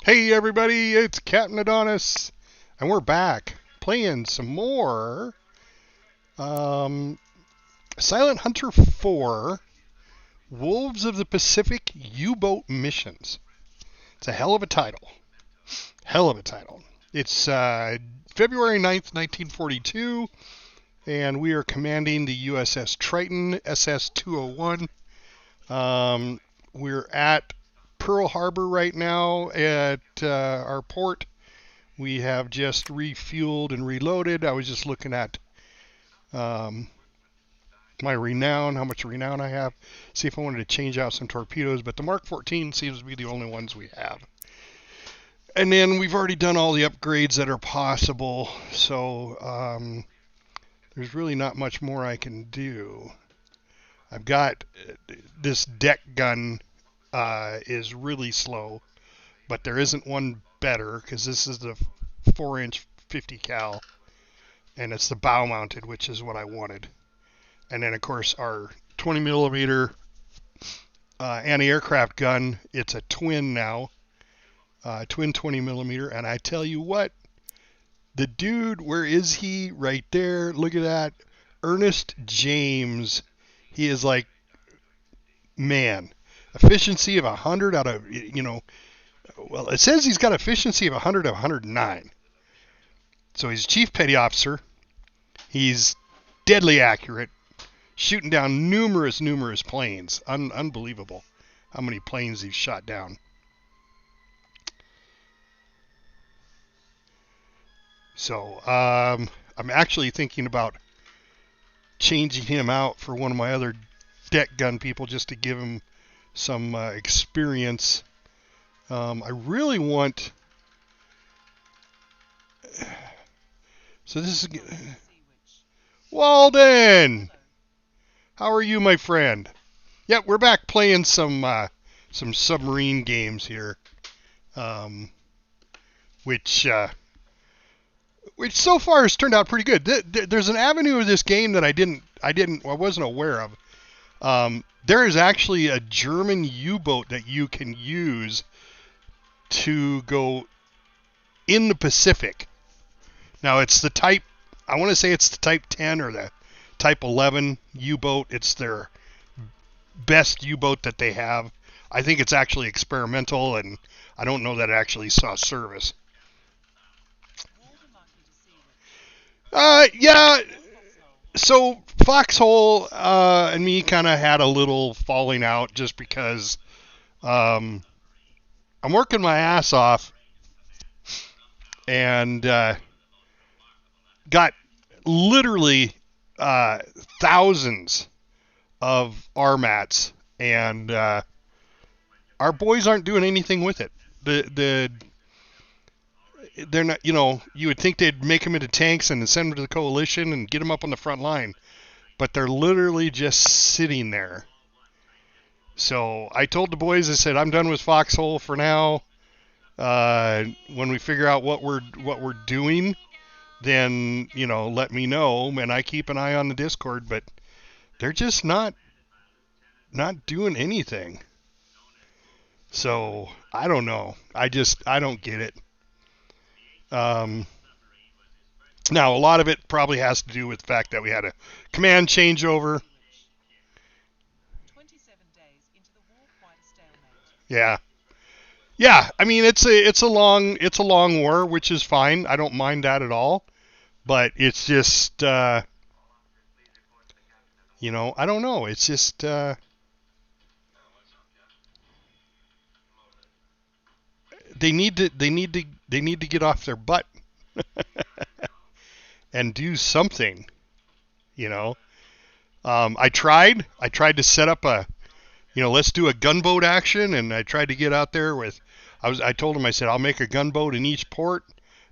Hey everybody, it's Captain Adonis, and we're back playing some more um, Silent Hunter 4 Wolves of the Pacific U-Boat Missions. It's a hell of a title. Hell of a title. It's February 9th, 1942, and we are commanding the USS Triton, SS-201. We're at Pearl Harbor right now at our port. We have just refueled and reloaded. I was just looking at my renown, how much renown I have, see if I wanted to change out some torpedoes, but the Mark 14 seems to be the only ones we have. And then we've already done all the upgrades that are possible, so there's really not much more I can do. I've got this deck gun is really slow, but there isn't one better because this is the 4-inch 50 cal, and it's the bow mounted, which is what I wanted. And then of course our 20 millimeter anti-aircraft gun, it's a twin now, twin 20 millimeter, and I tell you what, the dude, where is he? Right there, look at that, Ernest James. He is like, man, efficiency of 100 out of, well, it says he's got efficiency of 100 out of 109. So he's chief petty officer. He's deadly accurate, shooting down numerous planes. Unbelievable how many planes he's shot down. So I'm actually thinking about changing him out for one of my other deck gun people just to give him some experience. I really want... So this is... Walden! How are you, my friend? Yep, we're back playing some submarine games here, which so far has turned out pretty good. There's an avenue of this game that I wasn't aware of. There is actually a German U-boat that you can use to go in the Pacific. Now it's the type, I want to say it's the Type 10 or the Type 11 U-boat. It's their best U-boat that they have. I think it's actually experimental, and I don't know that it actually saw service. Yeah. So Foxhole and me kind of had a little falling out just because I'm working my ass off and got literally thousands of RMATs, and our boys aren't doing anything with it. They're not, you would think they'd make them into tanks and send them to the coalition and get them up on the front line, but they're literally just sitting there. So I told the boys, I said, I'm done with Foxhole for now. When we figure out what we're doing, then let me know, and I keep an eye on the Discord. But they're just not doing anything. So I don't know. I don't get it. Now a lot of it probably has to do with the fact that we had a command changeover. 27 days into the war, quite a stalemate. Yeah. Yeah, I mean it's a long war, which is fine. I don't mind that at all. But it's just I don't know. It's just they need to get off their butt and do something. You know, I tried to set up let's do a gunboat action, and I tried to get out there with. I told him, I said, I'll make a gunboat in each port,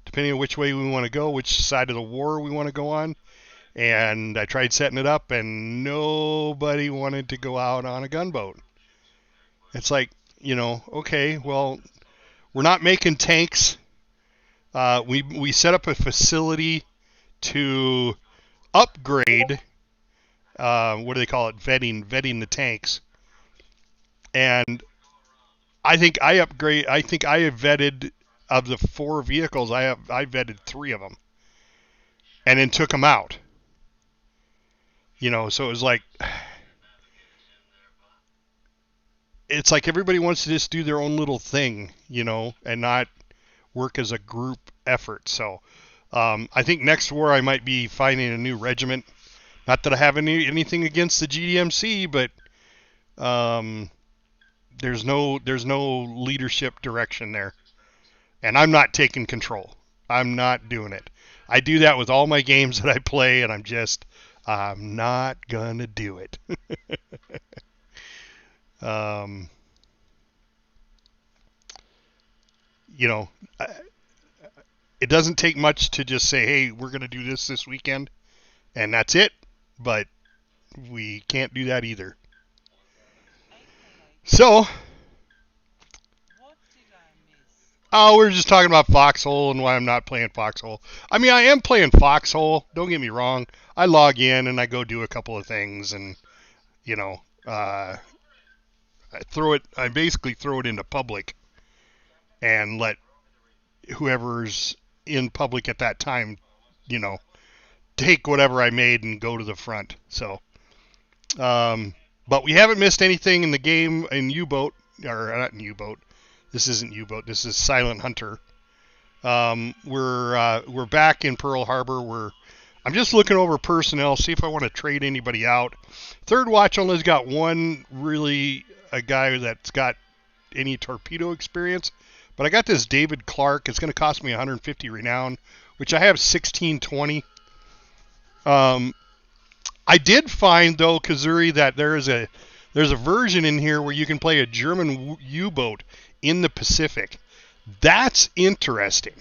depending on which way we want to go, which side of the war we want to go on. And I tried setting it up, and nobody wanted to go out on a gunboat. It's like, okay, well, we're not making tanks. We set up a facility to upgrade. What do they call it? Vetting the tanks. And I think I have vetted of the 4 vehicles. I vetted 3 of them, and then took them out. So it was like, it's like everybody wants to just do their own little thing, and not work as a group effort. So I think next war I might be finding a new regiment. Not that I have anything against the GDMC, but there's no leadership direction there, and I'm not taking control. I'm not doing it. I do that with all my games that I play, and I'm not gonna do it. You know, it doesn't take much to just say, hey, we're gonna do this weekend, and that's it. But we can't do that either. So, What did I miss? we're just talking about Foxhole and why I'm not playing Foxhole. I mean, I am playing Foxhole. Don't get me wrong. I log in and I go do a couple of things, and I basically throw it into public and let whoever's in public at that time, take whatever I made and go to the front. So, but we haven't missed anything in the game in U-Boat, or not in U-Boat. This isn't U-Boat. This is Silent Hunter. We're back in Pearl Harbor. I'm just looking over personnel, see if I want to trade anybody out. Third Watch only's got one a guy that's got any torpedo experience. But I got this David Clark. It's going to cost me 150 renown, which I have 1620. I did find, though, Kazuri, that there's a version in here where you can play a German U-boat in the Pacific. That's interesting.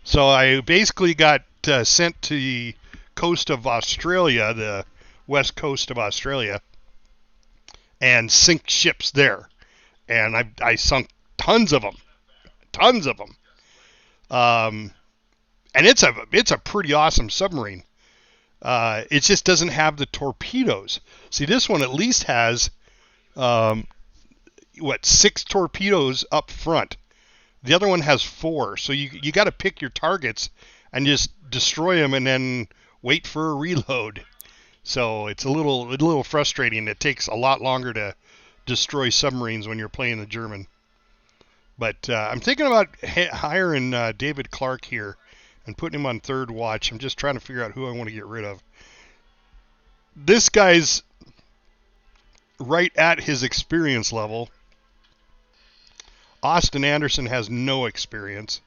So I basically got sent to the coast of Australia, the west coast of Australia, and sink ships there. And I sunk tons of them. And it's a pretty awesome submarine. It just doesn't have the torpedoes. See, this one at least has 6 torpedoes up front. The other one has 4. So you got to pick your targets and just destroy them, and then wait for a reload. So it's a little frustrating. It takes a lot longer to destroy submarines when you're playing the German. But I'm thinking about hiring David Clark here and putting him on Third Watch. I'm just trying to figure out who I want to get rid of. This guy's right at his experience level. Austin Anderson has no experience.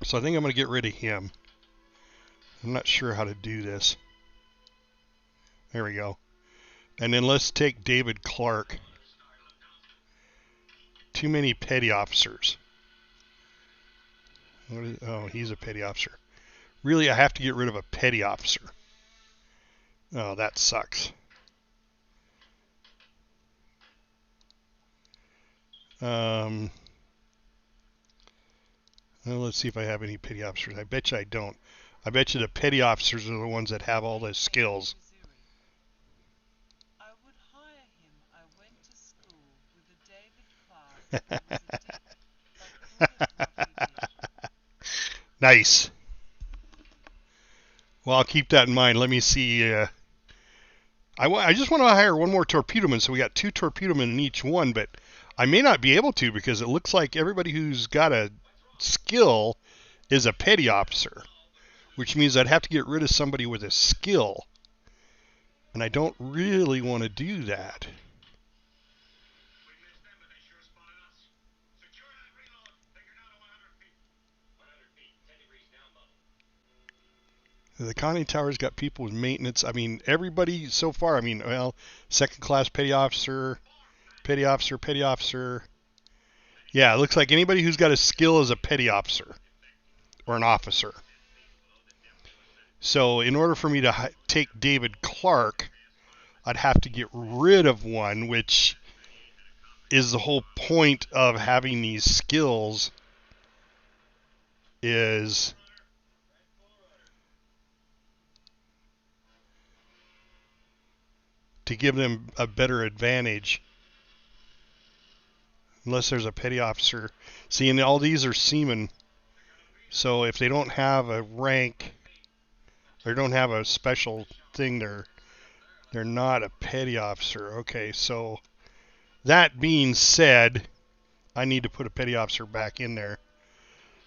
So I think I'm going to get rid of him. I'm not sure how to do this. There we go. And then let's take David Clark. Too many petty officers. He's a petty officer. Really, I have to get rid of a petty officer. Oh, that sucks. Well, let's see if I have any petty officers. I bet you I don't. I bet you the petty officers are the ones that have all the skills. I would hire him. I went to school with a David Clark who was a dick, but good at what he did. Nice. Well, I'll keep that in mind. Let me see. I just want to hire one more torpedoman, so we got 2 torpedomen in each one, but I may not be able to because it looks like everybody who's got a skill is a petty officer, which means I'd have to get rid of somebody with a skill, and I don't really want to do that. The conning tower's got people with maintenance. I mean, everybody so far. I mean, well, second class petty officer, petty officer, petty officer. Yeah, it looks like anybody who's got a skill is a petty officer or an officer. So in order for me to take David Clark, I'd have to get rid of one, which is the whole point of having these skills is to give them a better advantage. Unless there's a petty officer. See, and all these are seamen. So if they don't have a rank, or don't have a special thing, they're not a petty officer. Okay, so that being said, I need to put a petty officer back in there.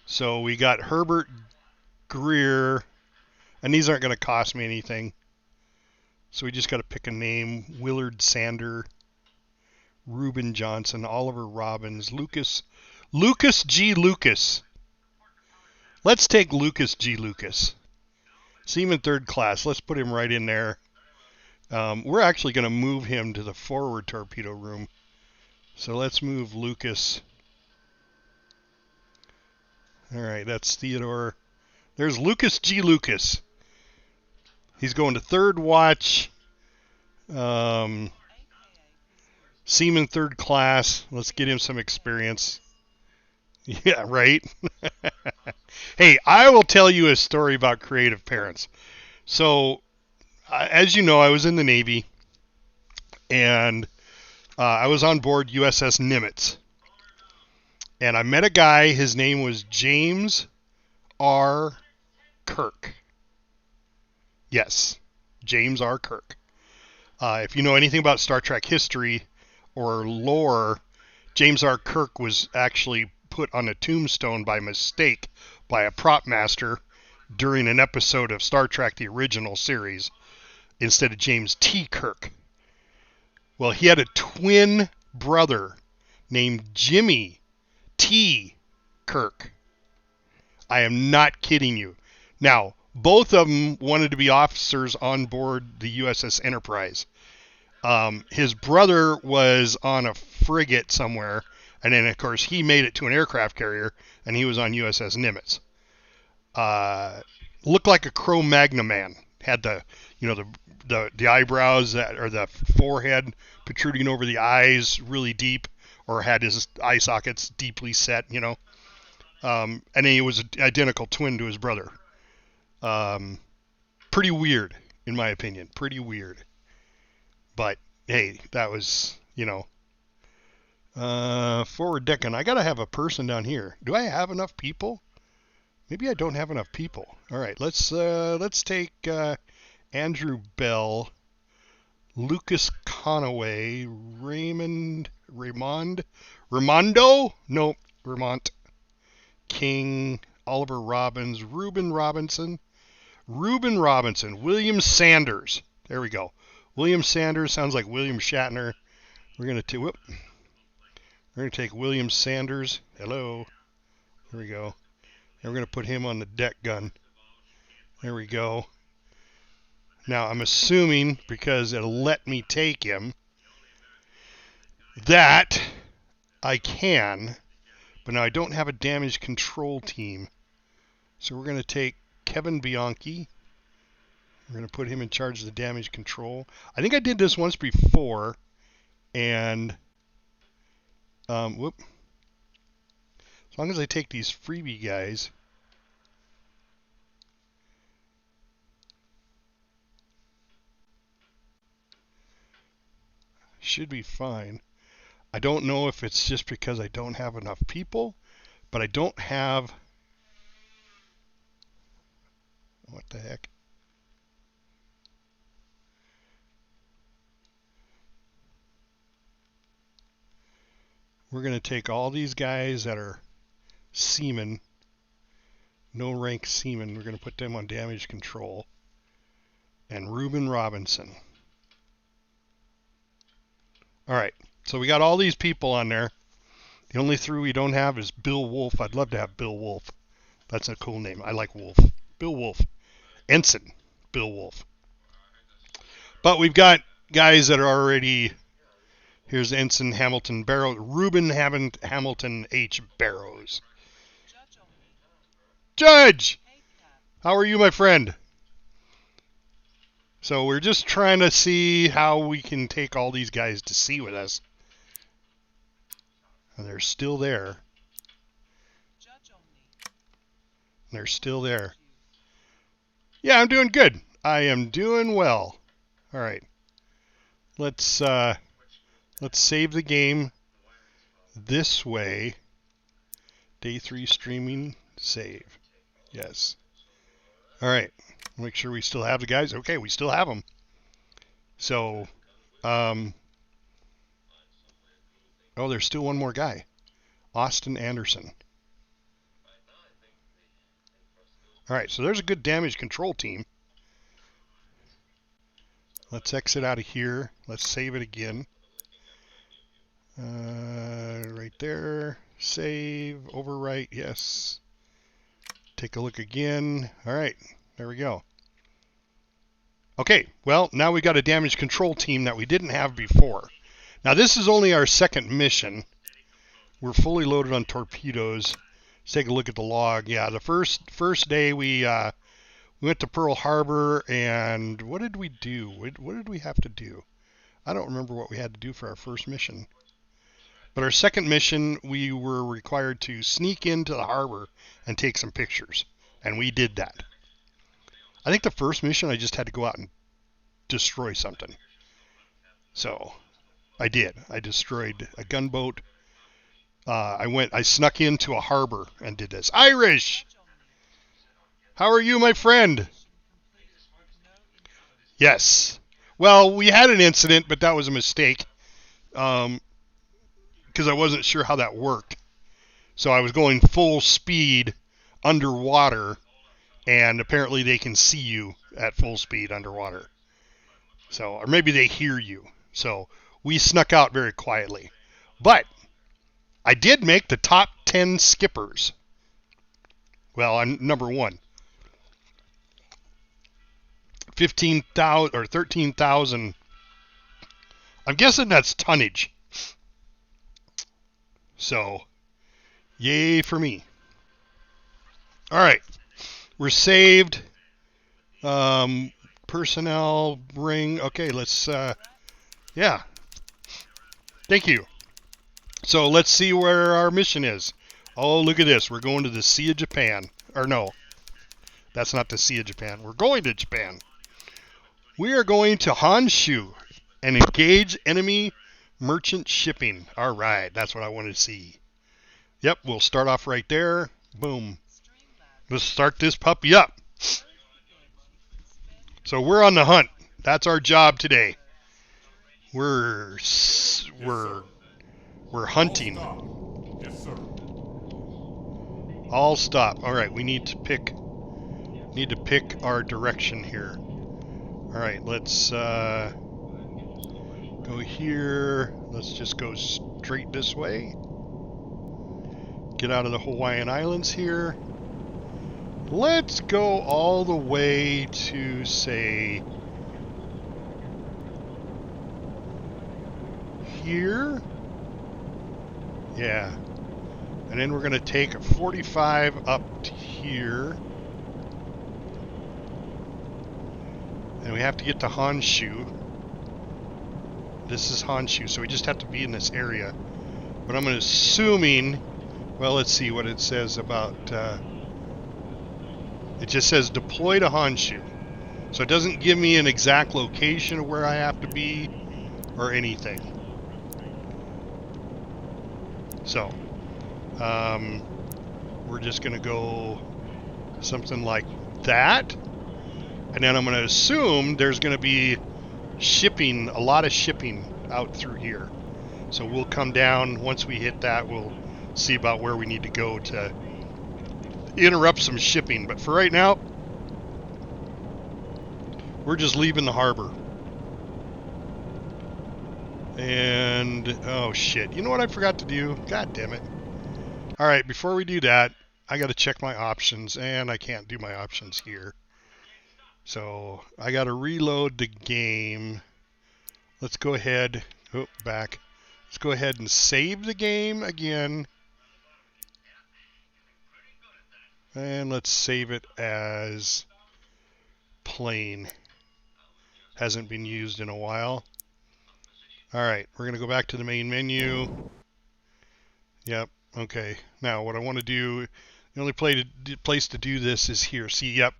So we got Herbert Greer, and these aren't going to cost me anything. So we just got to pick a name. Willard Sander, Reuben Johnson, Oliver Robbins, Lucas G. Lucas. Let's take Lucas G. Lucas. Seaman third class. Let's put him right in there. We're actually going to move him to the forward torpedo room. So let's move Lucas. All right, that's Theodore. There's Lucas G. Lucas. He's going to third watch. Seaman third class. Let's get him some experience. Yeah, right? Hey, I will tell you a story about creative parents. So, as you know, I was in the Navy, and I was on board USS Nimitz. And I met a guy, his name was James R. Kirk. Yes, James R. Kirk. If you know anything about Star Trek history or lore, James R. Kirk was actually put on a tombstone by mistake by a prop master during an episode of Star Trek, the original series, instead of James T. Kirk. Well, he had a twin brother named Jimmy T. Kirk. I am not kidding you. Now, both of them wanted to be officers on board the USS Enterprise. His brother was on a frigate somewhere, and then, of course, he made it to an aircraft carrier, and he was on USS Nimitz. Looked like a Cro-Magnon man. Had the eyebrows or the forehead protruding over the eyes really deep, or had his eye sockets deeply set, and then he was an identical twin to his brother. Pretty weird, in my opinion. Pretty weird. But, hey, that was, forward decking. I got to have a person down here. Do I have enough people? Maybe I don't have enough people. All right, let's take Andrew Bell, Lucas Conaway, Raimondo? No, Vermont. King, Oliver Robbins, Reuben Robinson, William Sanders. There we go. William Sanders sounds like William Shatner. We're gonna take William Sanders. Hello. There we go. And we're gonna put him on the deck gun. There we go. Now I'm assuming, because it'll let me take him, that I can, but now I don't have a damage control team. So we're gonna take Kevin Bianchi. We're going to put him in charge of the damage control. I think I did this once before, and as long as I take these freebie guys, should be fine. I don't know if it's just because I don't have enough people, but I don't have... What the heck? We're going to take all these guys that are seamen, no rank seamen. We're going to put them on damage control. And Reuben Robinson. All right, so we got all these people on there. The only three we don't have is Bill Wolf. I'd love to have Bill Wolf. That's a cool name. I like Wolf. Bill Wolf. Ensign Bill Wolf. But we've got guys that are already. Here's Ensign Hamilton Barrows, Reuben Hamilton H. Barrows. Judge on me. Judge! Hey, Cap. How are you, my friend? So we're just trying to see how we can take all these guys to sea with us. And they're still there. Judge on me. They're still there. You. Yeah, I'm doing good. I am doing well. All right. Let's save the game this way. Day 3 streaming, save. Yes. All right. Make sure we still have the guys. Okay, we still have them. So, oh, there's still one more guy. Austin Anderson. All right, so there's a good damage control team. Let's exit out of here. Let's save it again. Right there. Save. Overwrite. Yes. Take a look again. All right. There we go. Okay. Well, now we got a damage control team that we didn't have before. Now, this is only our second mission. We're fully loaded on torpedoes. Let's take a look at the log. Yeah, the first day we went to Pearl Harbor, and what did we do? What did we have to do? I don't remember what we had to do for our first mission. But our second mission, we were required to sneak into the harbor and take some pictures. And we did that. I think the first mission, I just had to go out and destroy something. So, I did. I destroyed a gunboat. I snuck into a harbor and did this. Irish! Judge on me. How are you, my friend? Mission complete with no incident. Yes. Well, we had an incident, but that was a mistake. Because I wasn't sure how that worked. So I was going full speed underwater, and apparently they can see you at full speed underwater. So, or maybe they hear you. So we snuck out very quietly. But I did make the top 10 skippers. Well, I'm number 1. 15,000 or 13,000. I'm guessing that's tonnage. So, yay for me. All right, we're saved. Personnel ring. Okay, let's. Yeah. Thank you. So let's see where our mission is. Oh, look at this. We're going to the Sea of Japan. Or no, that's not the Sea of Japan. We're going to Japan. We are going to Honshu and engage enemy merchant shipping. All right, that's what I wanted to see. Yep, we'll start off right there. Boom. Streamlabs. Let's start this puppy up. Where's the bit you can spend So we're on the hunt. That's our job today. during We're hunting. Yes, sir. All stop. All right, we need to pick our direction here. All right, let's go here. Let's just go straight this way. Get out of the Hawaiian Islands here. Let's go all the way to, say, here. Yeah. And then we're going to take a 45 up to here. And we have to get to Honshu. This is Honshu, so we just have to be in this area. But I'm assuming, well, let's see what it says about, it just says deploy to Honshu. So it doesn't give me an exact location of where I have to be or anything. So, we're just going to go something like that. And then I'm going to assume there's going to be shipping, a lot of shipping out through here. So we'll come down, once we hit that, we'll see about where we need to go to interrupt some shipping. But for right now, we're just leaving the harbor. And, oh shit, you know what I forgot to do? God damn it. Alright, before we do that, I got to check my options, and I can't do my options here. So I got to reload the game. Let's go ahead. Oh, back. Let's go ahead and save the game again. And let's save it as plane. Hasn't been used in a while. All right, we're going to go back to the main menu. Yep, okay. Now what I want to do, the only place to do this is here. See, yep.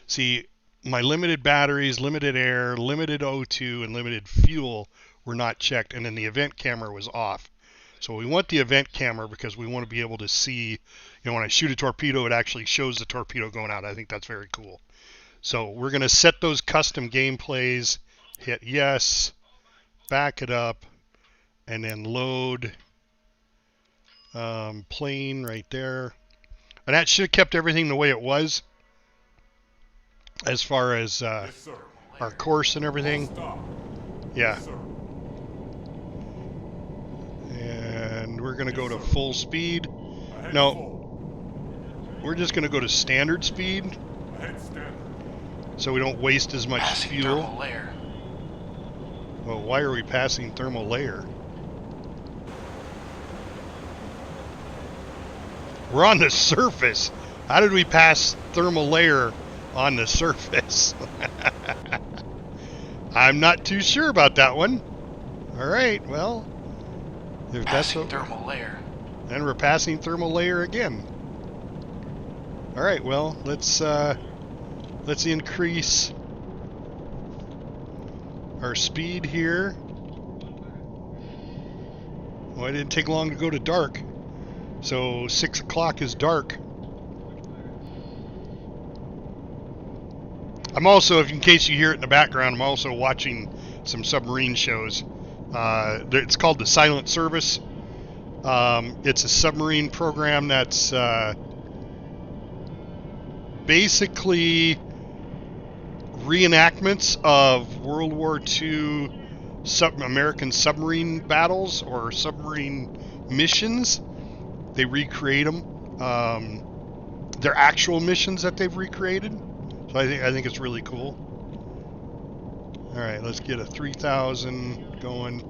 See, my limited batteries, limited air, limited O2, and limited fuel were not checked, and then the event camera was off. So we want the event camera because we want to be able to see, when I shoot a torpedo, it actually shows the torpedo going out. I think that's very cool. So we're going to set those custom gameplays, hit yes, back it up, and then load plane right there. And that should have kept everything the way it was as far as Yes, sir. our course and everything. Stop. Yeah. Yes, sir. And we're going to go to full speed. Ahead No, full. we're just going to go to standard speed Ahead standard. so we don't waste as much Passing fuel. thermal layer. Well, why are we passing thermal layer? We're on the surface. How did we pass thermal layer on the surface? I'm not too sure about that one. All right, well, if that's Passing what, thermal layer. then we're passing thermal layer again. All right, well, let's increase our speed here. Well, it didn't take long to go to dark. So 6 o'clock is dark. I'm also, in case you hear it in the background, I'm also watching some submarine shows. It's called the Silent Service. It's a submarine program that's basically reenactments of World War II American submarine battles or submarine missions. They recreate them. They're actual missions that they've recreated. So I think it's really cool. All right, let's get a 3,000 going.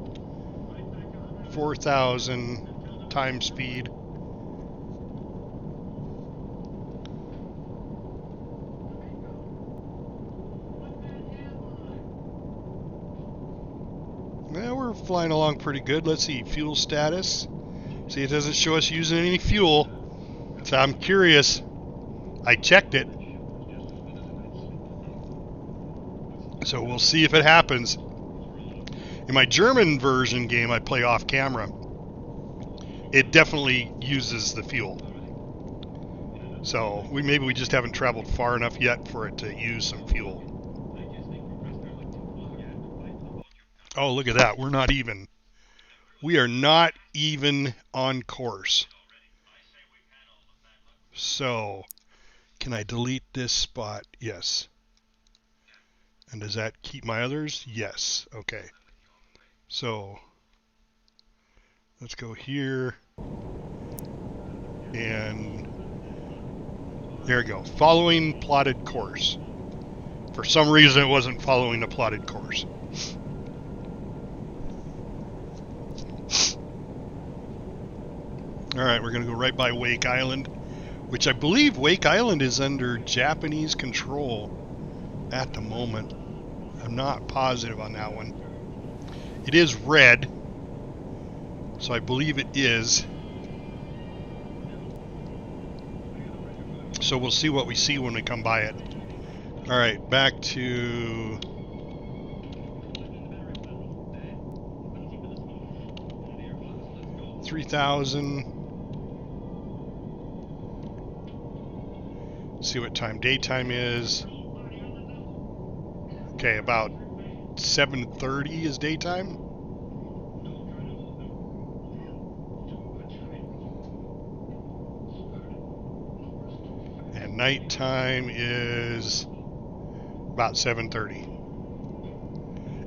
4,000 time speed. Well, we're flying along pretty good. Let's see, fuel status. See, it doesn't show us using any fuel. So I'm curious. I checked it. So we'll see if it happens. In my German version game I play off camera, it definitely uses the fuel. So maybe we just haven't traveled far enough yet for it to use some fuel. Oh, look at that. We're not even. We are not even on course. So, can I delete this spot? Yes. And does that keep my others? Yes. Okay. So, let's go here. And there we go. Following plotted course. For some reason, it wasn't following the plotted course. All right, we're going to go right by Wake Island, which I believe Wake Island is under Japanese control at the moment. I'm not positive on that one. It is red, so I believe it is. So we'll see what we see when we come by it. All right, back to 3,000. See what time daytime is. Okay, about 7:30 is daytime. And nighttime is about 7:30.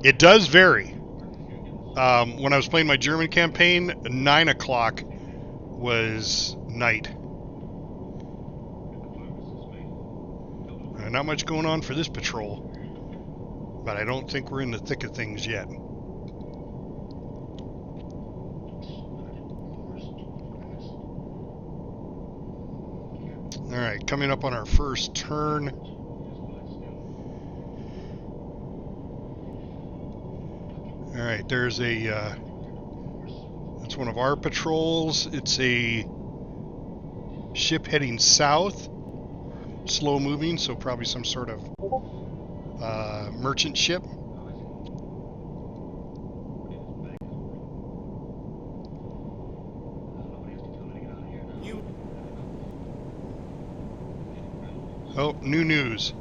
It does vary. When I was playing my German campaign, 9 o'clock was night. Not much going on for this patrol. But I don't think we're in the thick of things yet. Alright, coming up on our first turn. Alright, there's a... that's one of our patrols. It's a ship heading south. Slow moving, so probably some sort of merchant ship. Oh, new news.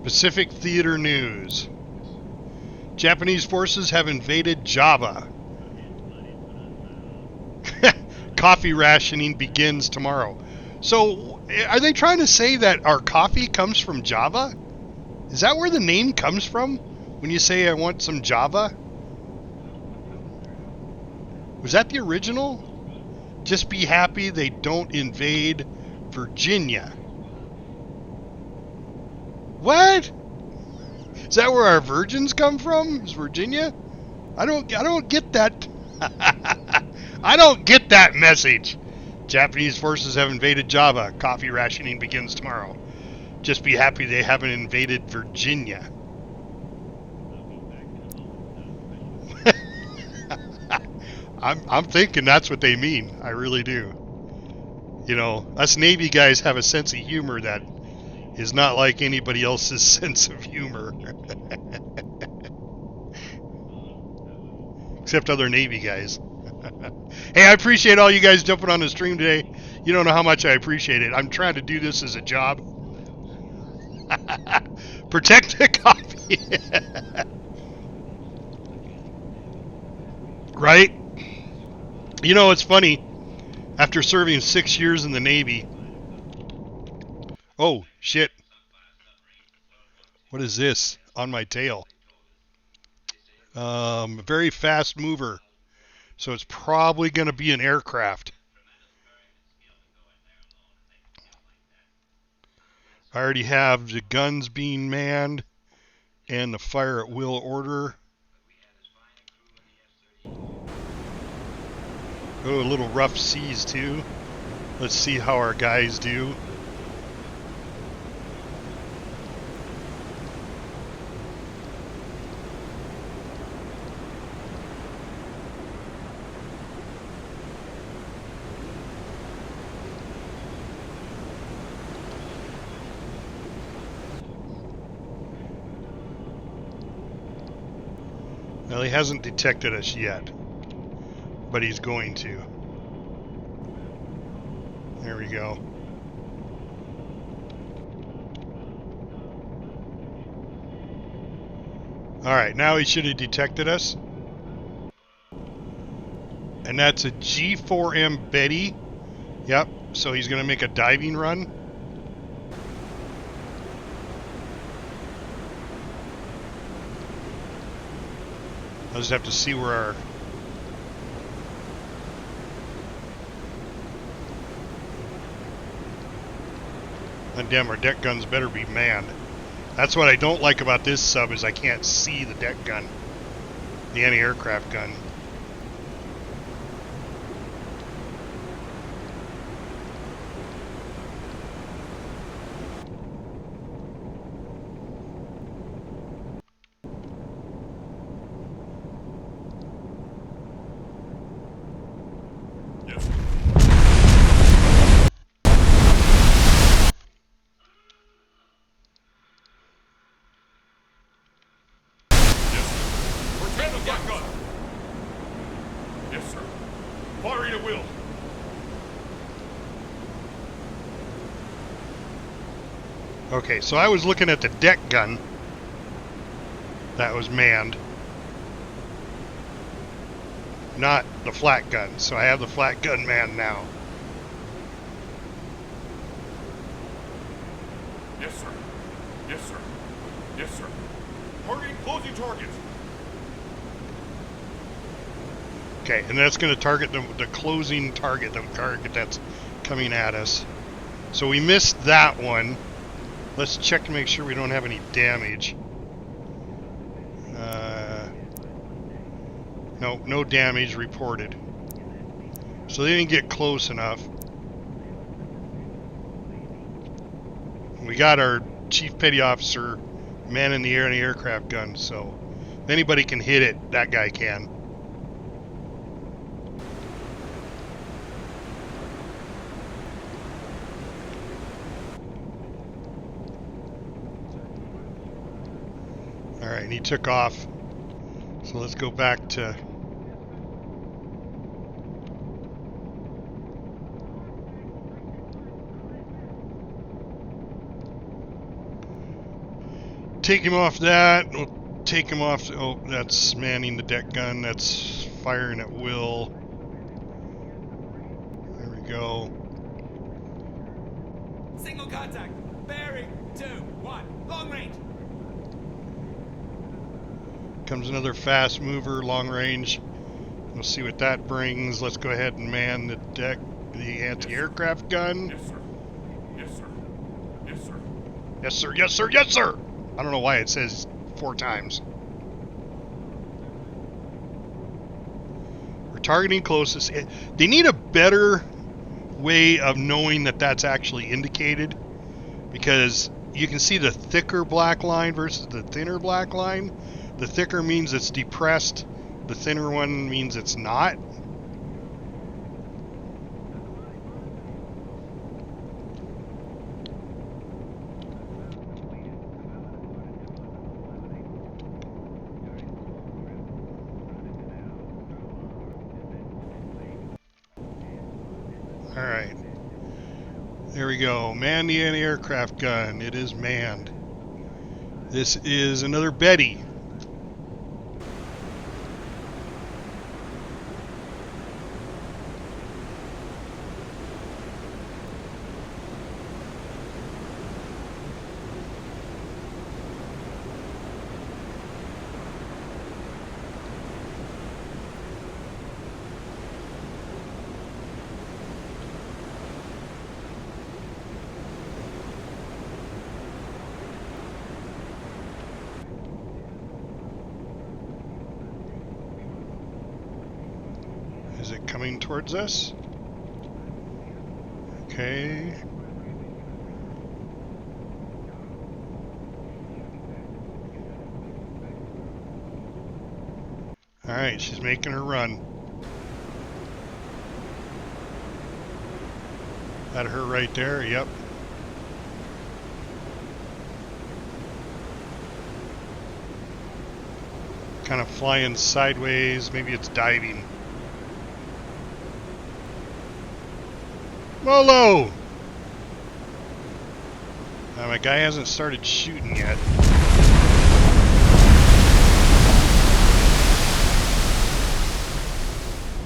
Pacific Theater News. Japanese forces have invaded Java. Coffee rationing begins tomorrow. So, are they trying to say that our coffee comes from Java? Is that where the name comes from? When you say I want some Java? Was that the original? Just be happy they don't invade Virginia. What? Is that where our virgins come from? Is Virginia? I don't get that. I don't get that message. Japanese forces have invaded Java. Coffee rationing begins tomorrow. Just be happy they haven't invaded Virginia. I'm thinking that's what they mean. I really do. You know, us Navy guys have a sense of humor that is not like anybody else's sense of humor. Except other Navy guys. Hey, I appreciate all you guys jumping on the stream today. You don't know how much I appreciate it. I'm trying to do this as a job. Protect the coffee. Right? You know, it's funny. After serving 6 years in the Navy. Oh, shit. What is this on my tail? Very fast mover. So it's probably going to be an aircraft. I already have the guns being manned and the fire at will order. Oh, a little rough seas too. Let's see how our guys do. Well, he hasn't detected us yet, but he's going to. There we go. Alright, now he should have detected us. And that's a G4M Betty. Yep, so he's going to make a diving run. I'll just have to see where our... And damn, our deck guns better be manned. That's what I don't like about this sub, is I can't see the deck gun. The anti-aircraft gun. Okay, so I was looking at the deck gun that was manned, not the flat gun. So I have the flat gun manned now. Yes, sir. Yes, sir. Yes, sir. Targeting closing target. Okay, and that's going to target the closing target, the target that's coming at us. So we missed that one. Let's check to make sure we don't have any damage. No, no damage reported. So they didn't get close enough. We got our Chief Petty Officer manning the anti-aircraft gun, so if anybody can hit it, that guy can. Alright, and he took off. So let's go back to... Take him off that. We'll take him off... Oh, that's manning the deck gun. That's firing at will. There we go. Single contact. Bearing 2-1. Long range. Comes another fast mover, long range. We'll see what that brings. Let's go ahead and man the deck, the anti-aircraft gun. Yes, sir. Yes, sir. Yes, sir. Yes, sir. Yes, sir. Yes, sir. I don't know why it says 4 times. We're targeting closest. They need a better way of knowing that that's actually indicated, because you can see the thicker black line versus the thinner black line. The thicker means it's depressed. The thinner one means it's not. All right. There we go. Man the anti-aircraft gun. It is manned. This is another Betty. Is it coming towards us? Okay. Alright, she's making her run. That her right there, yep. Kind of flying sideways, maybe it's diving. Molo! My guy hasn't started shooting yet.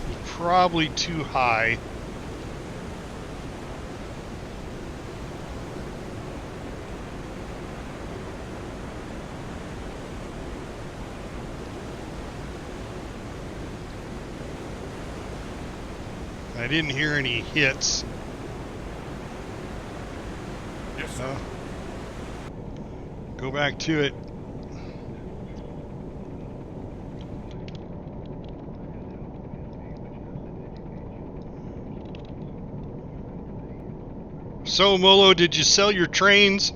He's probably too high. I didn't hear any hits. Yes, sir. Go back to it. So, Molo, did you sell your trains?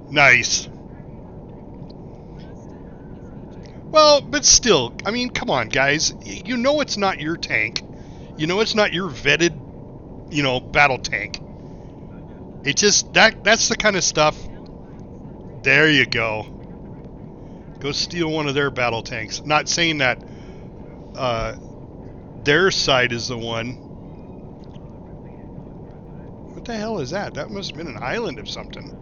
Nice. Well, but still, I mean, come on, guys. You know it's not your tank. You know it's not your vetted, battle tank. It just, that's the kind of stuff. There you go. Go steal one of their battle tanks. Not saying that their side is the one. What the hell is that? That must have been an island of something.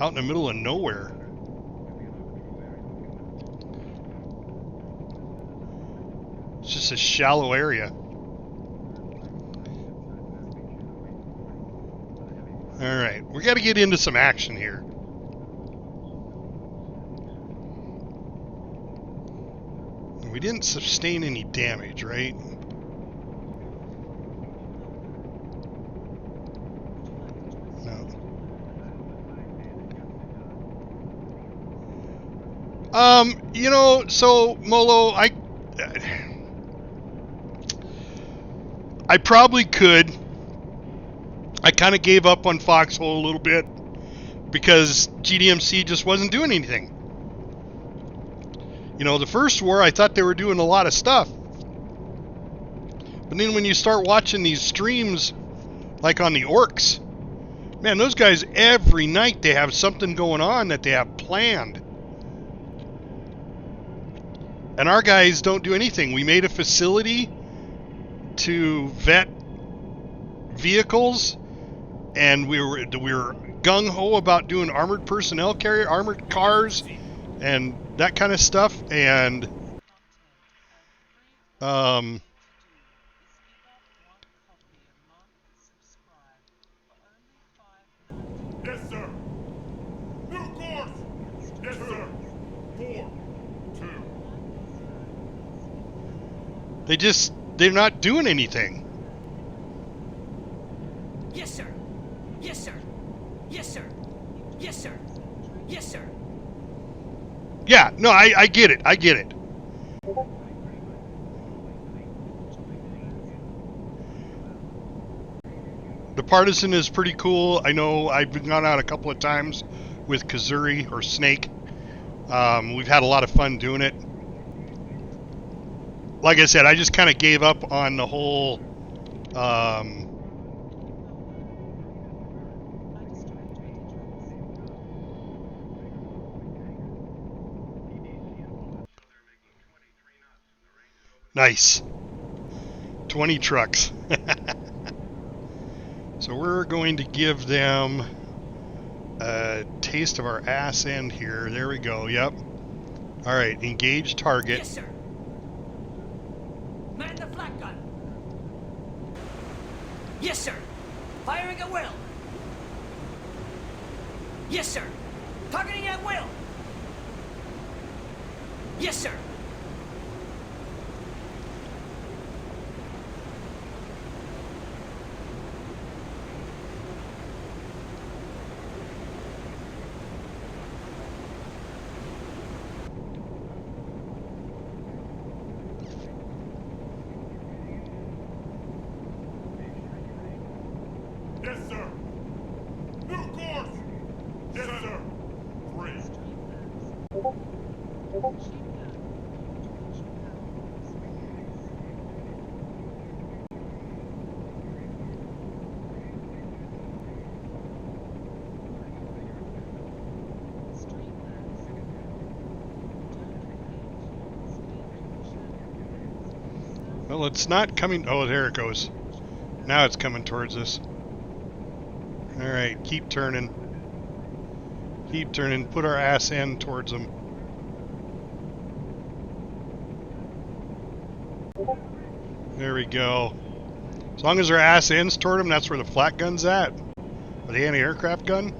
Out in the middle of nowhere. just a shallow area. Alright, we got to get into some action here. We didn't sustain any damage, right? No. You know, so Molo, I probably could. I kind of gave up on Foxhole a little bit because GDMC just wasn't doing anything. You know, the first war, I thought they were doing a lot of stuff. But then when you start watching these streams, like on the Orcs, man, those guys, every night they have something going on that they have planned. And our guys don't do anything. We made a facility to vet vehicles, and we were gung-ho about doing armored personnel carrier, armored cars, and that kind of stuff. And Yes, sir. New course. Yes, sir. 4, 2. they're not doing anything. Yes, sir. Yes, sir. Yes, sir. Yes, sir. Yes, sir. Yeah, no, I get it. I get it. The Partisan is pretty cool. I know I've gone out a couple of times with Kazuri or Snake. We've had a lot of fun doing it. Like I said, I just kind of gave up on the whole nice. 20 trucks. So we're going to give them a taste of our ass end here. There we go. Yep. All right. Engage target. Yes, sir. Man the flak gun. Yes, sir. Firing at will. Yes, sir. Targeting at will. Yes, sir. Yes, sir. New course. Yes, sir. 3. Well, it's not coming. Oh, there it goes. Now it's coming towards us. All right, keep turning. Keep turning. Put our ass end towards them. There we go. As long as our ass ends toward them, that's where the flak gun's at. Or the anti-aircraft gun.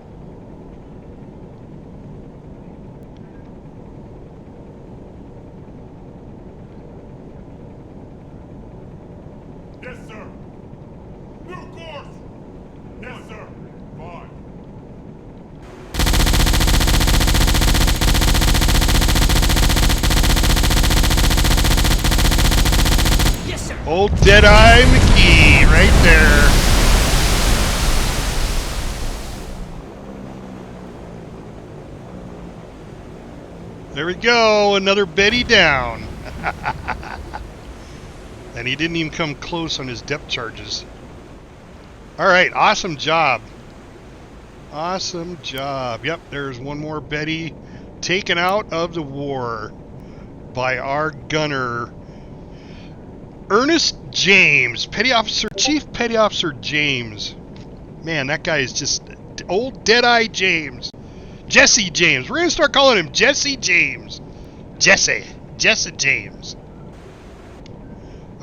Yes, sir. New course. Yes, sir. 5. Yes, sir. Old Deadeye McGee, right there. There we go, another Betty down. And he didn't even come close on his depth charges. Alright, awesome job. Awesome job. Yep, there's one more Betty taken out of the war by our gunner, Ernest James, Chief Petty Officer James. Man, that guy is just old Deadeye James. Jesse James. We're going to start calling him Jesse James. Jesse James.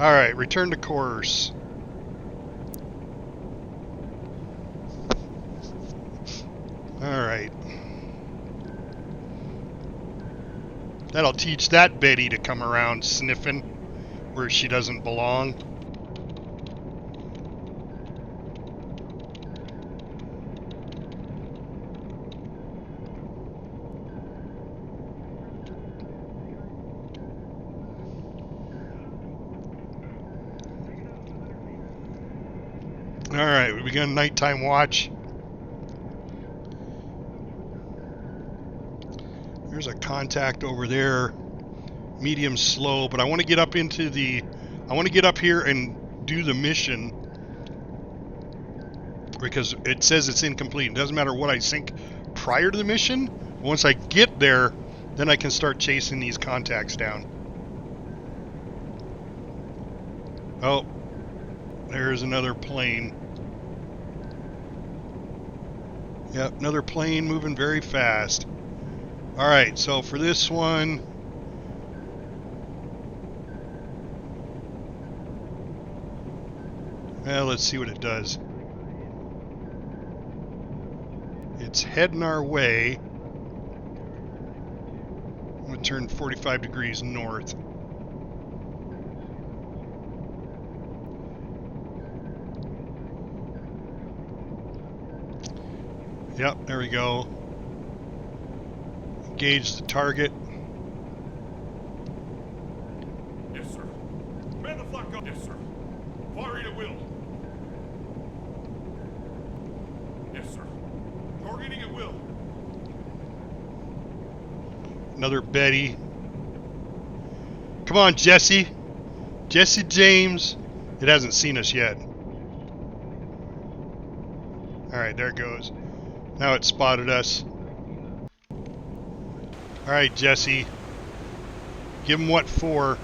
Alright, return to course. Alright. That'll teach that Betty to come around sniffing where she doesn't belong. Alright, we begun nighttime watch. There's a contact over there. Medium slow, but I want to get up into the... I want to get up here and do the mission. Because it says it's incomplete. It doesn't matter what I sink prior to the mission. Once I get there, then I can start chasing these contacts down. Oh, there's another plane. Yep, another plane moving very fast. Alright, so for this one... Well, let's see what it does. It's heading our way. I'm going to turn 45 degrees north. Yep, there we go. Engage the target. Yes, sir. Man the flak gun. Yes, sir. Firing at will. Yes, sir. Targeting at will. Another Betty. Come on, Jesse. Jesse James. It hasn't seen us yet. Alright, there it goes. Now it spotted us. Alright, Jesse. Give him what for.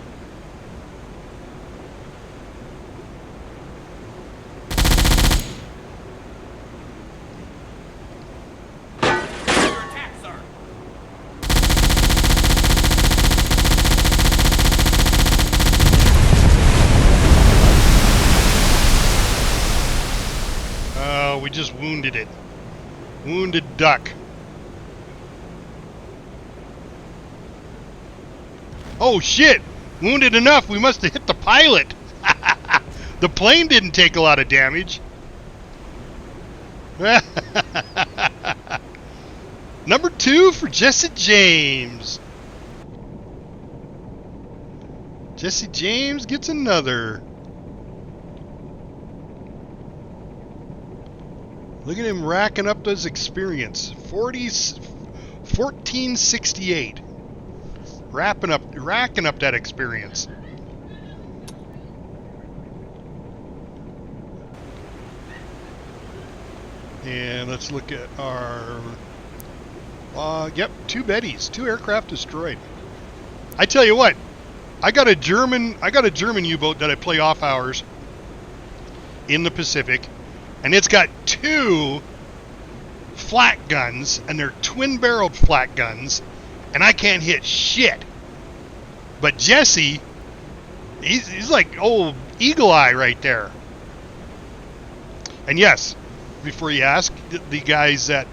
Under attack, sir. Oh, we just wounded it. Wounded duck. Oh shit! Wounded enough, we must have hit the pilot! The plane didn't take a lot of damage. Number 2 for Jesse James. Jesse James gets another. Look at him racking up his experience. 1468. Racking up that experience. And let's look at our... yep, 2 Bettys, 2 aircraft destroyed. I tell you what, I got a German U-boat that I play off hours in the Pacific, and it's got 2 flak guns, and they're twin-barreled flak guns, and I can't hit shit. But Jesse, he's like old Eagle Eye right there. And yes, before you ask, the guys that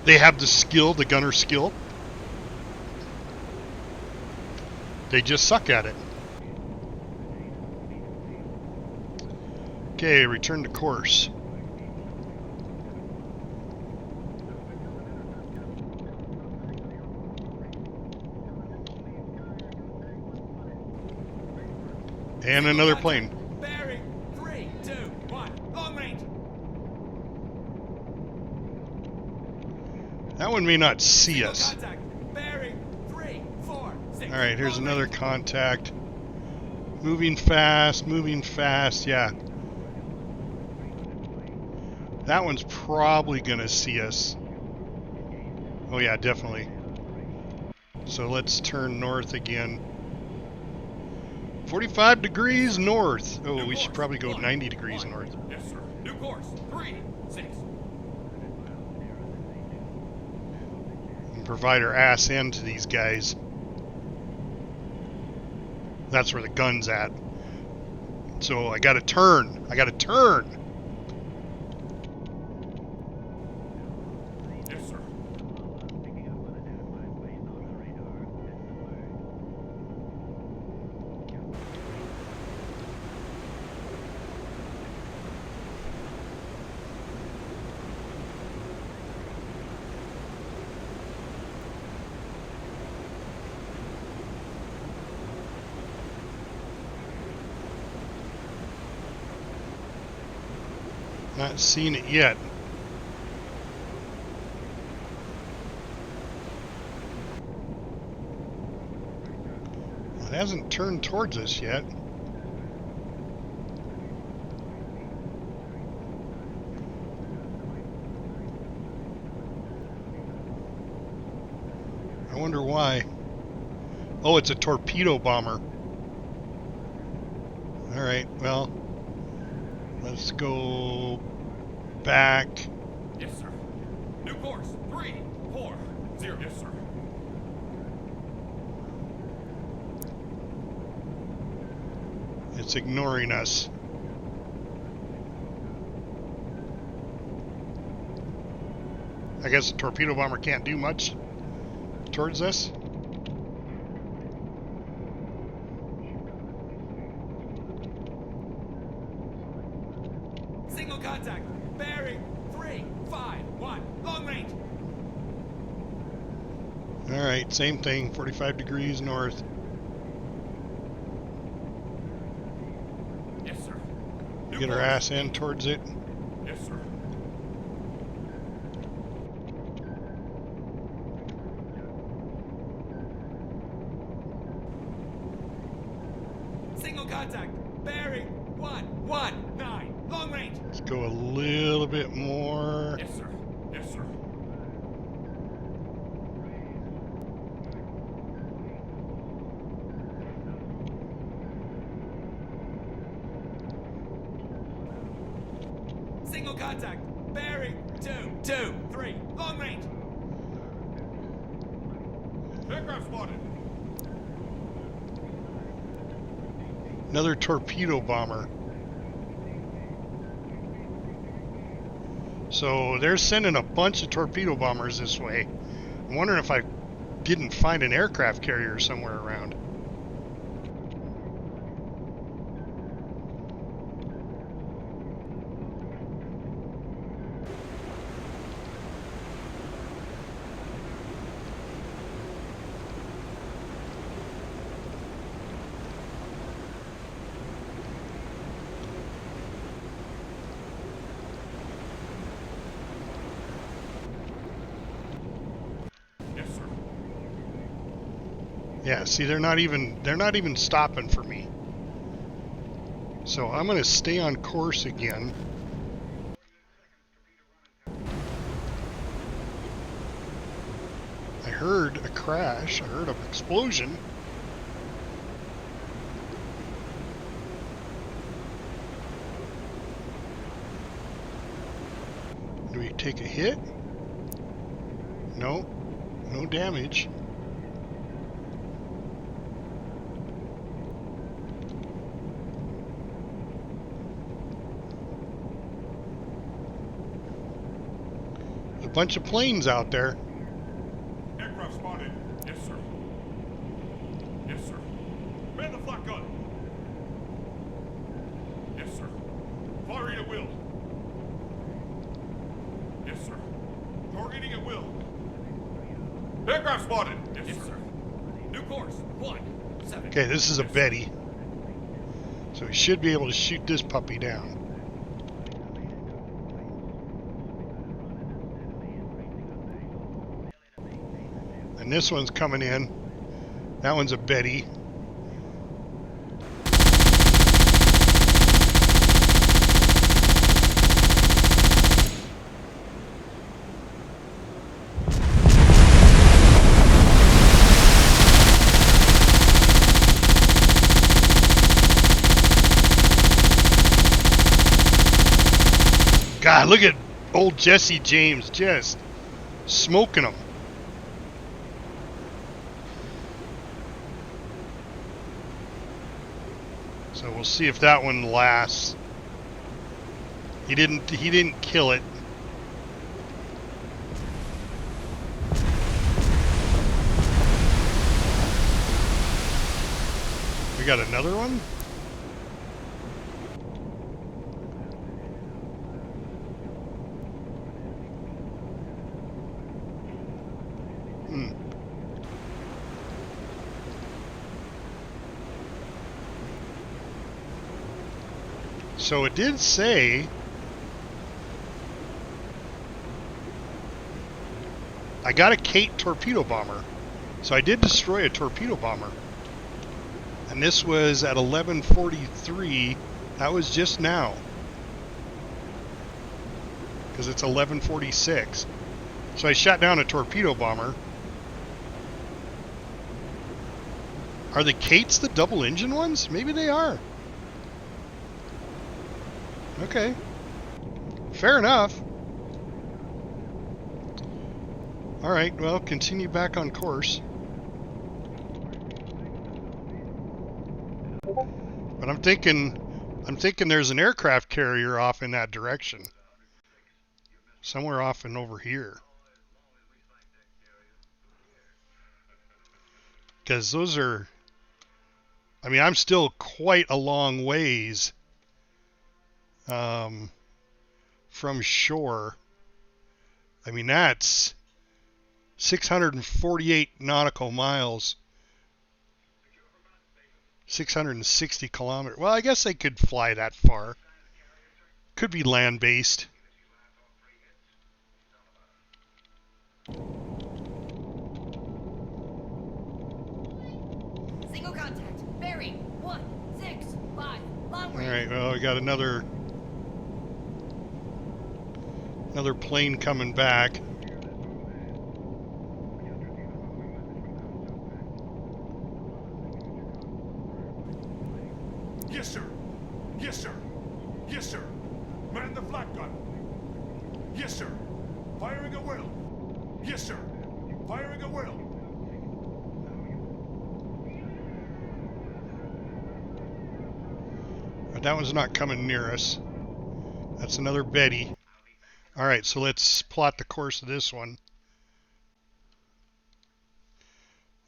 they have the skill, the gunner skill. They just suck at it. Okay, return to course. And another plane. Bearing 3, 2, 1. Long range. That one may not see us. Contact. Bearing 3, 4, 6. Alright, here's Long another range. contact. Moving fast, yeah. That one's probably gonna see us. Oh yeah, definitely. So let's turn north again. 45 degrees north. Oh, we should probably go 90 degrees north. Yes, sir. New course. 3, 6. And provide our ass end to these guys. That's where the gun's at. So I gotta turn. I gotta turn. Yes, sir. Not seen it yet. It hasn't turned towards us yet. I wonder why. Oh, it's a torpedo bomber. Alright, well, let's go back. Yes, sir. New course. 340. Yes, sir. It's ignoring us. I guess the torpedo bomber can't do much towards us. Single contact. Bearing 351. Long range. Alright, same thing, 45 degrees north. Yes, sir. New Get our course. ass in towards it. Yes, sir. Single contact. Bearing 119. Long range. Let's go a little bit more. Yes, sir. Yes, sir. Single contact. Bearing 223. Long range. Aircraft spotted. Another torpedo bomber. So they're sending a bunch of torpedo bombers this way. I'm wondering if I didn't find an aircraft carrier somewhere around. Yes, sir. Yeah, see, they're not even stopping for me. So I'm gonna stay on course again. I heard a crash. I heard an explosion. Do we take a hit? No. No damage. There's a bunch of planes out there. Aircraft spotted. Yes, sir. Yes, sir. Man the flak gun. Yes, sir. Firing at will. Yes, sir. Targeting at will. Aircraft spotted. Yes, sir. New course. 17. Okay, this is a Betty. So we should be able to shoot this puppy down. And this one's coming in. That one's a Betty. God, look at old Jesse James just smoking them. So we'll see if that one lasts. He didn't kill it. We got another one? So it did say I got a Kate torpedo bomber. So I did destroy a torpedo bomber. And this was at 11:43. That was just now. Because it's 11:46. So I shot down a torpedo bomber. Are the Kates the double engine ones? Maybe they are. Okay. Fair enough. Alright, well, continue back on course. But I'm thinking there's an aircraft carrier off in that direction. Somewhere off and over here. Because those are... I mean, I'm still quite a long ways from shore. I mean, that's 648 nautical miles. 660 kilometers. Well, I guess they could fly that far. Could be land-based. Single contact. Bearing 165. Long range. All right. Well, we got another plane coming back. Yes, sir. Yes, sir. Yes, sir. Man the flak gun. Yes, sir. Firing at will. Yes, sir. Firing at will. But that one's not coming near us. That's another Betty. All right, so let's plot the course of this one.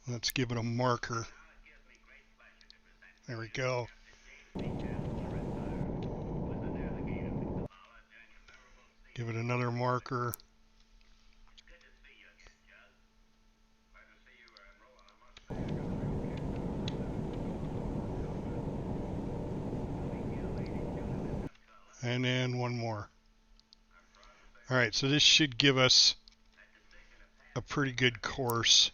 Let's give it a marker. There we go. Give it another marker. And then one more. All right, so this should give us a pretty good course.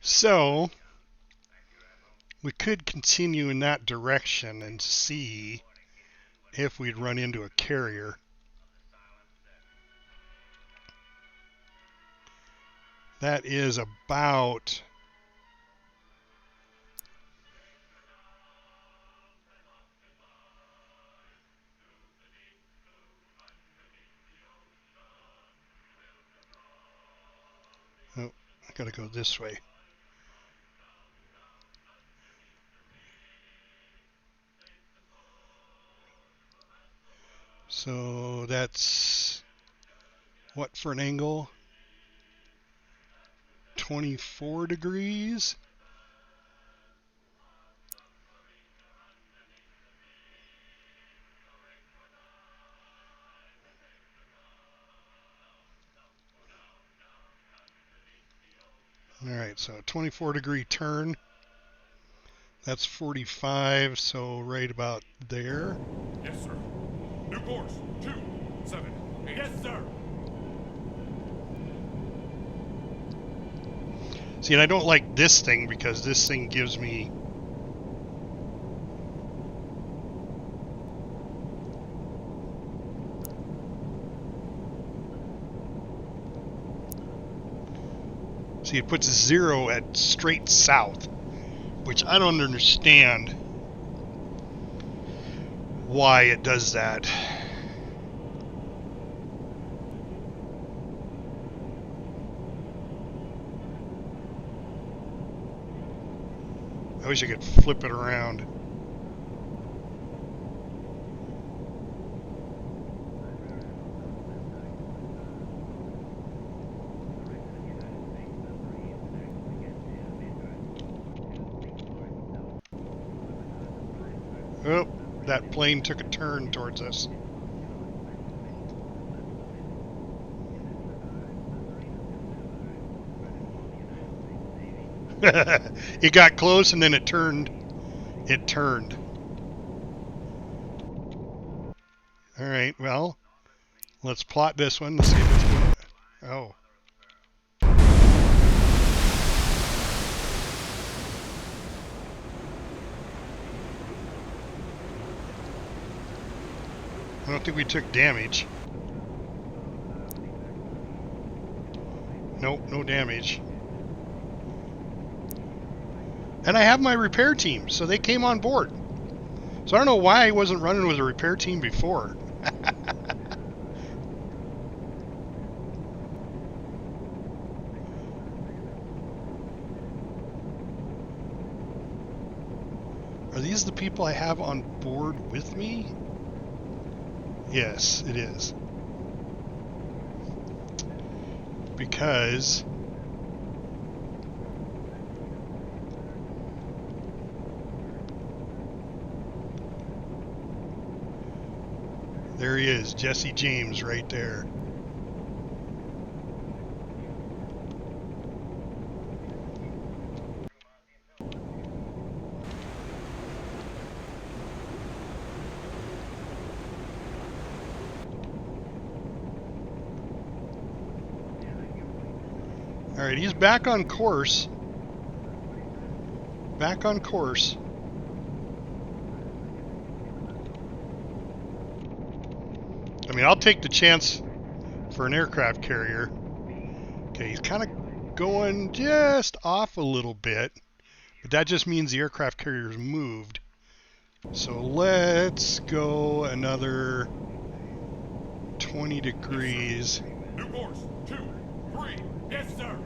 So we could continue in that direction and see if we'd run into a carrier. That is about I gotta go this way. So that's what for an angle? 24 degrees. All right, so a 24-degree turn. That's 45, so right about there. Yes, sir. New course. 278. Yes, sir. See, and I don't like this thing because this thing gives me... See, it puts 0 at straight south, which I don't understand why it does that. I wish I could flip it around. Oh, that plane took a turn towards us. It got close and then it turned. It turned. Alright, well, let's plot this one to see if it's going to... Oh. I don't think we took damage. Nope, no damage. And I have my repair team, so they came on board. So I don't know why I wasn't running with a repair team before. Are these the people I have on board with me? Yes, it is. Because there he is, Jesse James right there. All right, he's back on course. Back on course. I mean, I'll take the chance for an aircraft carrier. Okay, he's kind of going just off a little bit, but that just means the aircraft carrier's moved. So let's go another 20 degrees. New course, 2, 3. Yes, sir.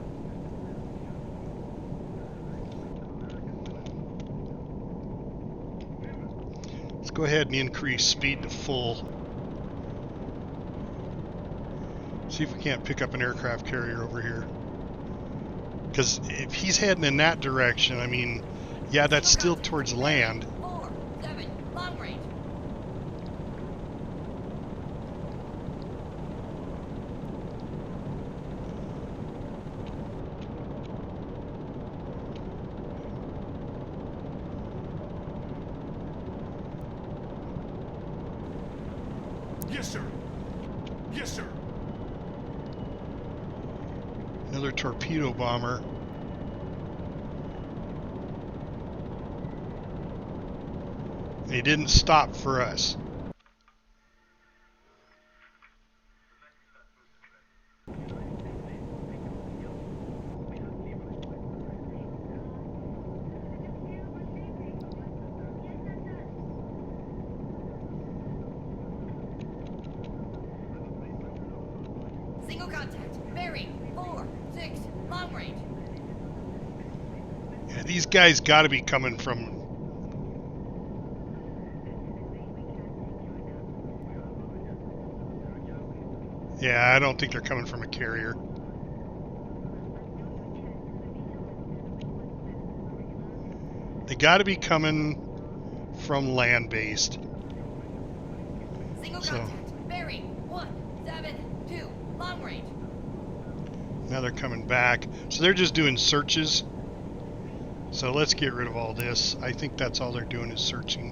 Let's go ahead and increase speed to full. See if we can't pick up an aircraft carrier over here. Because if he's heading in that direction, I mean, yeah, that's still towards land. 4, 7, long range. Yes, sir. Yes, sir. Another torpedo bomber. He didn't stop for us. Single contact. Bearing 4, 6, long range. Yeah, these guys got to be coming from... Yeah, I don't think they're coming from a carrier. They got to be coming from land-based. Single So- contact. Bearing 1, 7, 2, long range. Now they're coming back. So they're just doing searches. So let's get rid of all this. I think that's all they're doing is searching.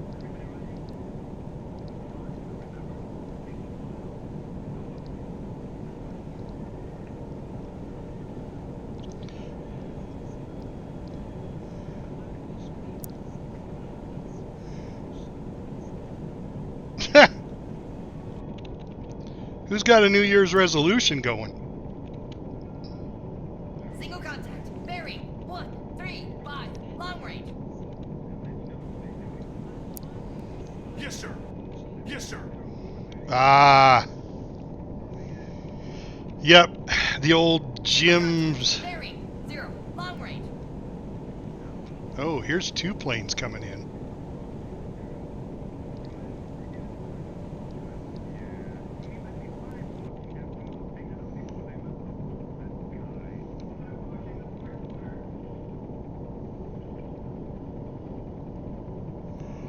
Who's got a New Year's resolution going? Single contact. Bearing 135. Long range. Yes, sir. Yes, sir. Ah. Yep. The old Jim's. Bearing 0. Long range. Oh, here's 2 planes coming in.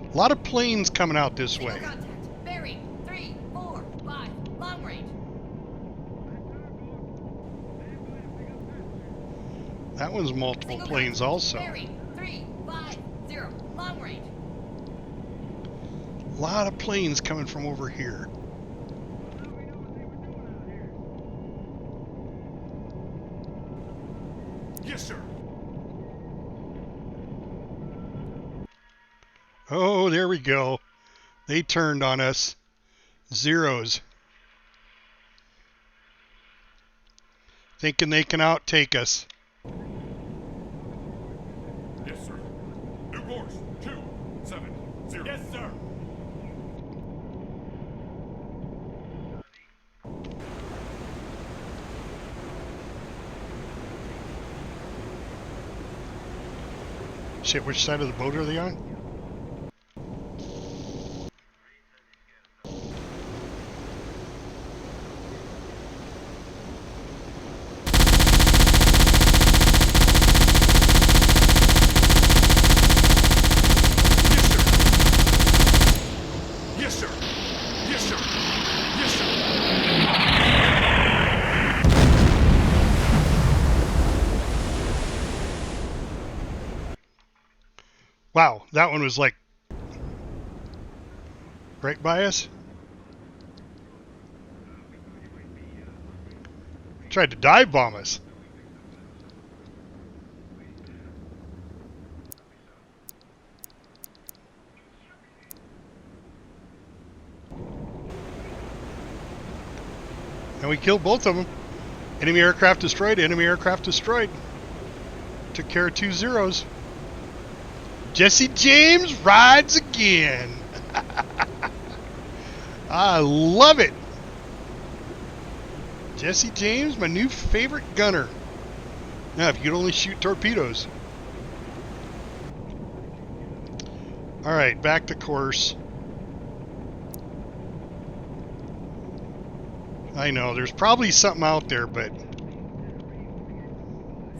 A lot of planes coming out this Single way. contact. Bearing 3, 4, 5. Long range. That one's multiple Single planes contact. also. Bearing 3, 5, 0. Long range. A lot of planes coming from over here. Yes, sir. Oh, there we go. They turned on us. Zeros. Thinking they can outtake us. Yes, sir. New course 270. Yes, sir. Shit, which side of the boat are they on? Yes, sir. Yes, sir. Yes, sir. Wow, that one was like right by us. Tried to dive bomb us. And we killed both of them. Enemy aircraft destroyed, enemy aircraft destroyed. Took care of 2 zeros. Jesse James rides again. I love it. Jesse James, my new favorite gunner. Now, if you could only shoot torpedoes. All right, back to course. I know, there's probably something out there, but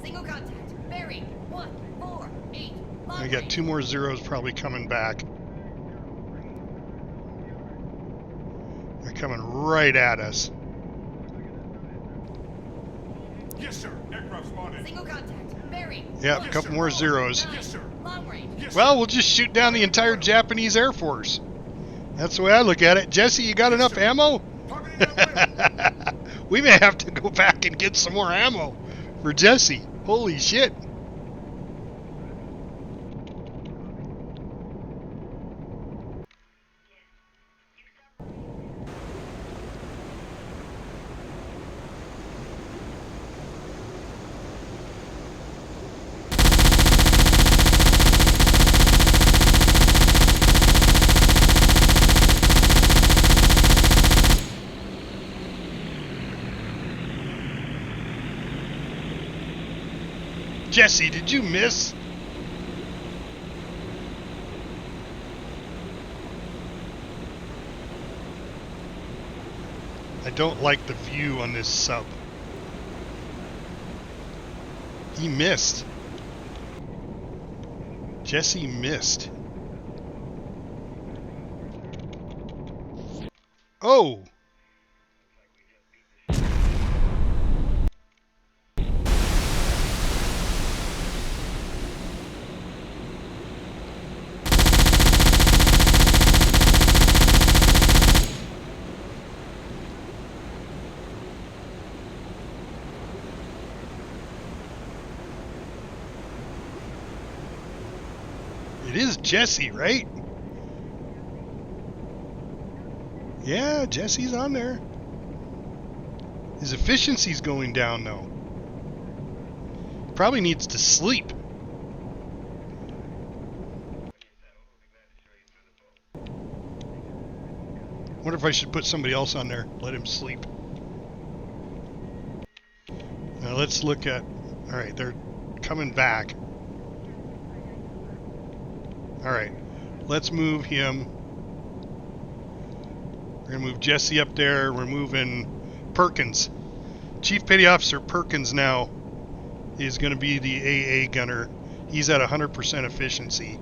Single contact. Bearing 148. Long I got range. 2 more zeros probably coming back. They're coming right at us. Yes, sir. Aircraft spotted. Single contact. Bearing. Yep, a Yes, couple sir. more zeros. Yes, sir. Long range. Yes, sir. Well, we'll just shoot down the entire Japanese Air Force. That's the way I look at it. Jesse, you got enough ammo? Targeting that whale. We may have to go back and get some more ammo for Jesse. Holy shit. Jesse, did you miss? I don't like the view on this sub. He missed. Jesse missed. Oh! It is Jesse, right? Yeah, Jesse's on there. His efficiency's going down though. Probably needs to sleep. Wonder if I should put somebody else on there. Let him sleep. Now let's look at... Alright, they're coming back. Alright, let's move him. We're going to move Jesse up there. We're moving Perkins. Chief Petty Officer Perkins now is going to be the AA gunner. He's at 100% efficiency.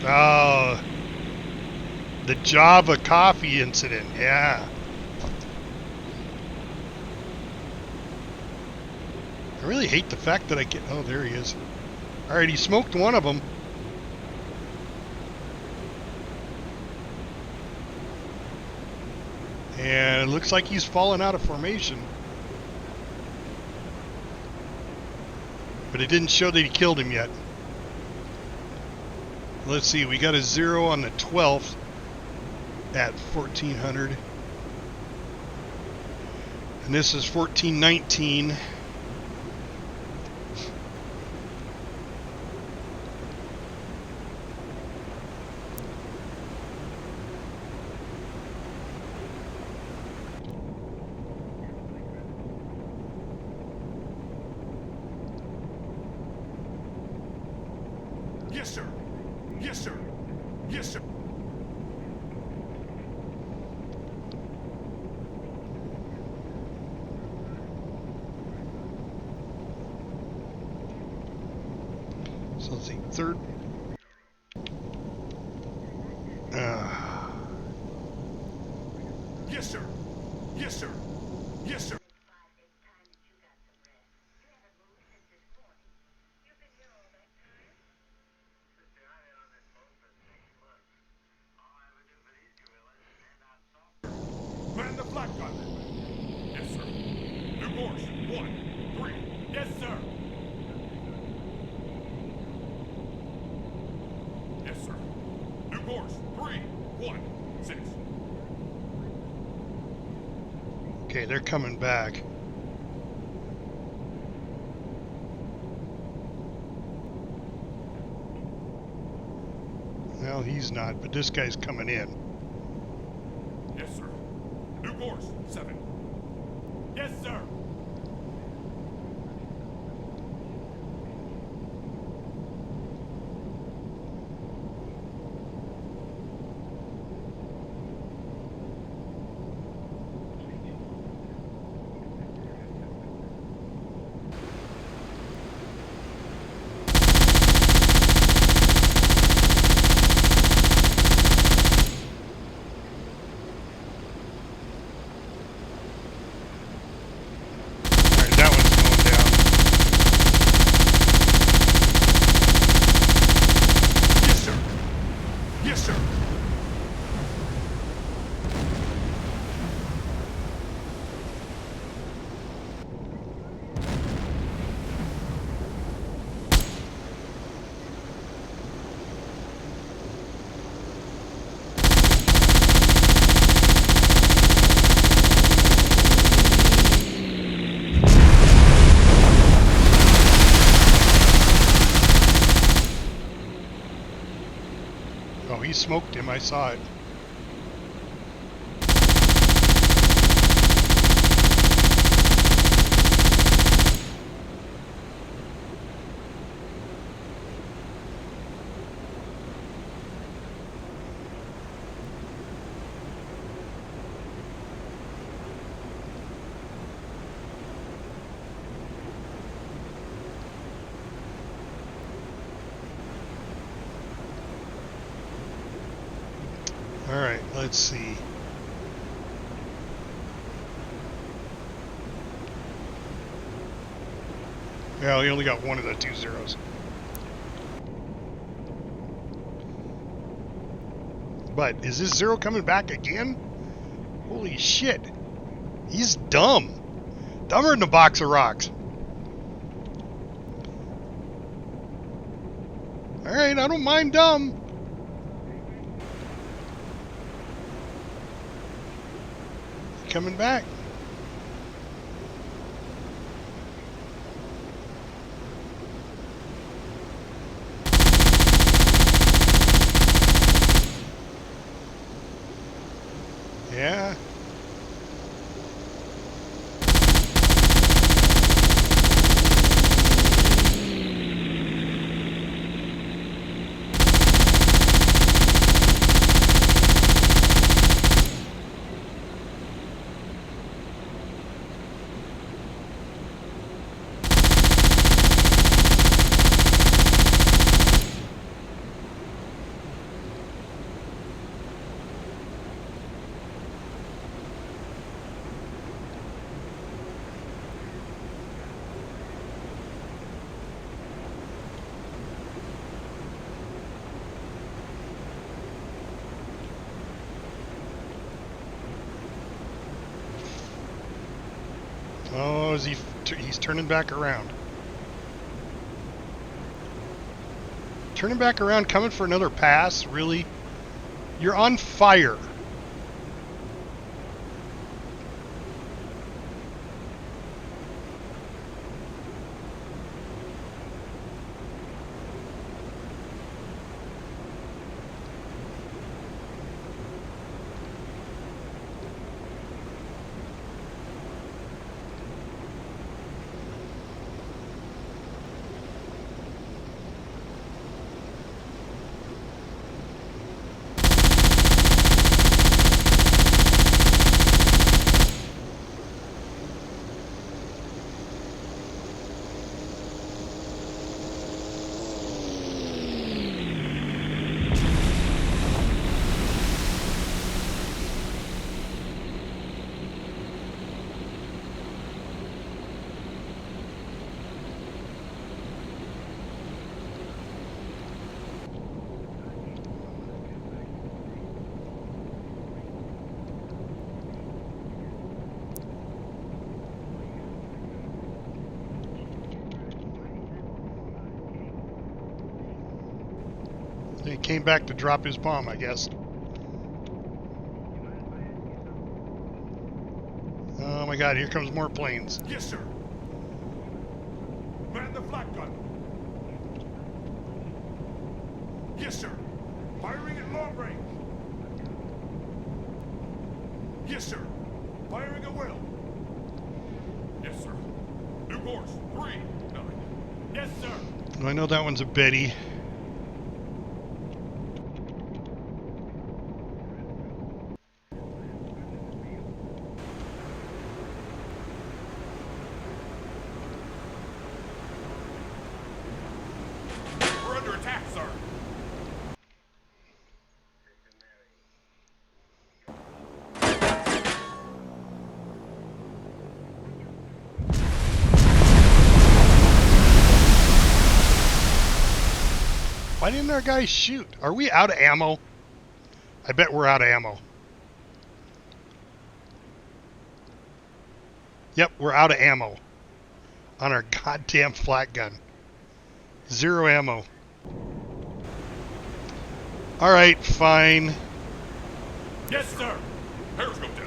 Oh, the Java coffee incident, yeah. I really hate the fact that I get... Oh, there he is. Alright, he smoked one of them. And it looks like he's fallen out of formation. But it didn't show that he killed him yet. Let's see, we got a 0 on the 12th at 1400. And this is 1419. Yes, sir. Yes, sir. Yes, sir. So let's see, third. Yes, sir. Yes, sir. Yes, sir. Man the flat gun. Yes, sir. New course. 1, 3. Yes, sir. Yes, sir. New course. 3, 1, 6. Okay, they're coming back. Well, he's not, but this guy's coming in. Yes, sir. New course. 7. Yes, sir. Alright, that one's going down. Yes, sir. Yes, sir. Oh, he smoked him, I saw it. Alright, let's see. Yeah, he only got one of the 2 zeros. But is this 0 coming back again? Holy shit. He's dumb. Dumber than a box of rocks. Alright, I don't mind dumb. Coming back. Yeah. Oh, he's turning back around. Turning back around, coming for another pass? Really? You're on fire. He came back to drop his bomb, I guess. Oh my god, here comes more planes. Yes, sir. Man the flak gun. Yes, sir. Firing at long range. Yes, sir. Firing at will. Yes, sir. New course. 39. Yes, sir. I know that one's a Betty. We're under attack, sir. Why didn't our guys shoot? Are we out of ammo? I bet we're out of ammo. Yep, we're out of ammo on our goddamn flat gun. 0 ammo. Alright, fine. Yes, sir. Periscope down.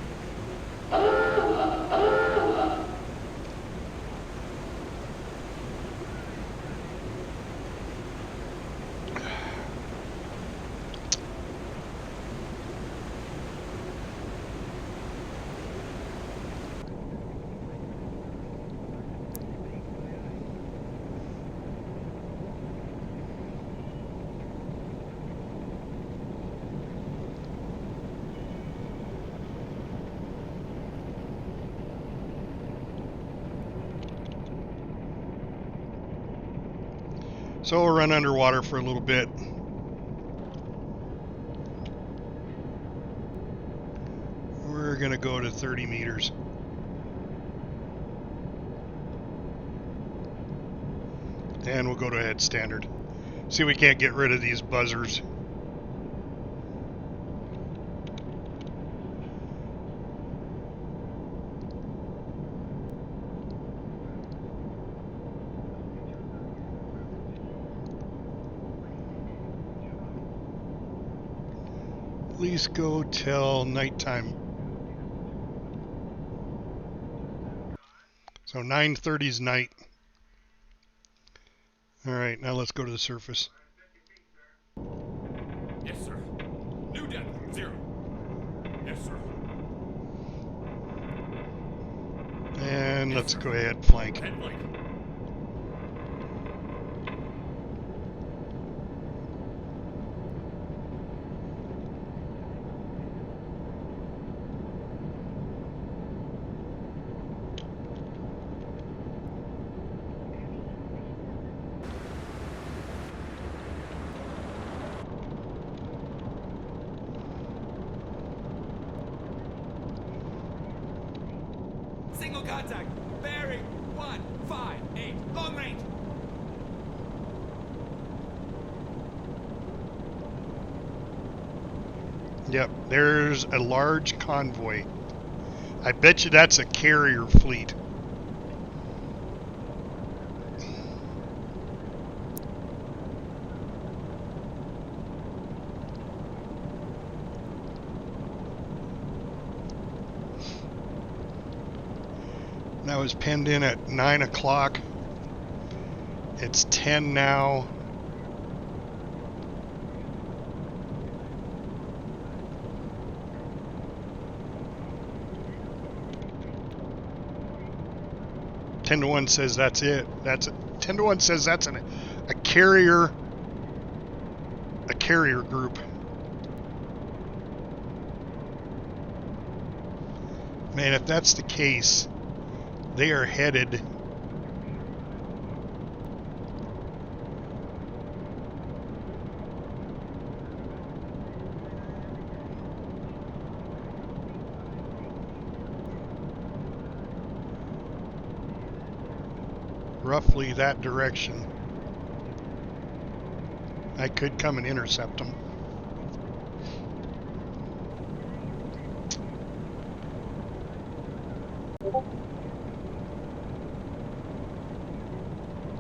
So we'll run underwater for a little bit. We're going to go to 30 meters. And we'll go to head standard. See if we can't get rid of these buzzers. At least go till nighttime. So 9:30 is night. Alright, now let's go to the surface. Yes, sir. New depth, 0. Yes, sir. And let's go ahead, flank. Head blank. Single contact. Bearing 158. Long range. Yep, there's a large convoy. I bet you that's a carrier fleet. That was penned in at 9 o'clock. It's 10 now. Ten to 1 says that's it. 10 to 1 says that's a carrier group. Man, if that's the case, they are headed roughly that direction. I could come and intercept them.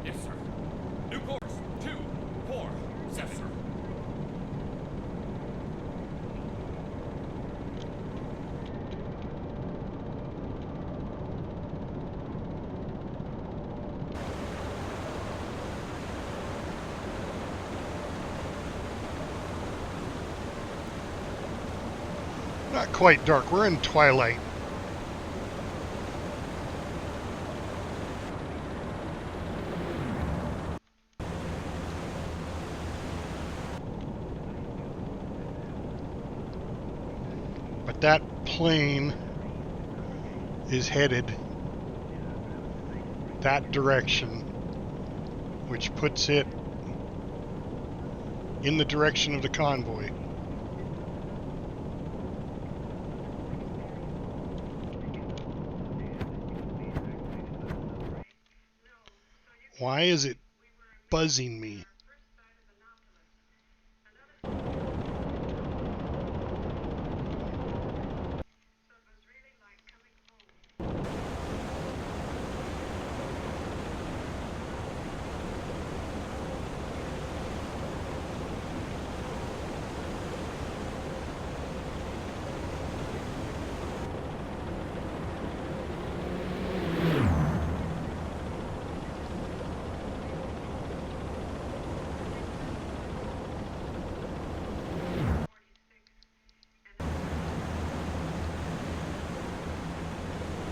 Yes, sir. New course, 2-4. Yes, sir. Not quite dark. We're in twilight. But that plane is headed that direction, which puts it in the direction of the convoy. Why is it buzzing me?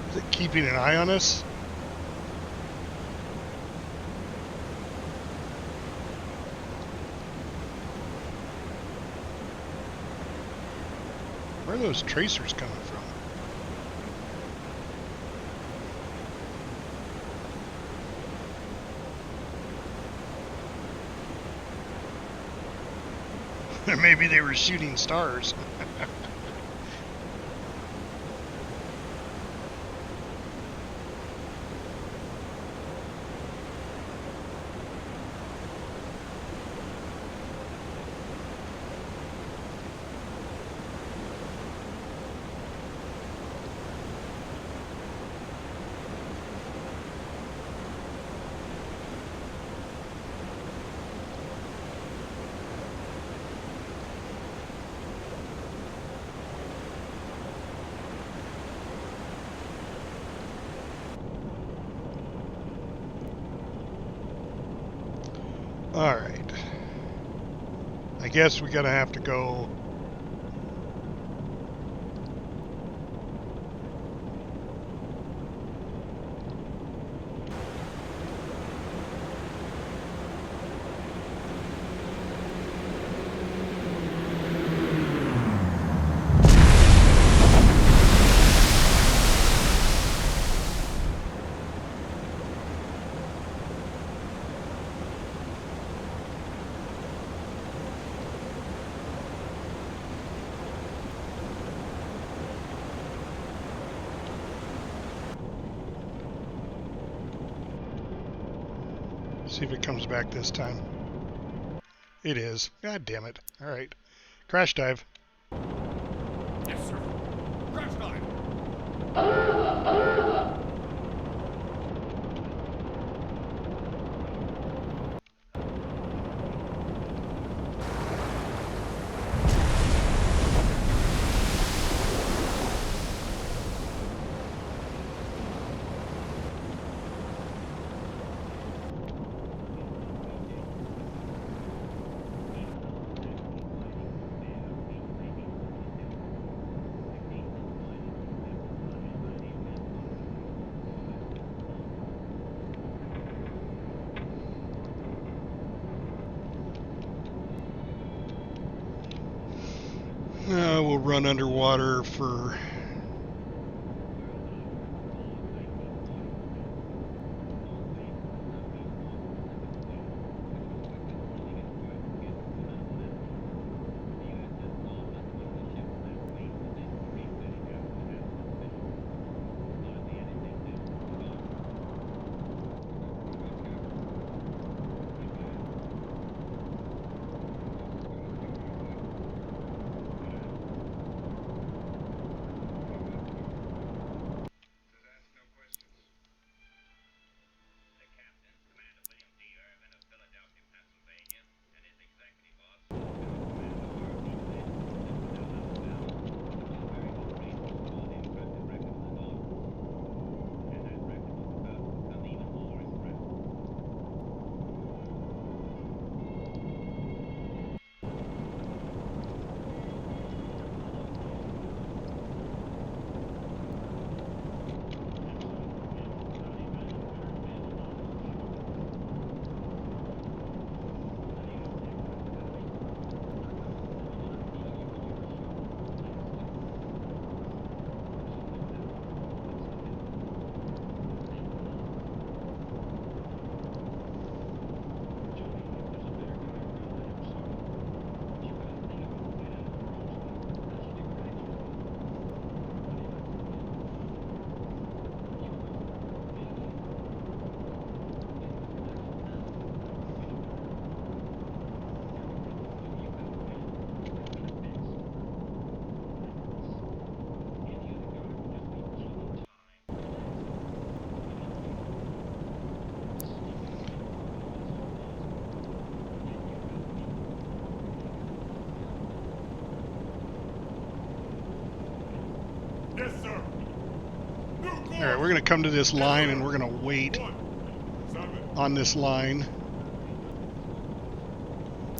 Is it keeping an eye on us? Where are those tracers coming from? Maybe they were shooting stars. Alright. I guess we're gonna have to go. See if it comes back this time. It is. God damn it. Alright. Crash dive. Yes, sir. Crash dive. We'll run underwater for. Yes, sir. New course. Alright, we're gonna come to this line and we're gonna wait 1, 7. on this line.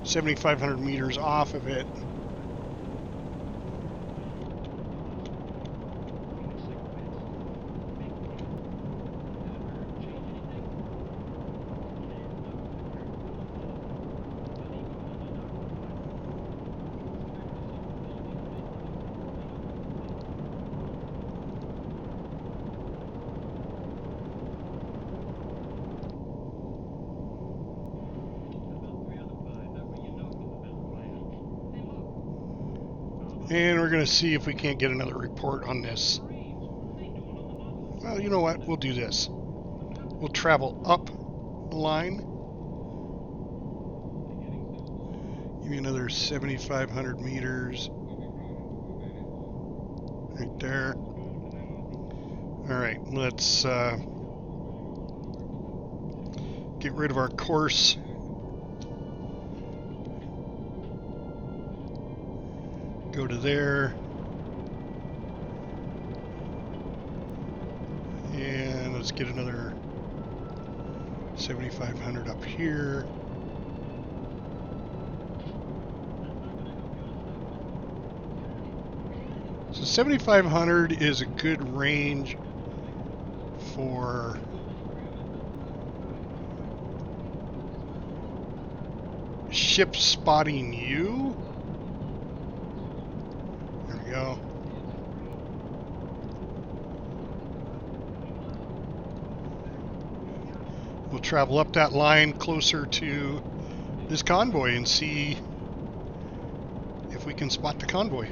7,500 meters off of it. And we're going to see if we can't get another report on this. Well, you know what? We'll do this. We'll travel up the line. Give me another 7,500 meters. Right there. Alright, let's get rid of our course. Go to there. And let's get another 7,500 up here. So 7,500 is a good range for ship spotting you. There we go. We'll travel up that line closer to this convoy and see if we can spot the convoy.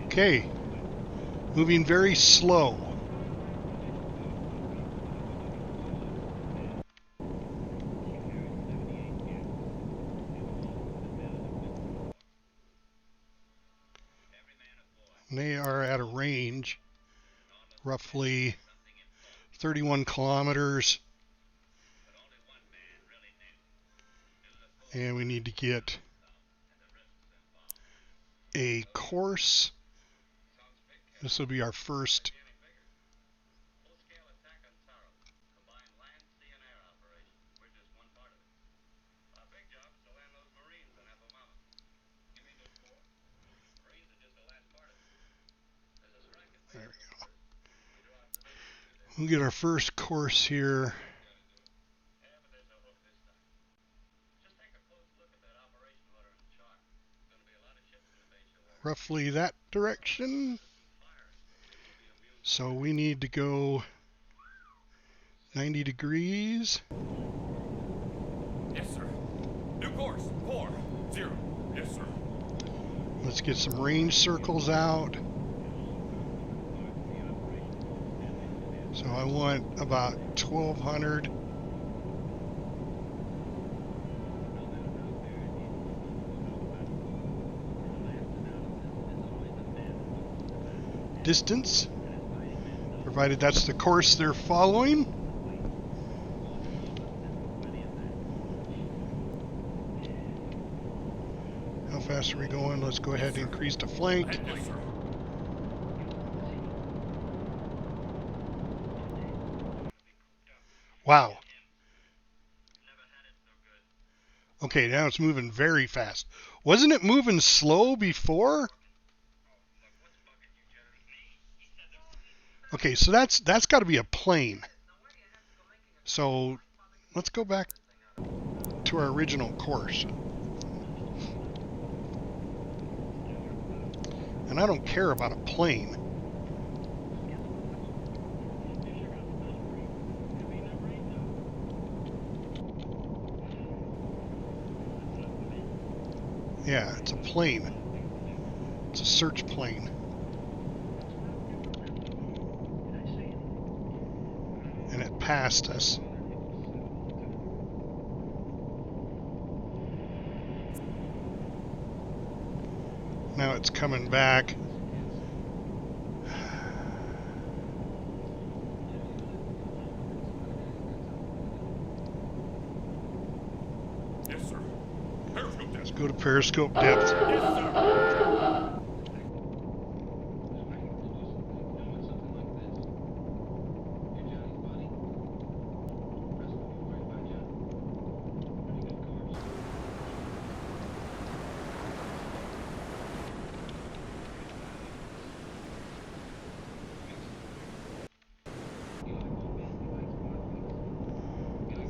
Okay, moving very slow. And they are at a range roughly 31 kilometers. And we need to get a course. This will be our first. There we go. We'll get our first course here. Roughly that direction. So we need to go 90 degrees. Yes, sir. New course, 40. Yes, sir. Let's get some range circles out. So I want about 1,200. Distance, provided that's the course they're following. How fast are we going? Let's go ahead and increase the flank. Yes, sir. Wow. Okay, now it's moving very fast. Wasn't it moving slow before? Okay, so that's got to be a plane. So let's go back to our original course. And I don't care about a plane. Yeah, it's a plane. It's a search plane. And it passed us. Now it's coming back. Yes, sir. Periscope Let's depth. go to periscope depth. Yes, sir.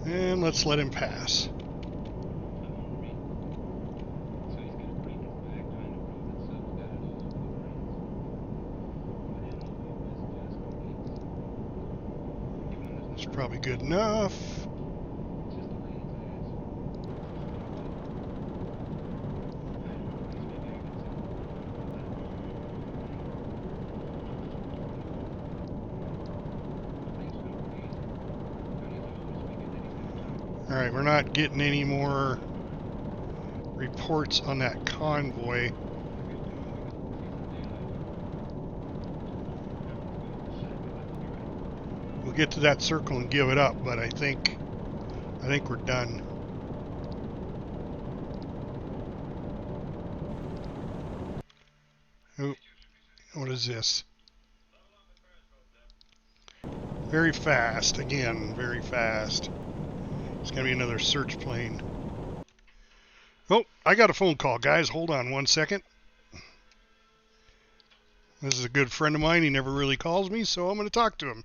And let's let him pass. It's probably good enough. Alright, we're not getting any more reports on that convoy. We'll get to that circle and give it up, but I think we're done. Oh, what is this? Very fast. Again, very fast. It's going to be another search plane. Oh, I got a phone call, guys. Hold on 1 second. This is a good friend of mine. He never really calls me, so I'm going to talk to him.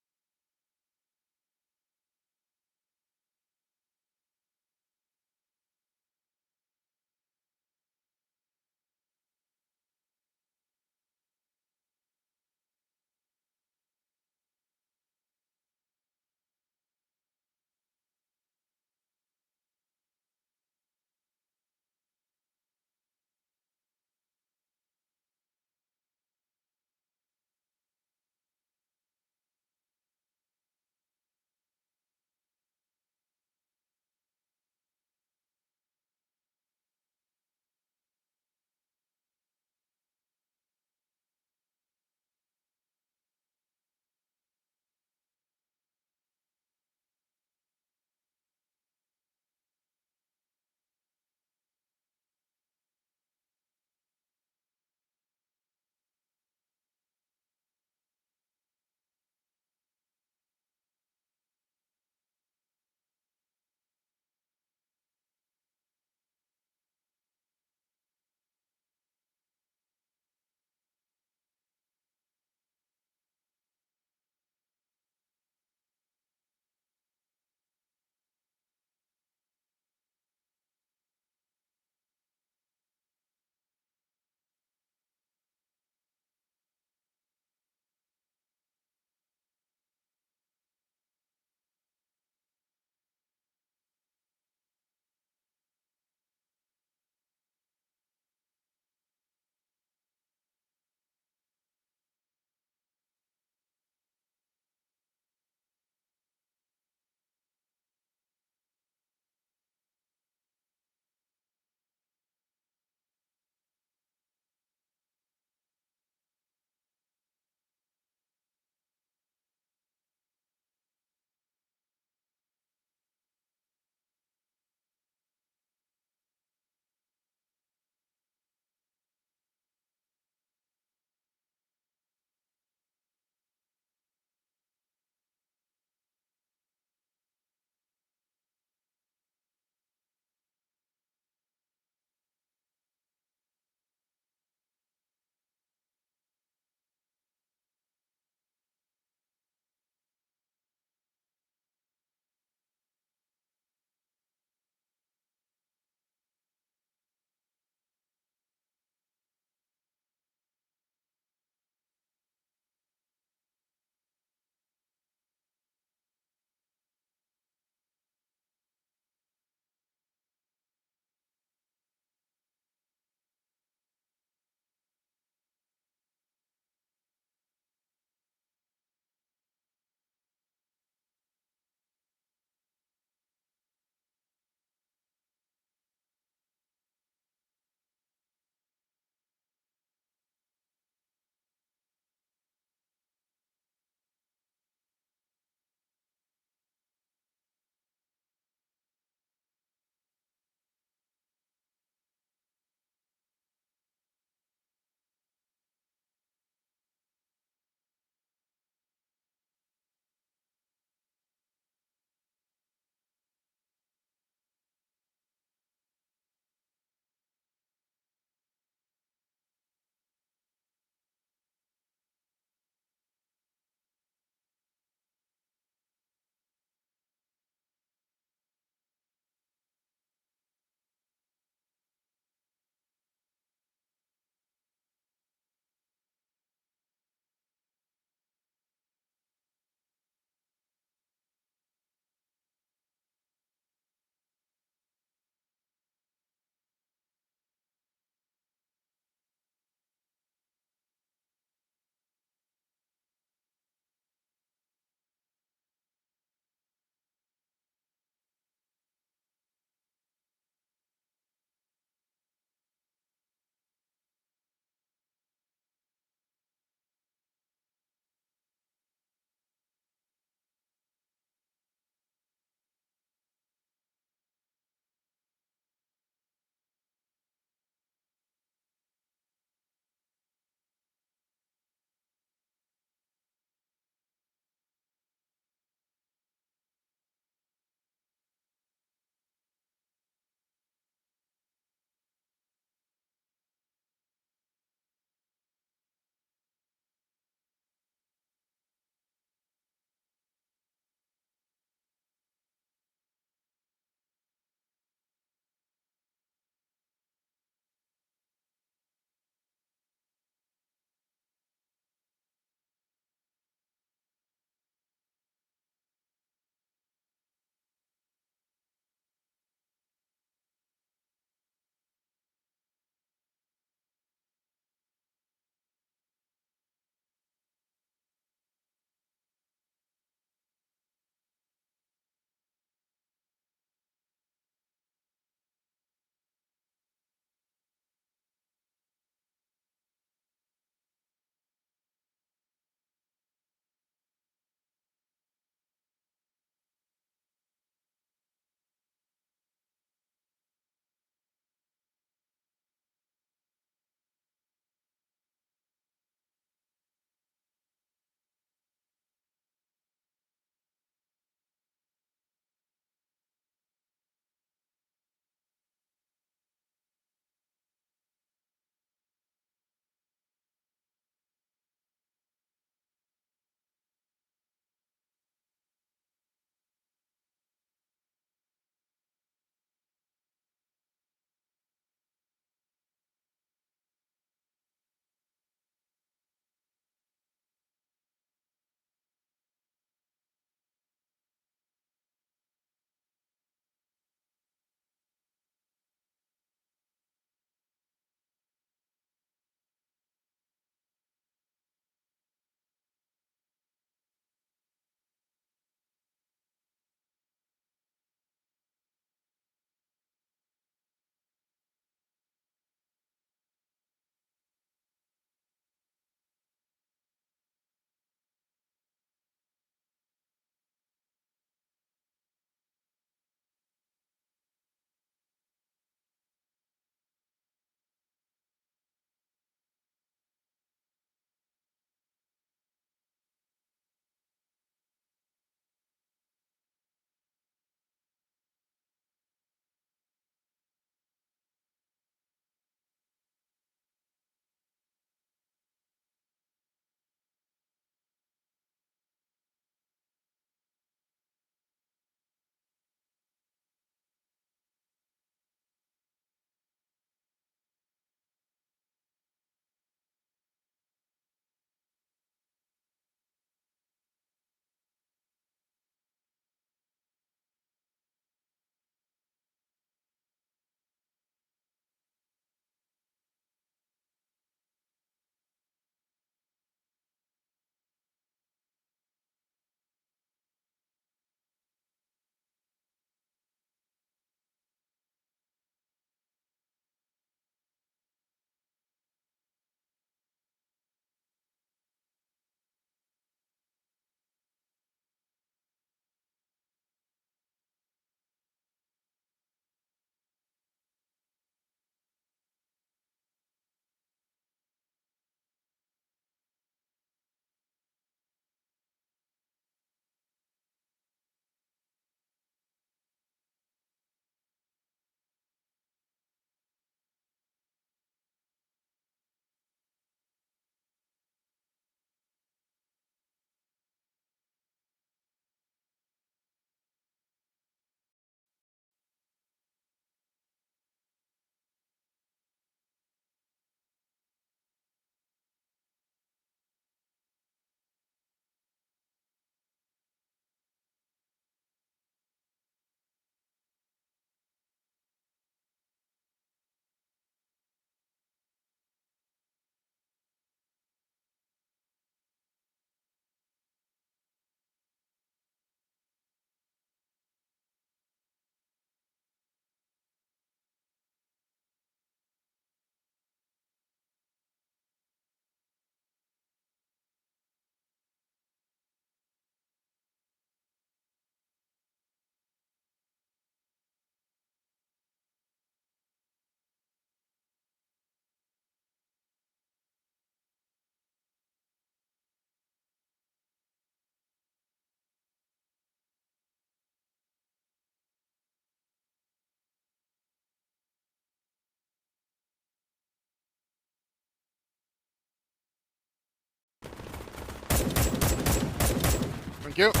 Thank you.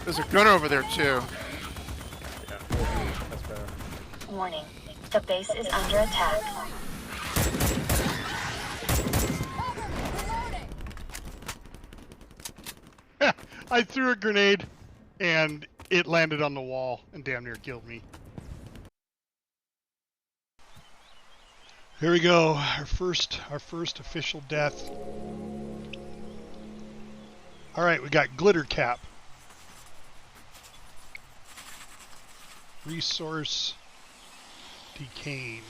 There's a gunner over there too. That's better. Warning. The base is under attack. I threw a grenade, and it landed on the wall and damn near killed me. Here we go. Our first official death. All right, we got glitter cap. Resource decaying.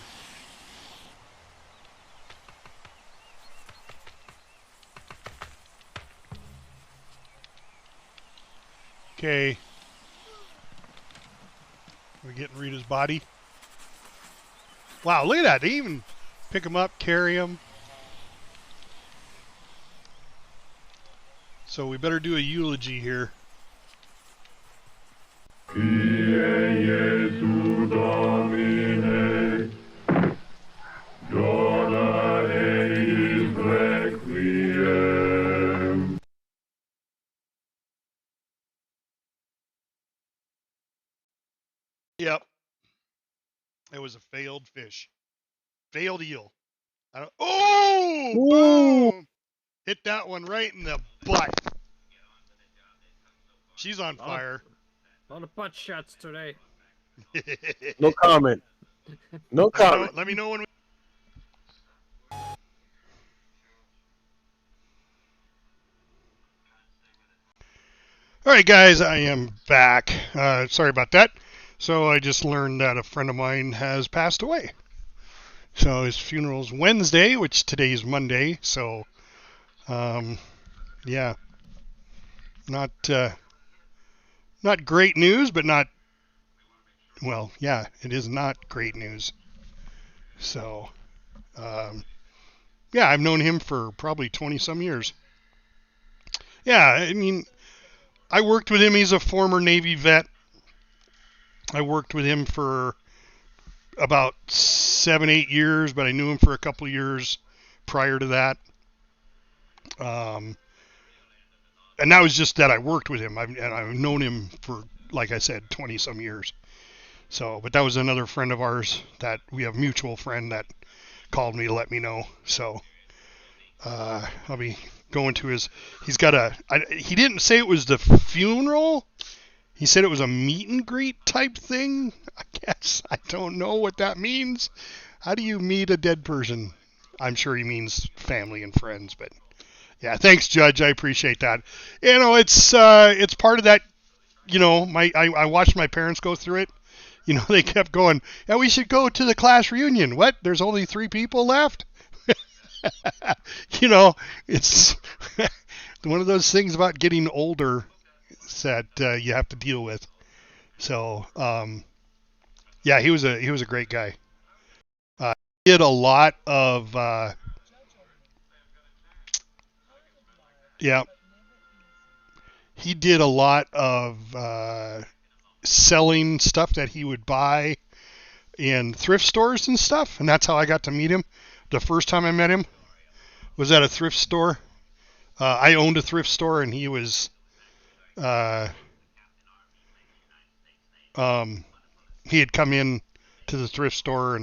Okay. We're getting Rita's body. Wow, look at that. They even pick him up, carry him. So we better do a eulogy here. Yep. It was a failed fish. Failed eel. Oh! Boom! Hit that one right in the butt. She's on fire. A lot of butt shots today. No comment. No comment. Let me know when we... Alright guys, I am back. Sorry about that. So I just learned that a friend of mine has passed away. So his funeral's Wednesday, which today is Monday. So, yeah, not great news, but not, well, yeah, it is not great news. So, yeah, I've known him for probably 20 some years. Yeah, I mean, I worked with him. He's a former Navy vet. I worked with him for about 7-8 years, but I knew him for a couple of years prior to that. And that was just that I worked with him. And I've known him for, like I said, 20 some years. So, but that was another friend of ours that we have a mutual friend that called me to let me know. So, I'll be going to his, he's got he didn't say it was the funeral. He said it was a meet and greet type thing. I guess. I don't know what that means. How do you meet a dead person? I'm sure he means family and friends, but yeah, thanks, Judge. I appreciate that. You know, it's part of that, you know, I watched my parents go through it. You know, they kept going, yeah, we should go to the class reunion. What? There's only 3 people left? You know, it's one of those things about getting older that you have to deal with. So, yeah, he was a great guy. He did a lot of yeah. He did a lot of selling stuff that he would buy in thrift stores and stuff, and that's how I got to meet him. The first time I met him was at a thrift store. I owned a thrift store, and he was he had come in to the thrift store,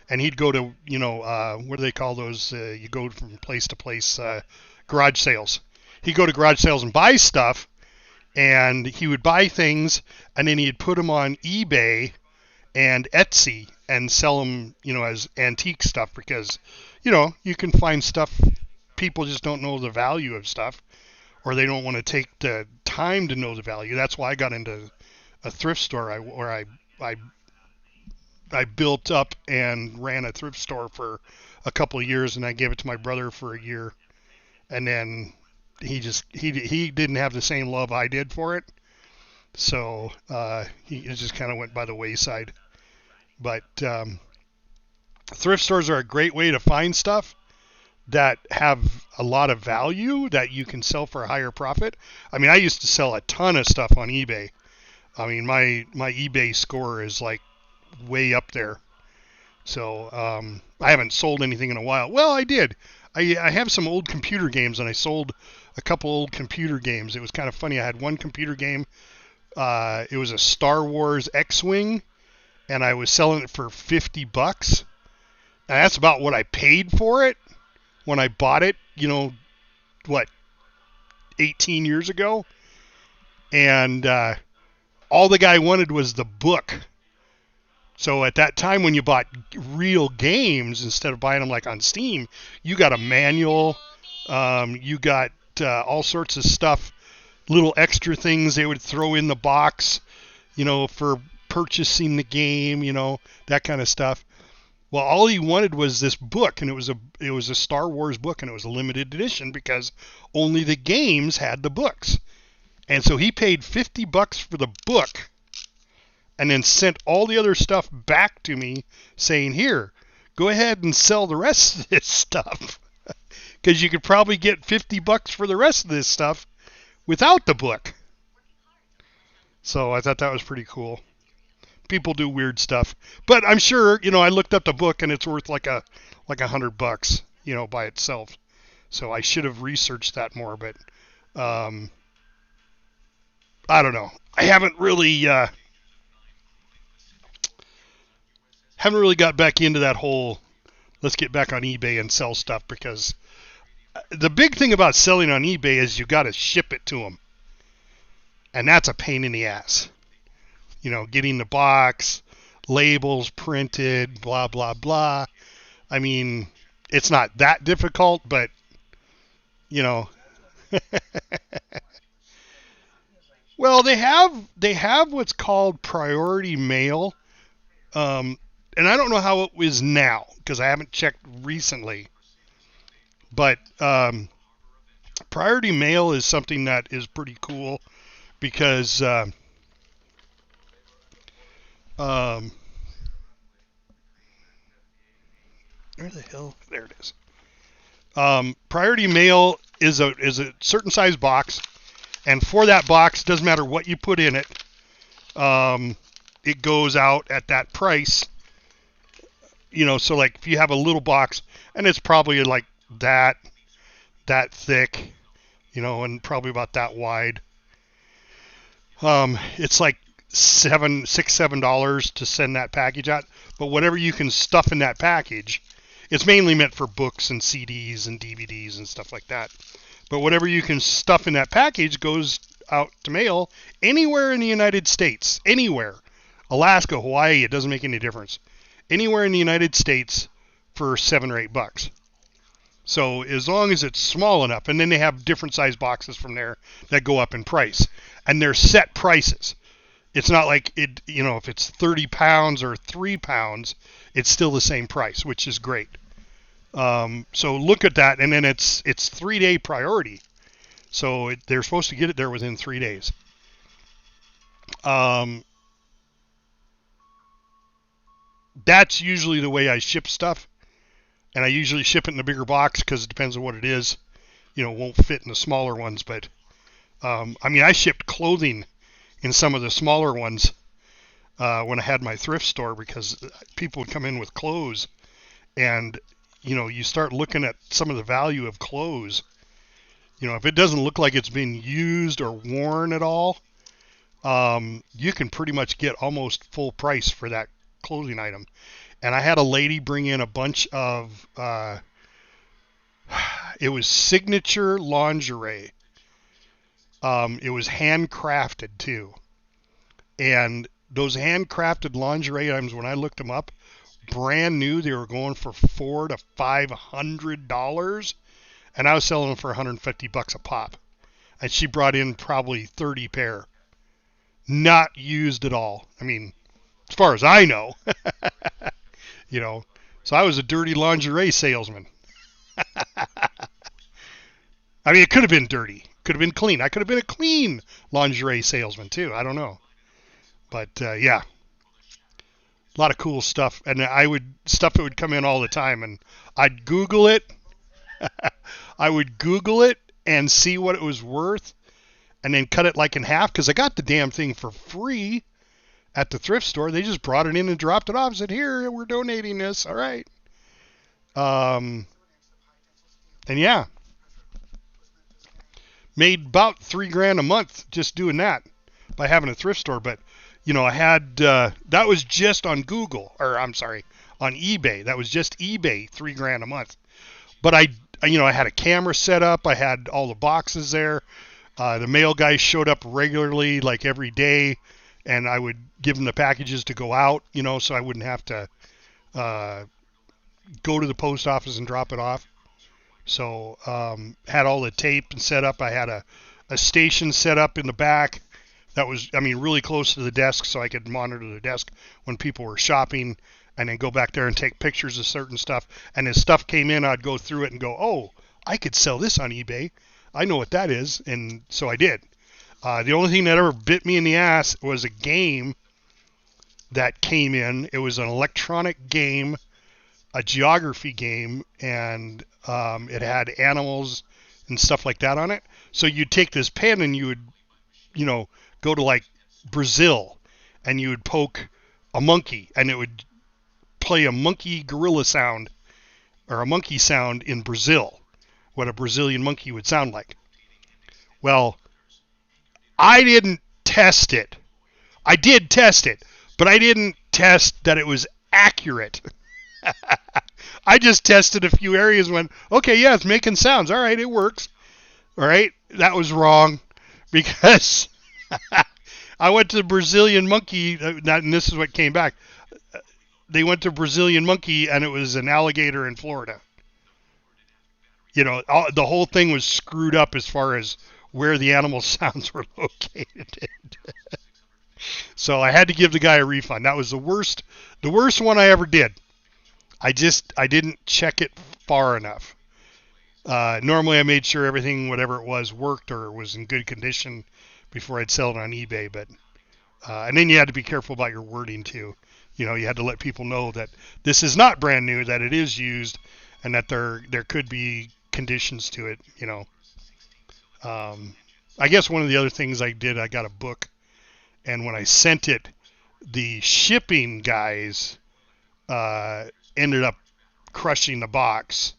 and he'd go to, you know, what do they call those? You go from place to place, garage sales. He'd go to garage sales and buy stuff, and he would buy things, and then he'd put them on eBay and Etsy and sell them, you know, as antique stuff, because, you know, you can find stuff, people just don't know the value of stuff, or they don't want to take the time to know the value. That's why I got into a thrift store where I built up and ran a thrift store for a couple of years, and I gave it to my brother for a year, and then he didn't have the same love I did for it, so it just kind of went by the wayside. But thrift stores are a great way to find stuff that have a lot of value that you can sell for a higher profit. I mean, I used to sell a ton of stuff on eBay. I mean, my eBay score is like way up there. So I haven't sold anything in a while. Well, I did. I have some old computer games, and I sold a couple old computer games. It was kind of funny. I had one computer game. It was a Star Wars X-Wing, and I was selling it for $50. And that's about what I paid for it when I bought it, 18 years ago. And all the guy wanted was the book. So at that time, when you bought real games, instead of buying them like on Steam, you got a manual, you got all sorts of stuff, little extra things they would throw in the box, for purchasing the game, that kind of stuff. Well, all he wanted was this book, and it was a Star Wars book, and it was a limited edition because only the games had the books. And so he paid $50 for the book, and then sent all the other stuff back to me saying, here, go ahead and sell the rest of this stuff. Because you could probably get $50 for the rest of this stuff without the book. So I thought that was pretty cool. People do weird stuff. But I'm sure, I looked up the book and it's worth like $100, by itself. So I should have researched that more, but I don't know. I haven't really got back into that whole let's get back on eBay and sell stuff, because the big thing about selling on eBay is you got to ship it to them. And that's a pain in the ass. Getting the box, labels printed, blah, blah, blah. I mean, it's not that difficult, but, Well, they have what's called priority mail. And I don't know how it is now, because I haven't checked recently. But priority mail is something that is pretty cool, because where the hell? There it is. Priority mail is a certain size box, and for that box, doesn't matter what you put in it, it goes out at that price. So like if you have a little box, and it's probably like that thick, and probably about that wide. It's like $7 to send that package out. But whatever you can stuff in that package, it's mainly meant for books and CDs and DVDs and stuff like that. But whatever you can stuff in that package goes out to mail anywhere in the United States. Anywhere. Alaska, Hawaii, it doesn't make any difference. Anywhere in the United States for $7 or $8. So as long as it's small enough, and then they have different size boxes from there that go up in price, and they're set prices. It's not like it, if it's 30 pounds or 3 pounds, it's still the same price, which is great. So look at that, and then it's 3-day priority. So they're supposed to get it there within 3 days. That's usually the way I ship stuff. And I usually ship it in a bigger box because it depends on what it is. It won't fit in the smaller ones. But, I shipped clothing in some of the smaller ones when I had my thrift store, because people would come in with clothes. And, you start looking at some of the value of clothes. If it doesn't look like it's been used or worn at all, you can pretty much get almost full price for that clothing item. And I had a lady bring in a bunch of, it was signature lingerie. It was handcrafted too. And those handcrafted lingerie items, when I looked them up, brand new, they were going for $400 to $500. And I was selling them for $150 a pop. And she brought in probably 30 pair. Not used at all. I mean, as far as I know. So I was a dirty lingerie salesman. I mean, it could have been dirty. Could have been clean. I could have been a clean lingerie salesman too. I don't know. But yeah, a lot of cool stuff. And stuff that would come in all the time, and I'd Google it. I would Google it and see what it was worth, and then cut it like in half, because I got the damn thing for free at the thrift store. They just brought it in and dropped it off. Said, here, we're donating this. All right. And yeah, made about $3,000 a month just doing that by having a thrift store. But I had that was just on Google, or I'm sorry, on eBay. That was just eBay, $3,000 a month. But I had a camera set up. I had all the boxes there. The mail guy showed up regularly, like every day, and I would give him the packages to go out, so I wouldn't have to go to the post office and drop it off. So had all the tape and set up. I had a station set up in the back that was, really close to the desk, so I could monitor the desk when people were shopping, and then go back there and take pictures of certain stuff. And as stuff came in, I'd go through it and go, oh, I could sell this on eBay. I know what that is. And so I did. The only thing that ever bit me in the ass was a game that came in. It was an electronic game, a geography game, and it had animals and stuff like that on it. So you'd take this pen and you would, go to like Brazil, and you would poke a monkey, and it would play a monkey gorilla sound, or a monkey sound in Brazil, what a Brazilian monkey would sound like. Well, I didn't test it. I did test it, but I didn't test that it was accurate. I just tested a few areas and went, okay, yeah, it's making sounds. All right, it works. All right, that was wrong, because I went to the Brazilian monkey, and this is what came back. They went to Brazilian monkey, and it was an alligator in Florida. The whole thing was screwed up as far as where the animal sounds were located. So I had to give the guy a refund. That was the worst one I ever did. I didn't check it far enough. Normally I made sure everything, whatever it was, worked or was in good condition before I'd sell it on eBay. But and then you had to be careful about your wording too. You had to let people know that this is not brand new, that it is used, and that there could be conditions to it. I guess one of the other things I did, I got a book, and when I sent it, the shipping guys ended up crushing the box,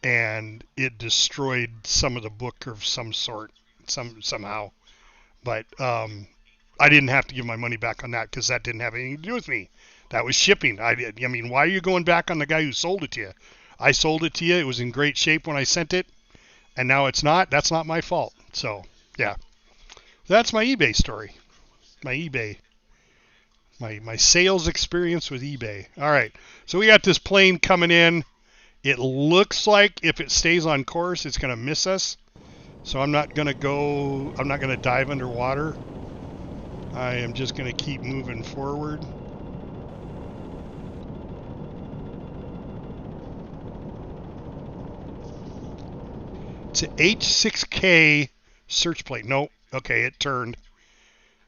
and it destroyed some of the book of some sort, somehow. But I didn't have to give my money back on that, because that didn't have anything to do with me. That was shipping. I mean, why are you going back on the guy who sold it to you? I sold it to you. It was in great shape when I sent it, and now it's not. That's not my fault. So, yeah. That's my eBay story. My eBay. My sales experience with eBay. All right. So we got this plane coming in. It looks like if it stays on course, it's going to miss us. So I'm not going to dive underwater. I am just going to keep moving forward. It's an H6K search plate. Nope. Okay, it turned.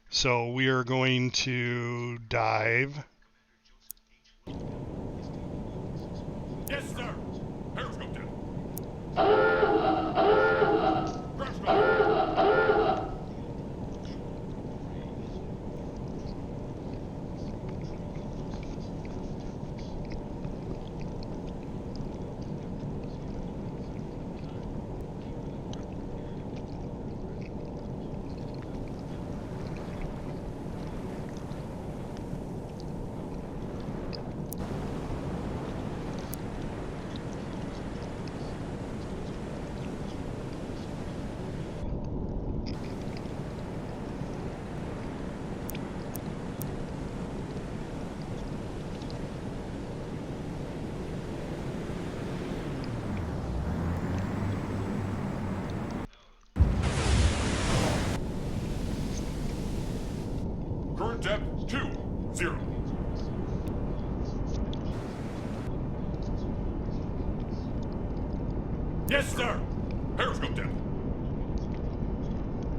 So we are going to dive. Yes, sir. Periscope down. Current depth 20. Yes, sir. Periscope depth.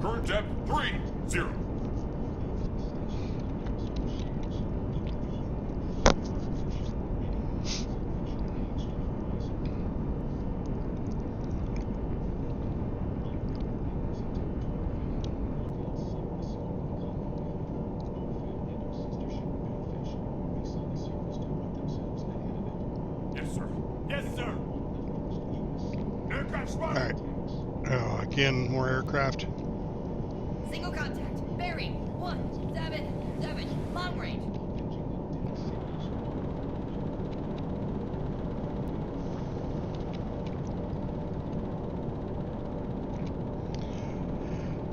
Current depth 30. Yes, sir. Yes, sir. Aircraft All spotted. right. Oh, again, more aircraft. Single contact. Bearing 177. Long range.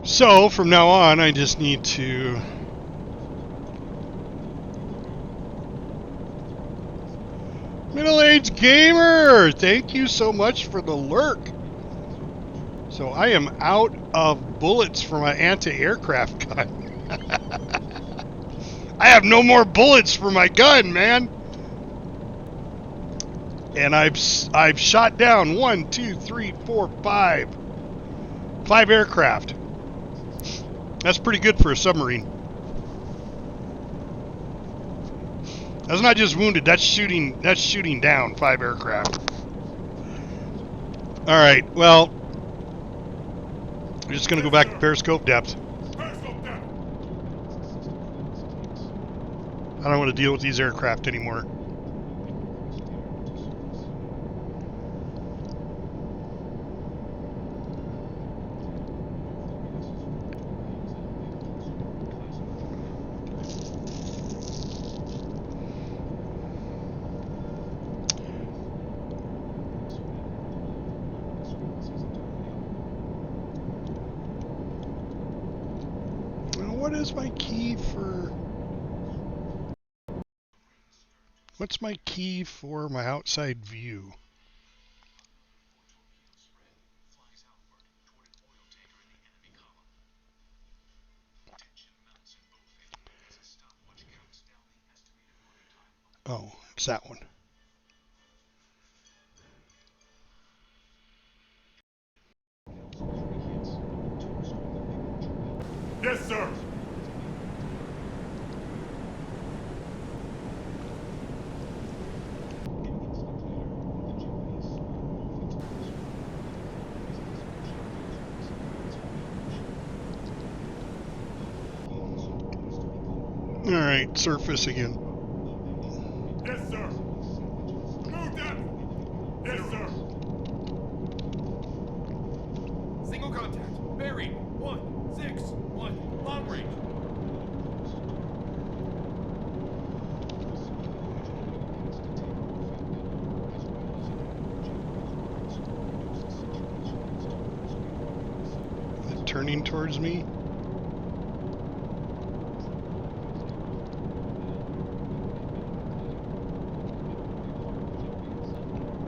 So from now on, I just need to middle-aged gamer. Thank you so much for the lurk. So I am out of bullets for my anti-aircraft gun. I have no more bullets for my gun, man. And I've shot down 1, 2, 3, 4, 5 aircraft. That's pretty good for a submarine. That's not just wounded. That's shooting down 5 aircraft. All right. Well, we're just gonna go back to periscope depth. Periscope down. I don't want to deal with these aircraft anymore. What is my key for... What's my key for my outside view? Oh, it's that one. Yes, sir. All right, surface again. Yes, sir. Move depth. Yes, sir. Single contact. Bearing 161. Long range. Is it turning towards me?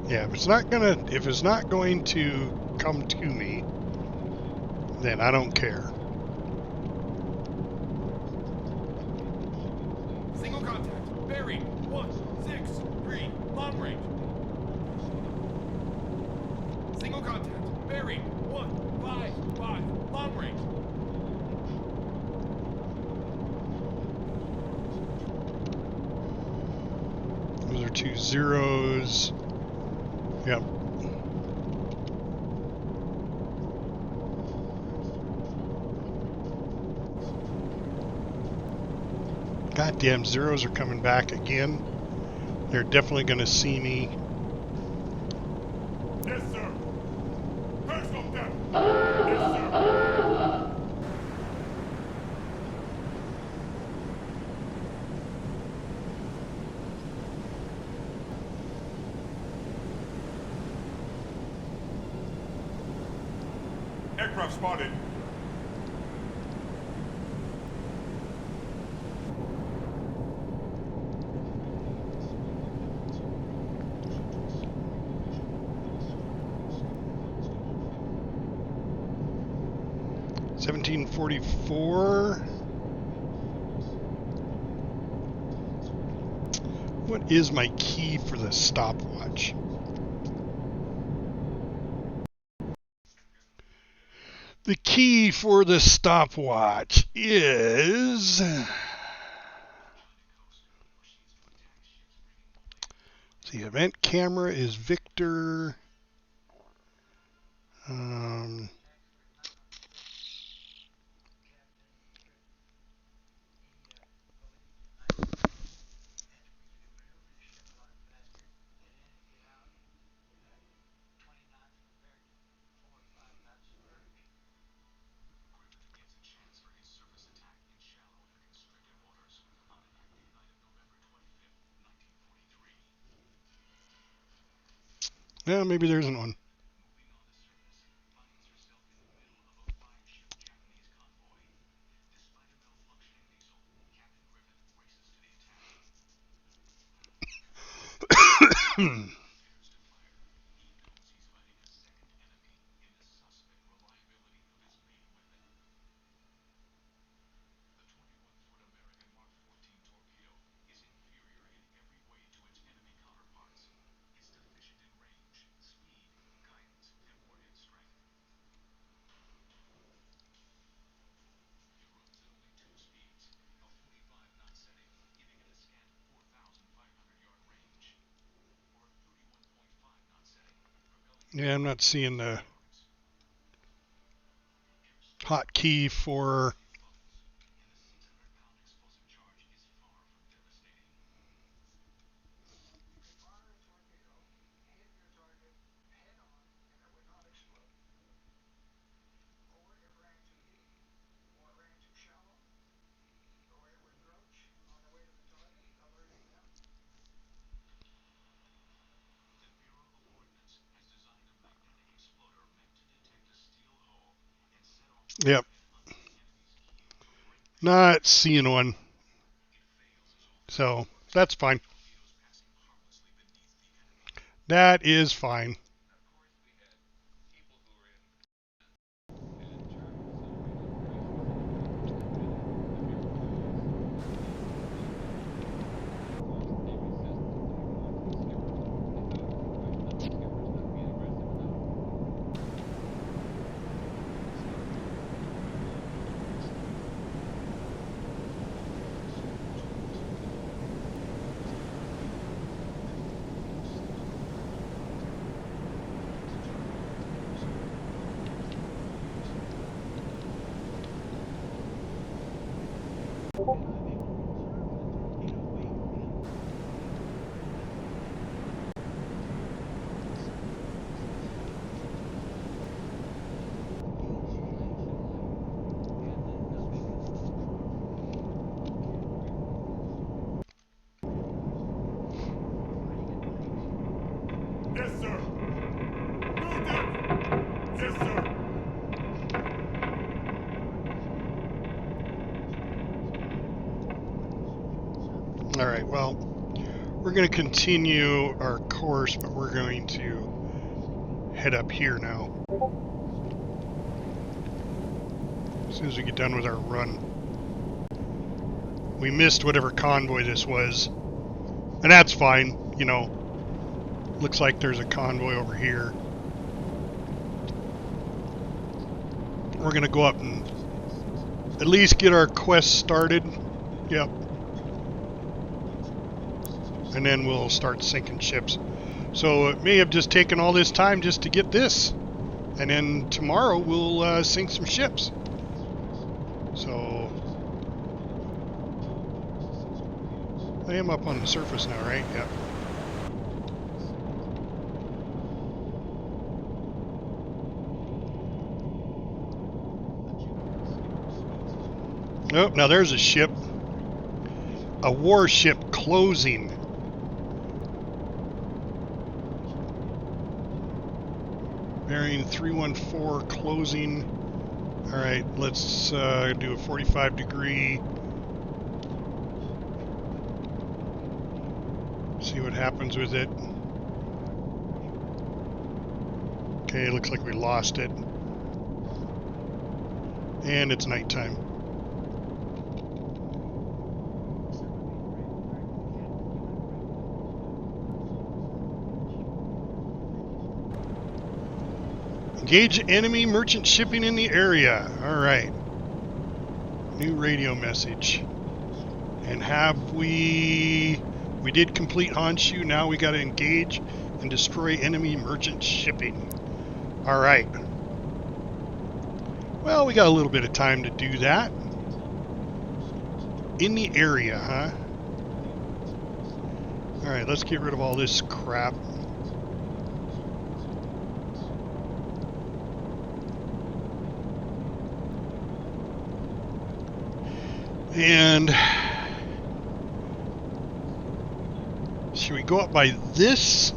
Yeah, if it's not going to come to me, then I don't care. Single contact. Bearing 163. Long range. Single contact. Bearing 155. Long range. Those are 2 zeros. Yep. Goddamn zeros are coming back again. They're definitely going to see me. Yes, sir. Periscope down. Yes, sir. Aircraft spotted. $17.44. What is my key for the stopwatch? The key for the stopwatch is... The event camera is Victor. Yeah, maybe there isn't one. Yeah, I'm not seeing the hotkey for. Yep, not seeing one. So that's fine. That is fine. Yes, sir. Moved it. Yes, sir. All right, well, we're going to continue our course, but we're going to head up here now. As soon as we get done with our run. We missed whatever convoy this was. And that's fine, you know. Looks like there's a convoy over here. We're going to go up and at least get our quest started. Yep. And then we'll start sinking ships. So it may have just taken all this time just to get this. And then tomorrow we'll sink some ships. So I am up on the surface now, right? Yep. Oh, now there's a ship. A warship closing. Bearing 314 closing. Alright, let's do a 45 degree. See what happens with it. Okay, looks like we lost it. And it's nighttime. Engage enemy merchant shipping in the area. Alright. New radio message. And have we did complete Honshu, now we gotta engage and destroy enemy merchant shipping. Alright. Well, we got a little bit of time to do that. In the area, huh? Alright, let's get rid of all this crap. And should we go up by this?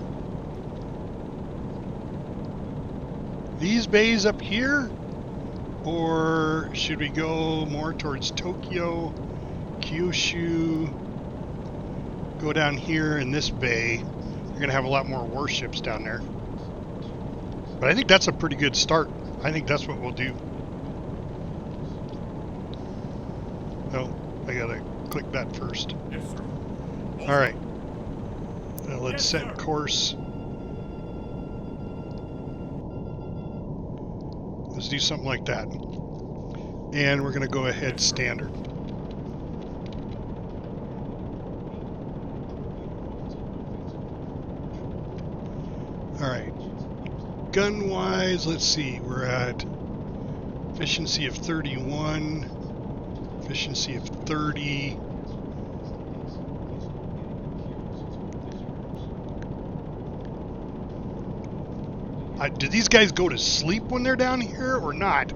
these bays up here? Or should we go more towards Tokyo, Kyushu, go down here in this bay? You're going to have a lot more warships down there. But I think that's a pretty good start. I think that's what we'll do. Oh, I got to click that first. Yes, sir. All right. Now let's Yes, set sir. course. Let's do something like that. And we're going to go ahead standard. All right. Gun-wise, let's see. We're at efficiency of 31, efficiency of 30. Do these guys go to sleep when they're down here or not?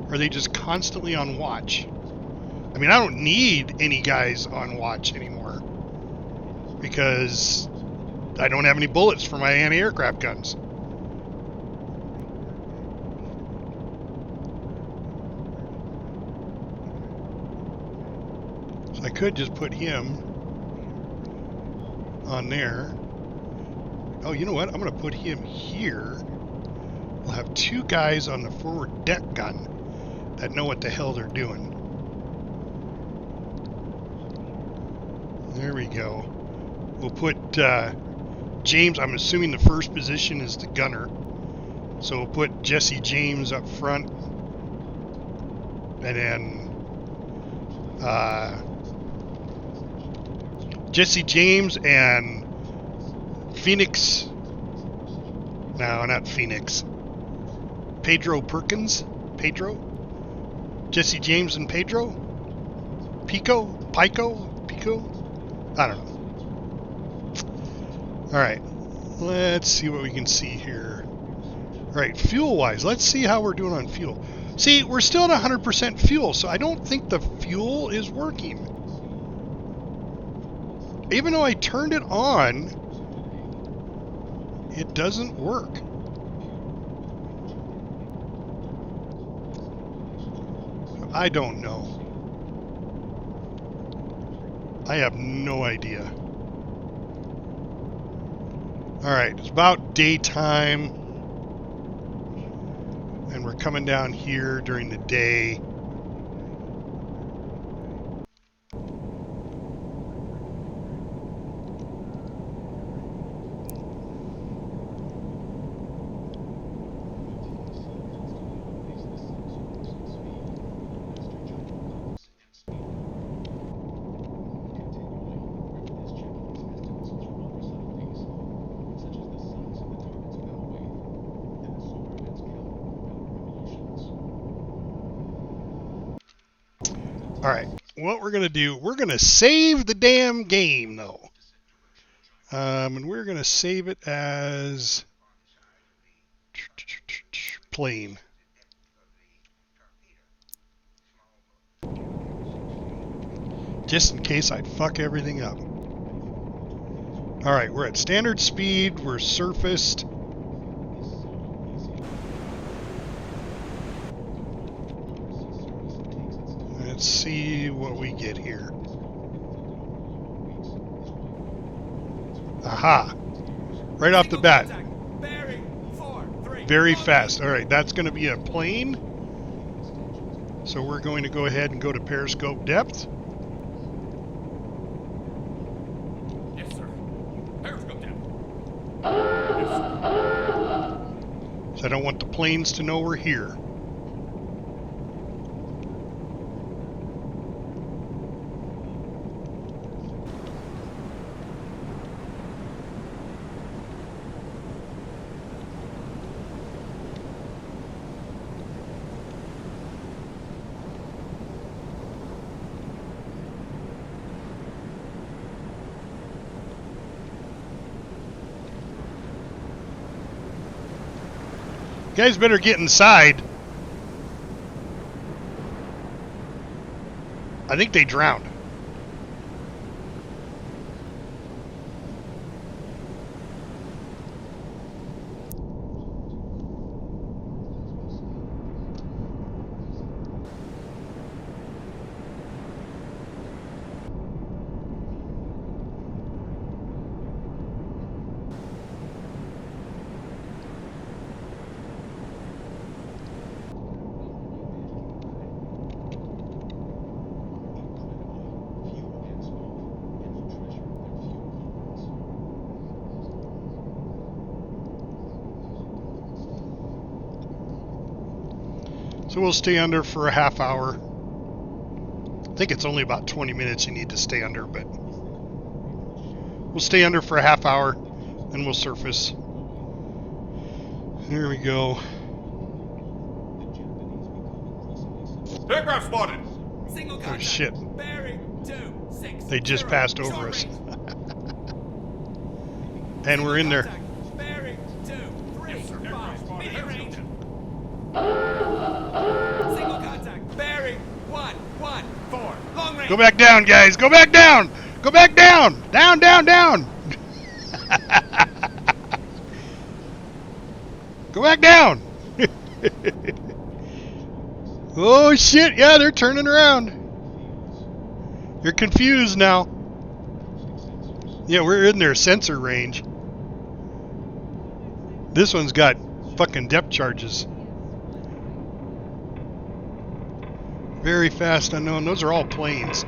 Or are they just constantly on watch? I mean, I don't need any guys on watch anymore because I don't have any bullets for my anti-aircraft guns. So I could just put him on there. Oh, you know what? I'm going to put him here. We'll have two guys on the forward deck gun that know what the hell they're doing. There we go. We'll put James, I'm assuming the first position is the gunner. So we'll put Jesse James up front. And then Jesse James and Phoenix. No, not Phoenix. Pedro Perkins? Pedro? Jesse James and Pedro? Pico? Pico? I don't know. Alright. Let's see what we can see here. Alright, fuel-wise, let's see how we're doing on fuel. See, we're still at 100% fuel, so I don't think the fuel is working. Even though I turned it on, it doesn't work. I don't know. I have no idea. Alright, it's about daytime. And we're coming down here during the day. Alright, what we're going to do, we're going to save the damn game, though. And we're going to save it as plane. Just in case I fuck everything up. Alright, we're at standard speed, we're surfaced. Let's see what we get here. Aha! Right off the bat. Very fast. Alright, that's going to be a plane. So we're going to go ahead and go to periscope depth. Yes, sir. Periscope down. So I don't want the planes to know we're here. You guys better get inside. I think they drowned. So we'll stay under for a half hour. I think it's only about 20 minutes you need to stay under, but we'll stay under for a half hour, then we'll surface. Here we go. Aircraft spotted. Single Oh contact. shit. Bearing 26. They just passed over us. And we're in there. Bearing 235. Medium range. Single contact. Bearing 114. Long range. Go back down, guys. Go back down. Go back down. Down, down, down. Go back down. Oh shit, yeah, they're turning around. You're confused now. Yeah, we're in their sensor range. This one's got fucking depth charges. Very fast unknown. Those are all planes.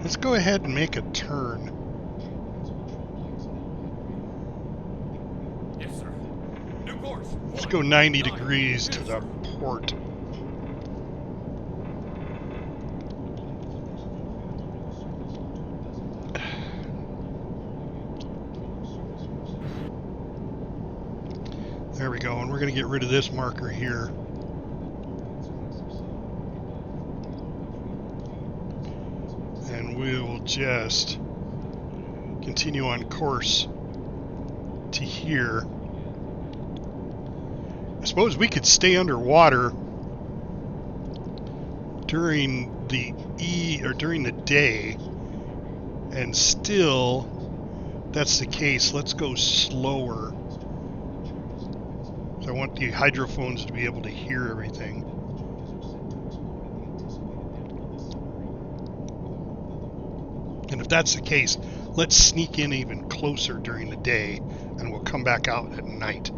Let's go ahead and make a turn. Yes, sir. New course. Let's go 90 degrees to the port. There we go, and we're going to get rid of this marker here. And we'll just continue on course to here. I suppose we could stay underwater during the during the day, and still, that's the case. Let's go slower. So I want the hydrophones to be able to hear everything. And if that's the case, let's sneak in even closer during the day, and we'll come back out at night.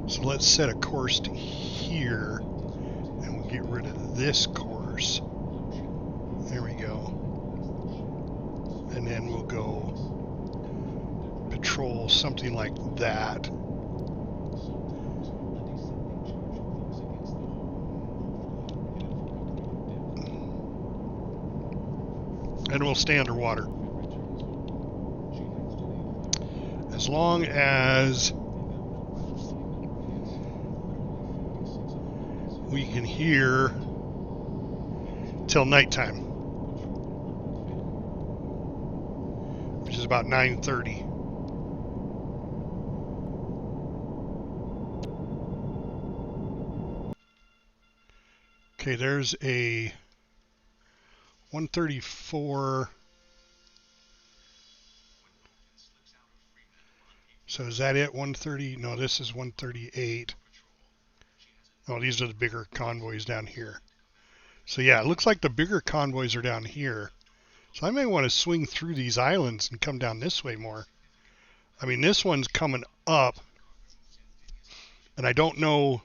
So let's set a course to here, and we'll get rid of this course. There we go. And then we'll go patrol something like that. And we'll stay underwater. As long as we can hear till nighttime, which is about 9:30. Okay, there's a 134. So is that it? 130? No, this is 138. Oh, these are the bigger convoys down here. So yeah, it looks like the bigger convoys are down here. So I may want to swing through these islands and come down this way more. I mean, this one's coming up, and I don't know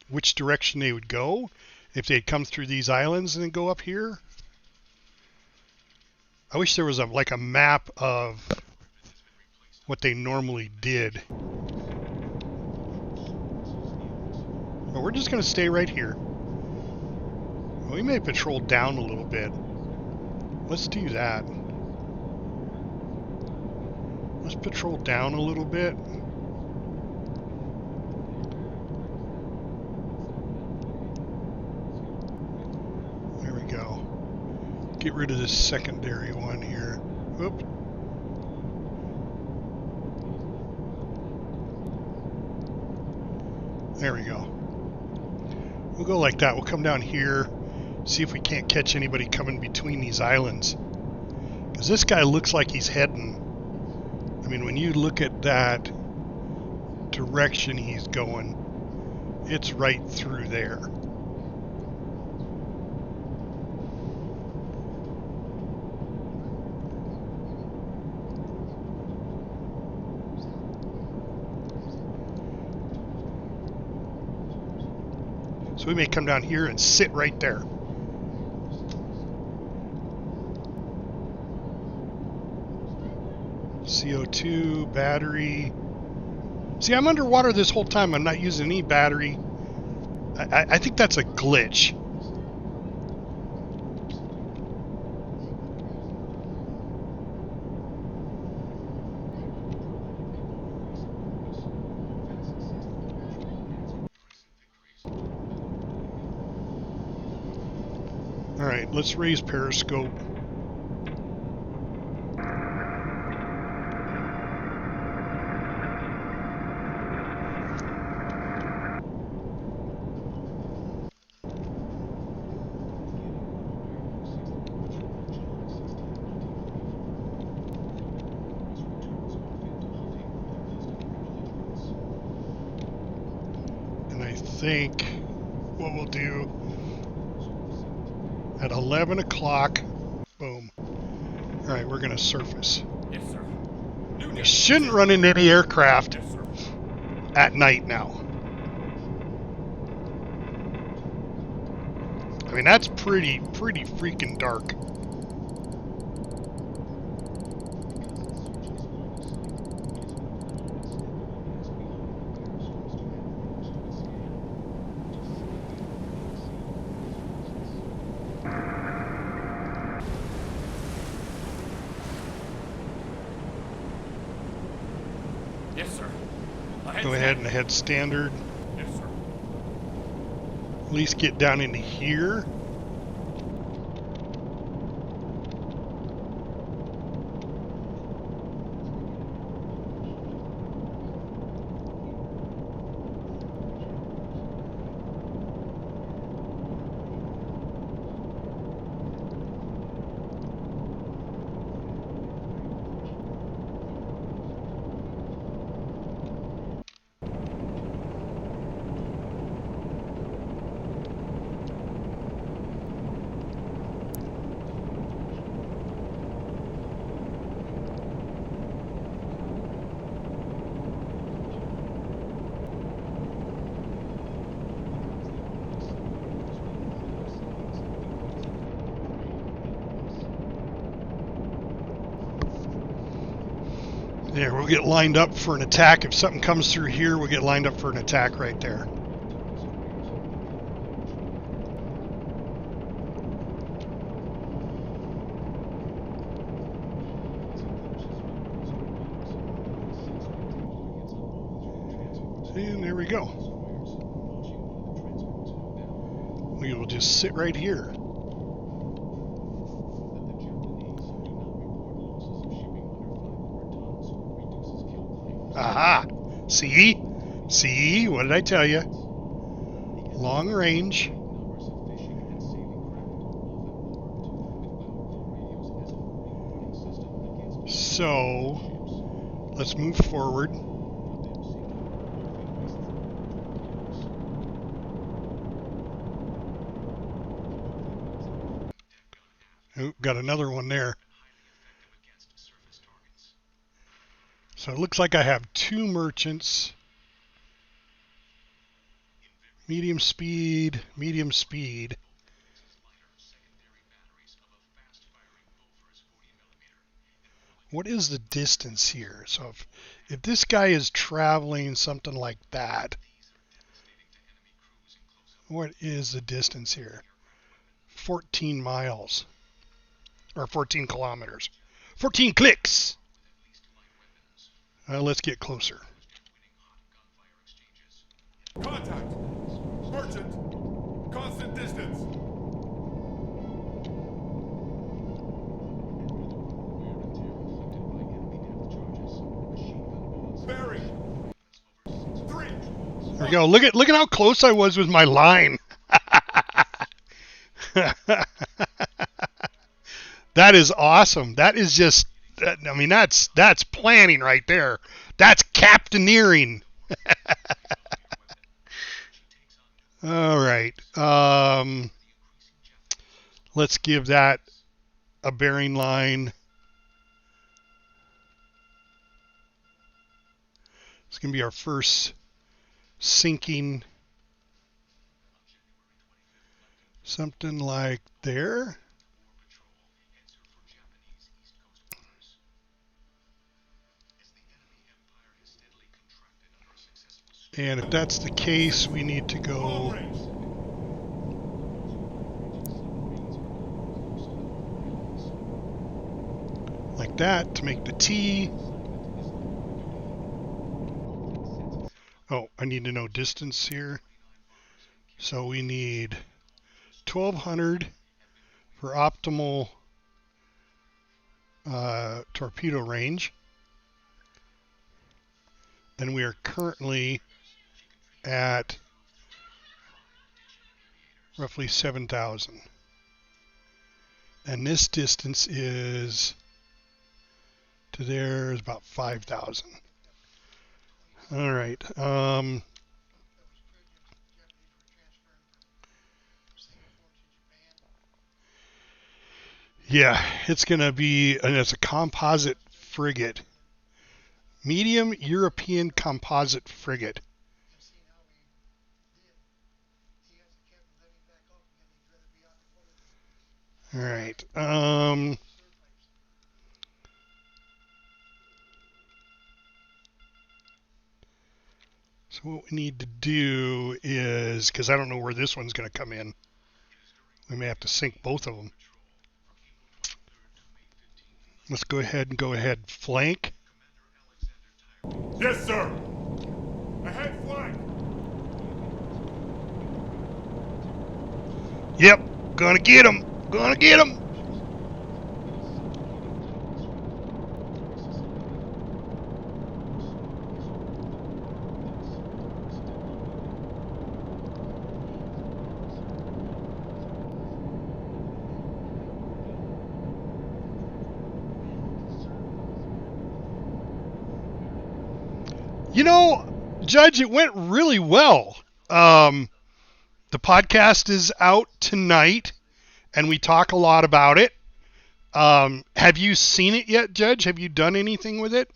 which direction they would go. If they'd come through these islands and then go up here. I wish there was like a map of what they normally did. But we're just going to stay right here. We may patrol down a little bit. Let's do that. Let's patrol down a little bit. There we go. Get rid of this secondary one here. Whoop. There we go. We'll go like that. We'll come down here, see if we can't catch anybody coming between these islands. Because this guy looks like he's heading. I mean, when you look at that direction he's going, it's right through there. So we may come down here and sit right there. CO2, battery. See, I'm underwater this whole time. I'm not using any battery. I think that's a glitch. All right, let's raise periscope. And I think what we'll do at 11 o'clock, boom. All right, we're going to surface. Yes, sir. We shouldn't run into any aircraft Yes, sir. at night now. I mean, that's pretty freaking dark. Yes, sir. Go ahead and head standard. Yes, sir. At least get down into here. There, we'll get lined up for an attack. If something comes through here, we'll get lined up for an attack right there. And there we go. We will just sit right here. Aha! See? See? What did I tell you? Long range. So, let's move forward. Oh, got another one there. So it looks like I have two merchants. Medium speed, medium speed. What is the distance here? So if this guy is traveling something like that, what is the distance here? 14 miles. Or 14 kilometers. 14 clicks! Let's get closer. Contact. Merchant. Constant distance. Bearing. 3. There we go. Look at how close I was with my line. That is awesome. That is just, I mean, that's planning right there. That's captaineering. All right. Let's give that a bearing line. It's going to be our first sinking. Something like there. And if that's the case, we need to go like that to make the T. Oh, I need to know distance here. So we need 1200 for optimal torpedo range. And we are currently at roughly 7,000. And this distance is to there is about 5,000. All right. Yeah, it's going to be, and it's a composite frigate. Medium European composite frigate. All right. So what we need to do is, because I don't know where this one's going to come in, we may have to sink both of them. Let's go ahead and flank. Yes, sir. Ahead flank. Yep, gonna get him. Gonna get him. You know, Judge, it went really well. The podcast is out tonight, and we talk a lot about it. Have you seen it yet, Judge? Have you done anything with it?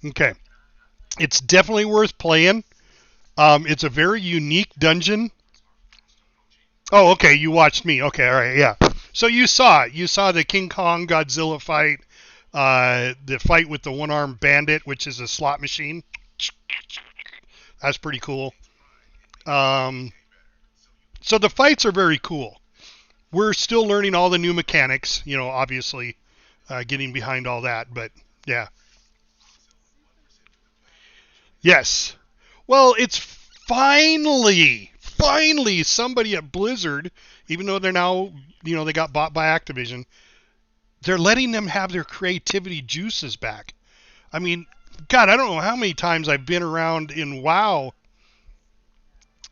Okay. It's definitely worth playing. It's a very unique dungeon. Oh, okay. You watched me. Okay, all right, yeah. So you saw the King Kong Godzilla fight, the fight with the one-armed bandit, which is a slot machine. That's pretty cool. So the fights are very cool. We're still learning all the new mechanics, obviously, getting behind all that, but yeah. Yes. Well, it's finally somebody at Blizzard, even though they're now, they got bought by Activision, they're letting them have their creativity juices back. I mean, God, I don't know how many times I've been around in WoW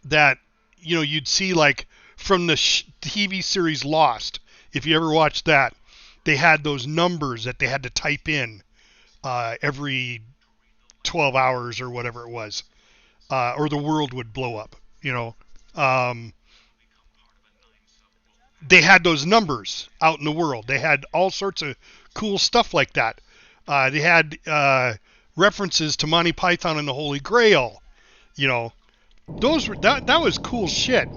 that, you'd see like from the TV series Lost, if you ever watched that, they had those numbers that they had to type in every 12 hours or whatever it was, or the world would blow up, they had those numbers out in the world. They had all sorts of cool stuff like that. They had references to Monty Python and the Holy Grail. Those were that was cool shit.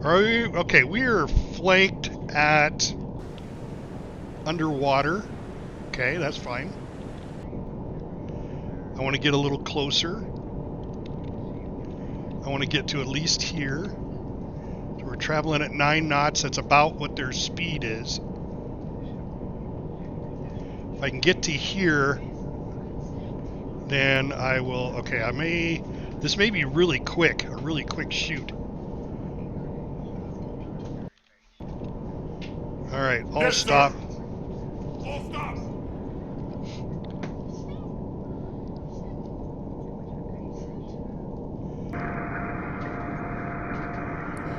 Okay, we are flanked at underwater. Okay, that's fine. I want to get a little closer. I want to get to at least here. So we're traveling at 9 knots. That's about what their speed is. If I can get to here, then I will. Okay, this may be really quick, a really quick shoot. All right, all Yes, stop. sir. All stop.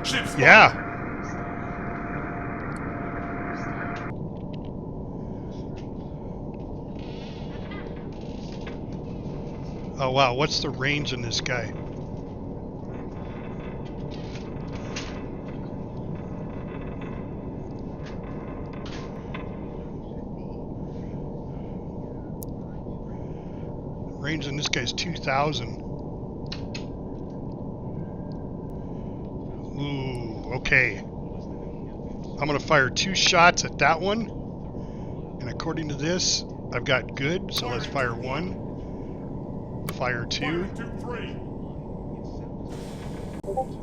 Ship spotted. Yeah. Oh wow, what's the range in this guy? Range in this guy's 2,000. Okay. I'm going to fire 2 shots at that one. And according to this, I've got good. So let's fire 1. Fire 2. Firing 2, 3.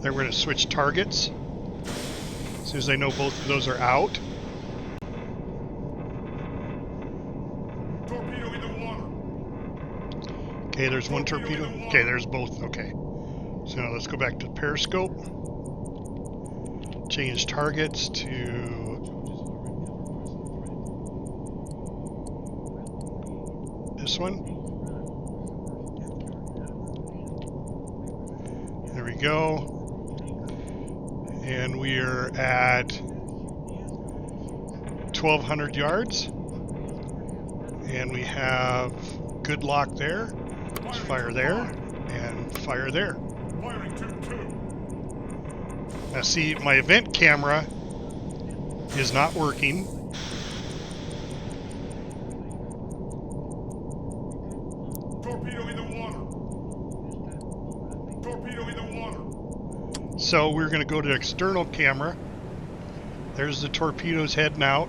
Then we're going to switch targets. As soon as I know both of those are out. Torpedo in the water. Okay, there's one torpedo. Okay, there's both. Okay. So now let's go back to periscope. Change targets to this one. There we go. And we are at 1,200 yards. And we have good lock there. Let's fire there and fire there. Firing 2, 2. Now see, my event camera is not working. Torpedo in the water. Torpedo in the water. So we're going to go to external camera. There's the torpedoes heading out.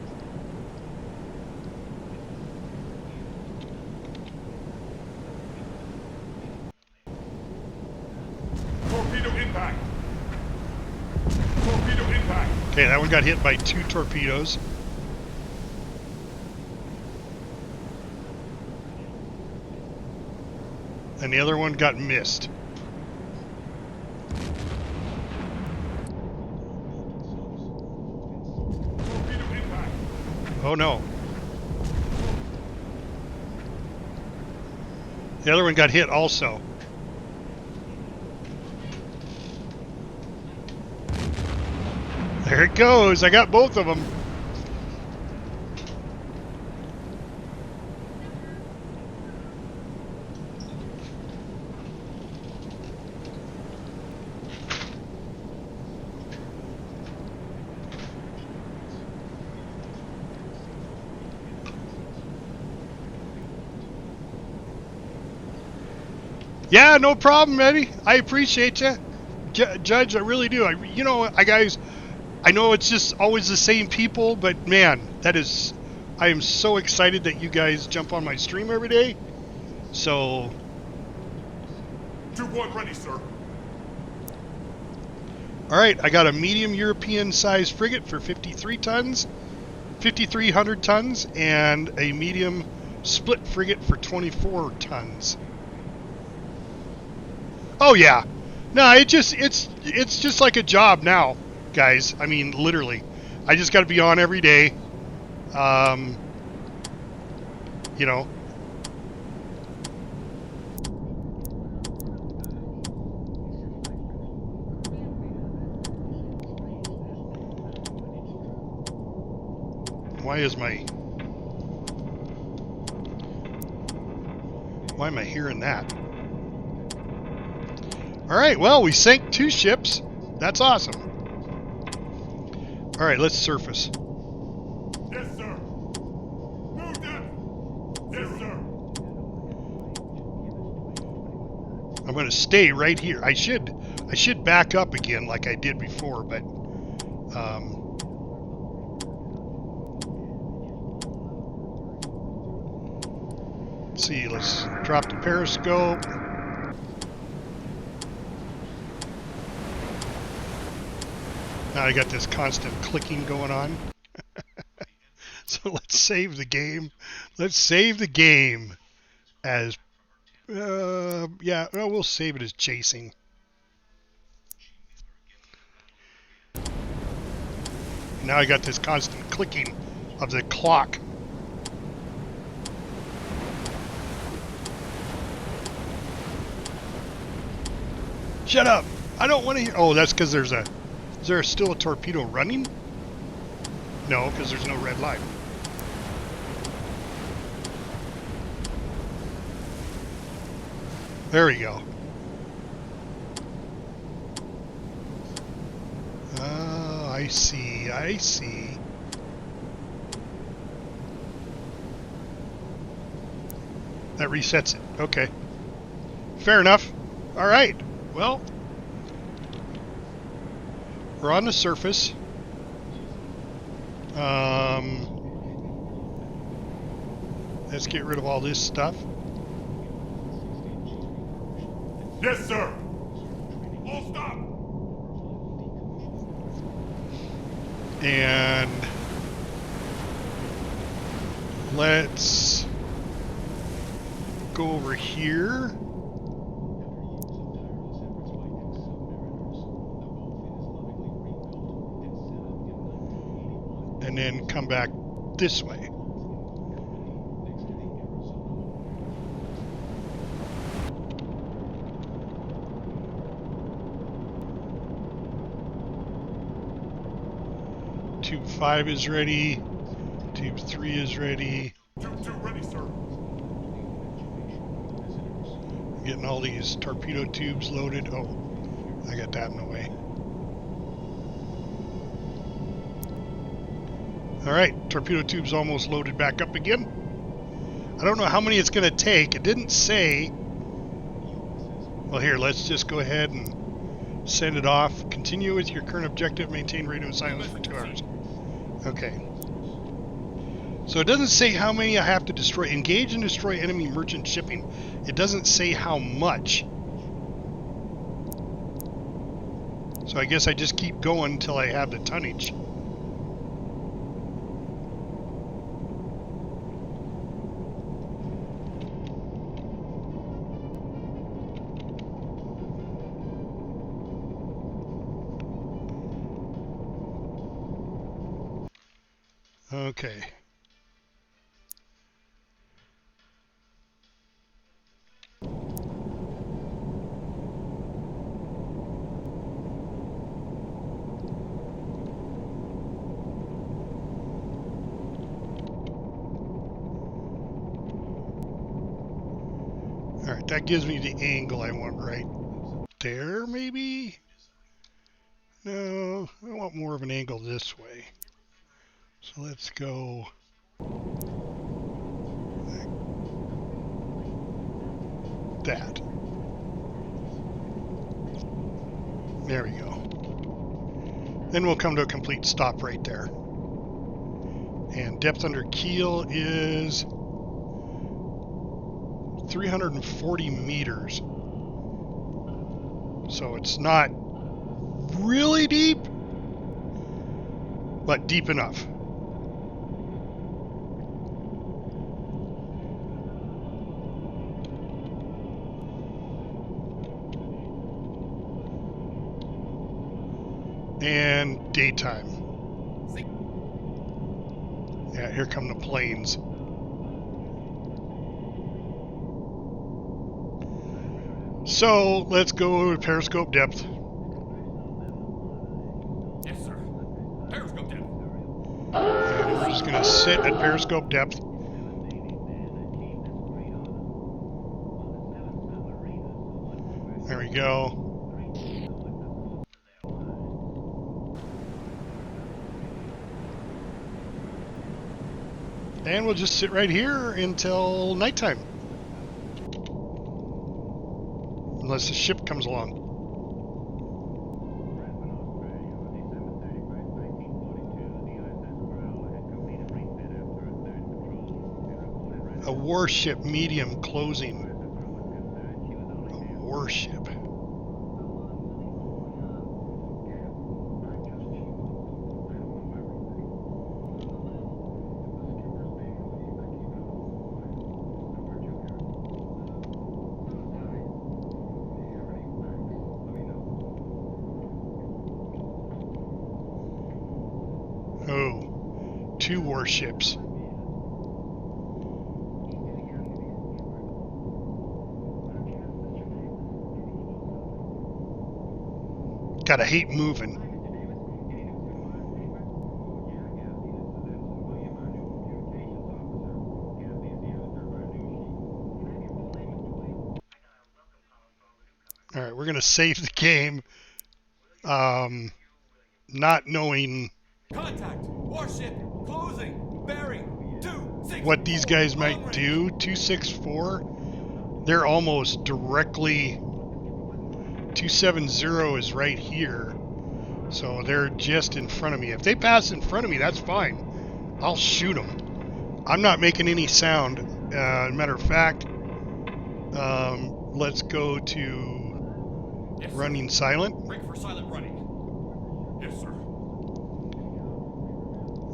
Torpedo impact. Torpedo impact. Okay, that one got hit by 2 torpedoes. And the other one got missed. Torpedo impact. Oh no. The other one got hit also. There it goes. I got both of them. Yeah, no problem, Eddie. I appreciate you. Judge, I really do. Guys, I know it's just always the same people, but man, I am so excited that you guys jump on my stream every day. So, 2-1 ready, sir. all right, I got a medium European size frigate for 53 tons, 5,300 tons, and a medium split frigate for 24 tons. Oh yeah, no, it's just like a job now, guys. I mean, literally, I just got to be on every day. You know. Why am I hearing that? All right, well, we sank 2 ships. That's awesome. All right, let's surface. Yes, sir. No depth. Yes, sir. I'm going to stay right here. I should back up again like I did before, but let's see. Let's drop the periscope. Now I got this constant clicking going on. So let's save the game. Let's save the game as, yeah, well, we'll save it as chasing. Now I got this constant clicking of the clock. Shut up! I don't want to hear. Oh, that's because there's a. Is there still a torpedo running? No, because there's no red light. There we go. Oh, I see. I see. That resets it. Okay. Fair enough. All right. Well, We're on the surface. Let's get rid of all this stuff. Yes, sir. All stop. And let's go over here. And then come back this way. Tube 5 is ready. Tube 3 is ready. Tube 2 ready, sir. Getting all these torpedo tubes loaded. Oh, I got that in the way. Alright, torpedo tube's almost loaded back up again. I don't know how many it's going to take. It didn't say. Well, here, let's just go ahead and send it off. Continue with your current objective. Maintain radio silence for 2 hours. Okay. So it doesn't say how many I have to destroy. Engage and destroy enemy merchant shipping. It doesn't say how much. So I guess I just keep going until I have the tonnage. Okay. Alright, that gives me the angle I want right there, maybe? No, I want more of an angle this way. So let's go like that. There we go. Then we'll come to a complete stop right there. And depth under keel is 340 meters. So it's not really deep, but deep enough. And daytime. Yeah, here come the planes. So let's go to periscope depth. Yes, sir. Periscope depth. And we're just going to sit at periscope depth. There we go. And we'll just sit right here until nighttime. Unless the ship comes along. A warship medium closing. A warship. Oh, 2 warships. Gotta hate moving. Alright, we're gonna save the game. Not knowing Contact. Warship. Closing. Bearing. 264. what these guys might do. 264. They're almost directly. 270 is right here. So they're just in front of me. If they pass in front of me, that's fine. I'll shoot them. I'm not making any sound. Matter of fact, let's go to Yes, sir. running silent. Break for silent running. Yes, sir.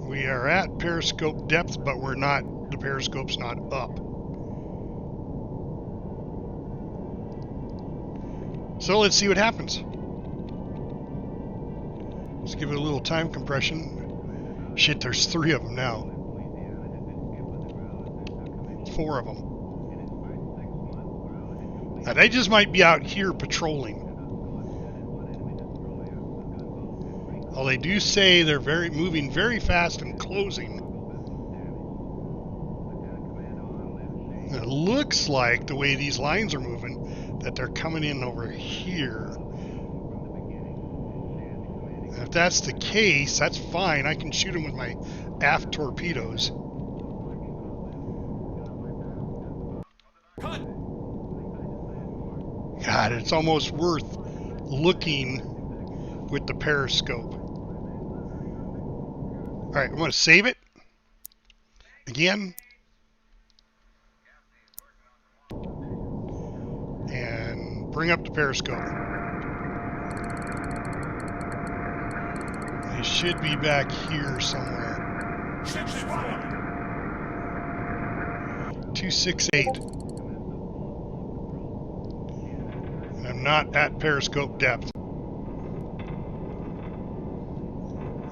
We are at periscope depth, but we're not, the periscope's not up. So let's see what happens. Let's give it a little time compression. Shit, there's 3 of them now. 4 of them. Now, they just might be out here patrolling. Well, they do say they're moving very fast and closing. It looks like the way these lines are moving that they're coming in over here. And if that's the case, that's fine. I can shoot them with my aft torpedoes. Cut! God, it's almost worth looking with the periscope. Alright, I'm going to save it. Again. And bring up the periscope. They should be back here somewhere. Ship spotted. 268. And I'm not at periscope depth.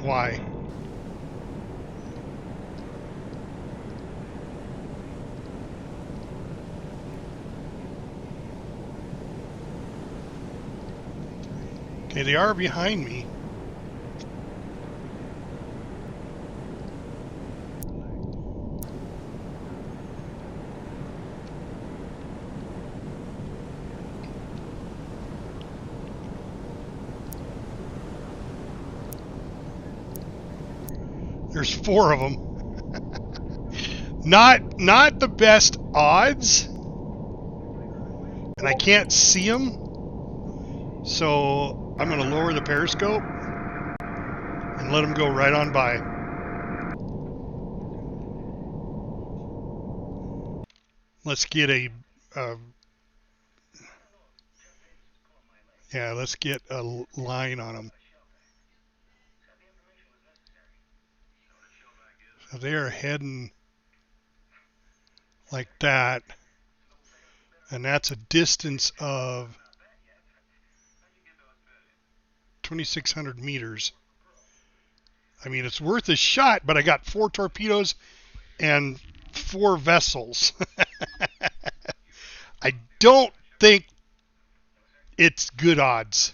Why? Okay, they are behind me. There's 4 of them. Not the best odds. And I can't see them. So I'm going to lower the periscope and let them go right on by. Let's get let's get a line on them. So they are heading like that, and that's a distance of 2,600 meters. I mean, it's worth a shot, but I got 4 torpedoes and 4 vessels. I don't think it's good odds.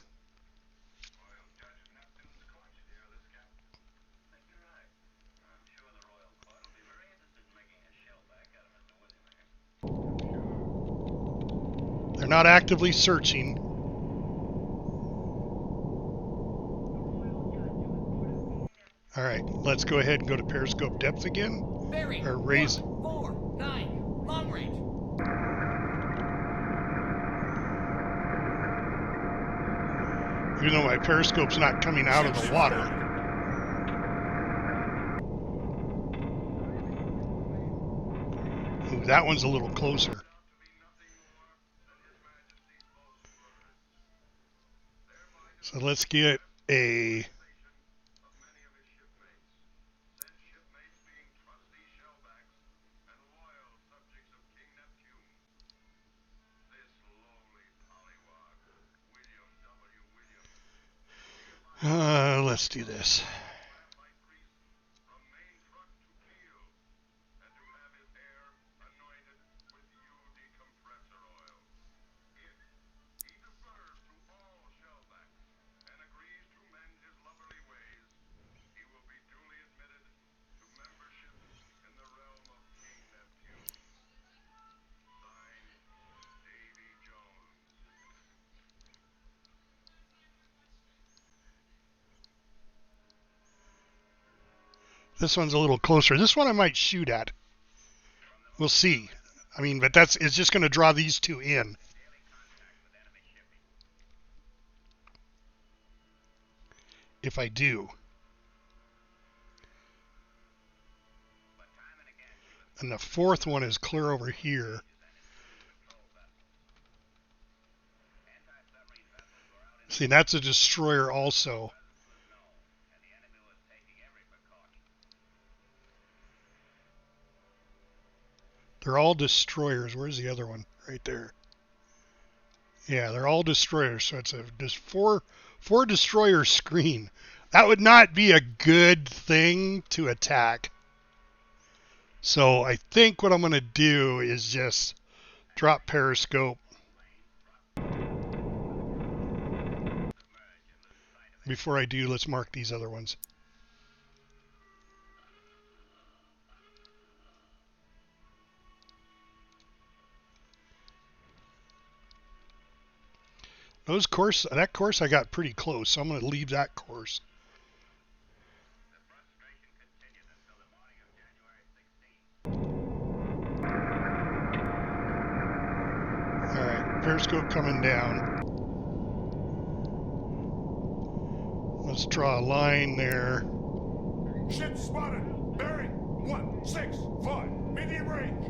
They're not actively searching. All right, let's go ahead and go to periscope depth again. Bearing. Or raise. 149. Long range. Even though my periscope's not coming out of the water. Ooh, that one's a little closer. So let's get a... let's do this. This one's a little closer. This one I might shoot at. We'll see. I mean, but it's just going to draw these 2 in. if I do. And the fourth one is clear over here. See, that's a destroyer also. They're all destroyers. Where's the other one? Right there. Yeah, they're all destroyers. So it's a just four destroyer screen. That would not be a good thing to attack. So I think what I'm going to do is just drop periscope. Before I do, let's mark these other ones. That course I got pretty close, so I'm going to leave that course. Alright, periscope coming down. Let's draw a line there. Ship spotted. Bearing 165. Medium range.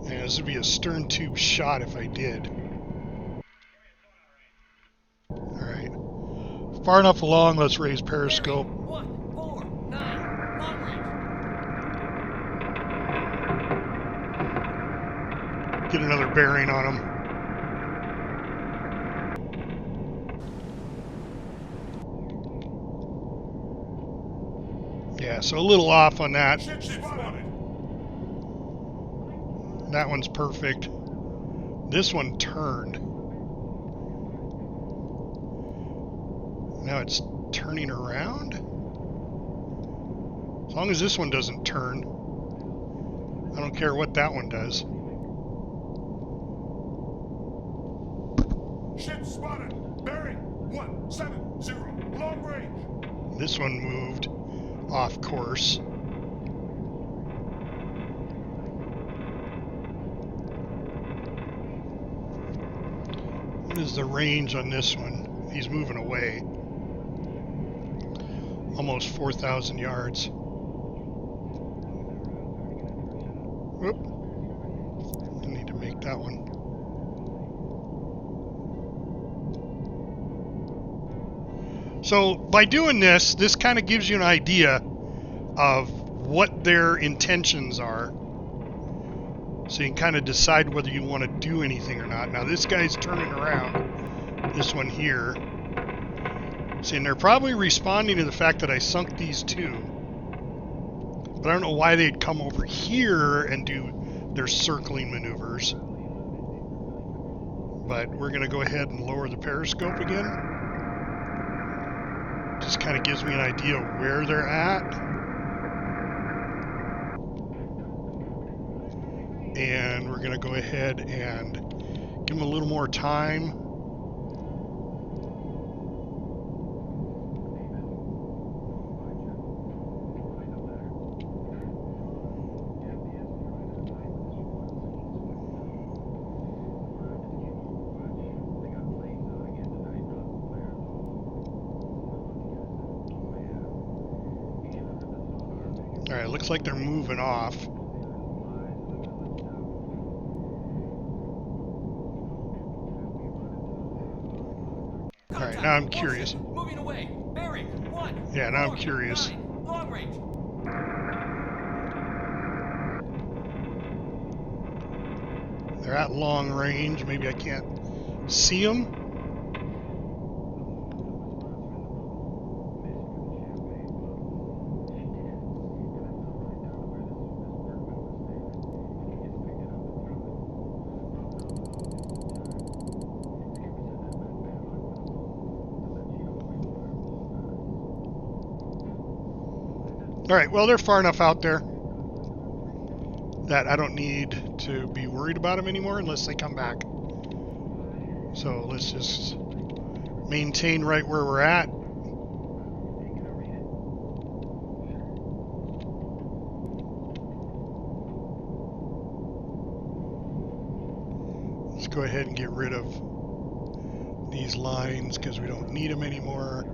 Yeah, this would be a stern tube shot if I did. Alright. Far enough along, let's raise periscope. 149, long range. Get another bearing on them. Yeah, so a little off on that. Ship spotted. That one's perfect. This one turned. Now it's turning around. As long as this one doesn't turn, I don't care what that one does. Ship spotted. Bearing 170. Long range. This one moved off course. What is the range on this one? He's moving away. Almost 4,000 yards. Whoop. I need to make that one. So by doing this kind of gives you an idea of what their intentions are. So you can kind of decide whether you want to do anything or not. Now this guy's turning around. This one here. See, and they're probably responding to the fact that I sunk these two. But I don't know why they'd come over here and do their circling maneuvers. But we're going to go ahead and lower the periscope again. Just kind of gives me an idea of where they're at. And we're going to go ahead and give them a little more time. All right, looks like they're moving off. All right, now I'm curious. Moving away. Bearing 1. Yeah, now I'm curious. Long range. They're at long range. Maybe I can't see them. All right, well, they're far enough out there that I don't need to be worried about them anymore unless they come back. So let's just maintain right where we're at. Let's go ahead and get rid of these lines because we don't need them anymore.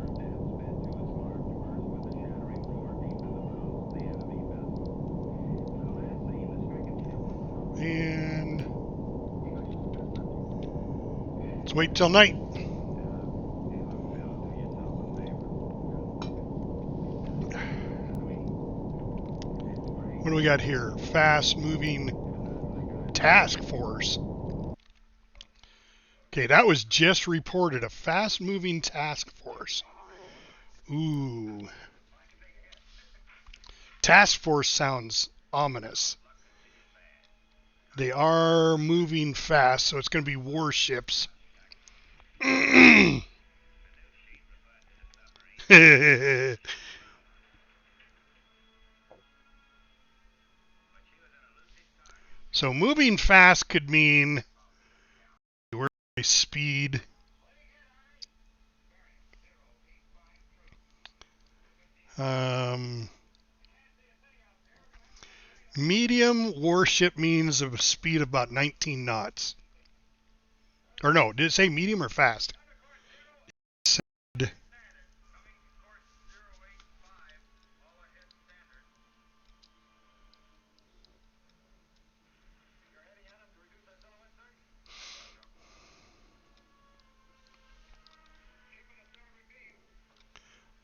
And let's wait till night. What do we got here? Fast moving task force. Okay, that was just reported. A fast moving task force. Ooh. Task force sounds ominous. They are moving fast, so it's going to be warships. So moving fast could mean we're at speed. Medium warship means a speed of about 19 knots. Or no, did it say medium or fast? It said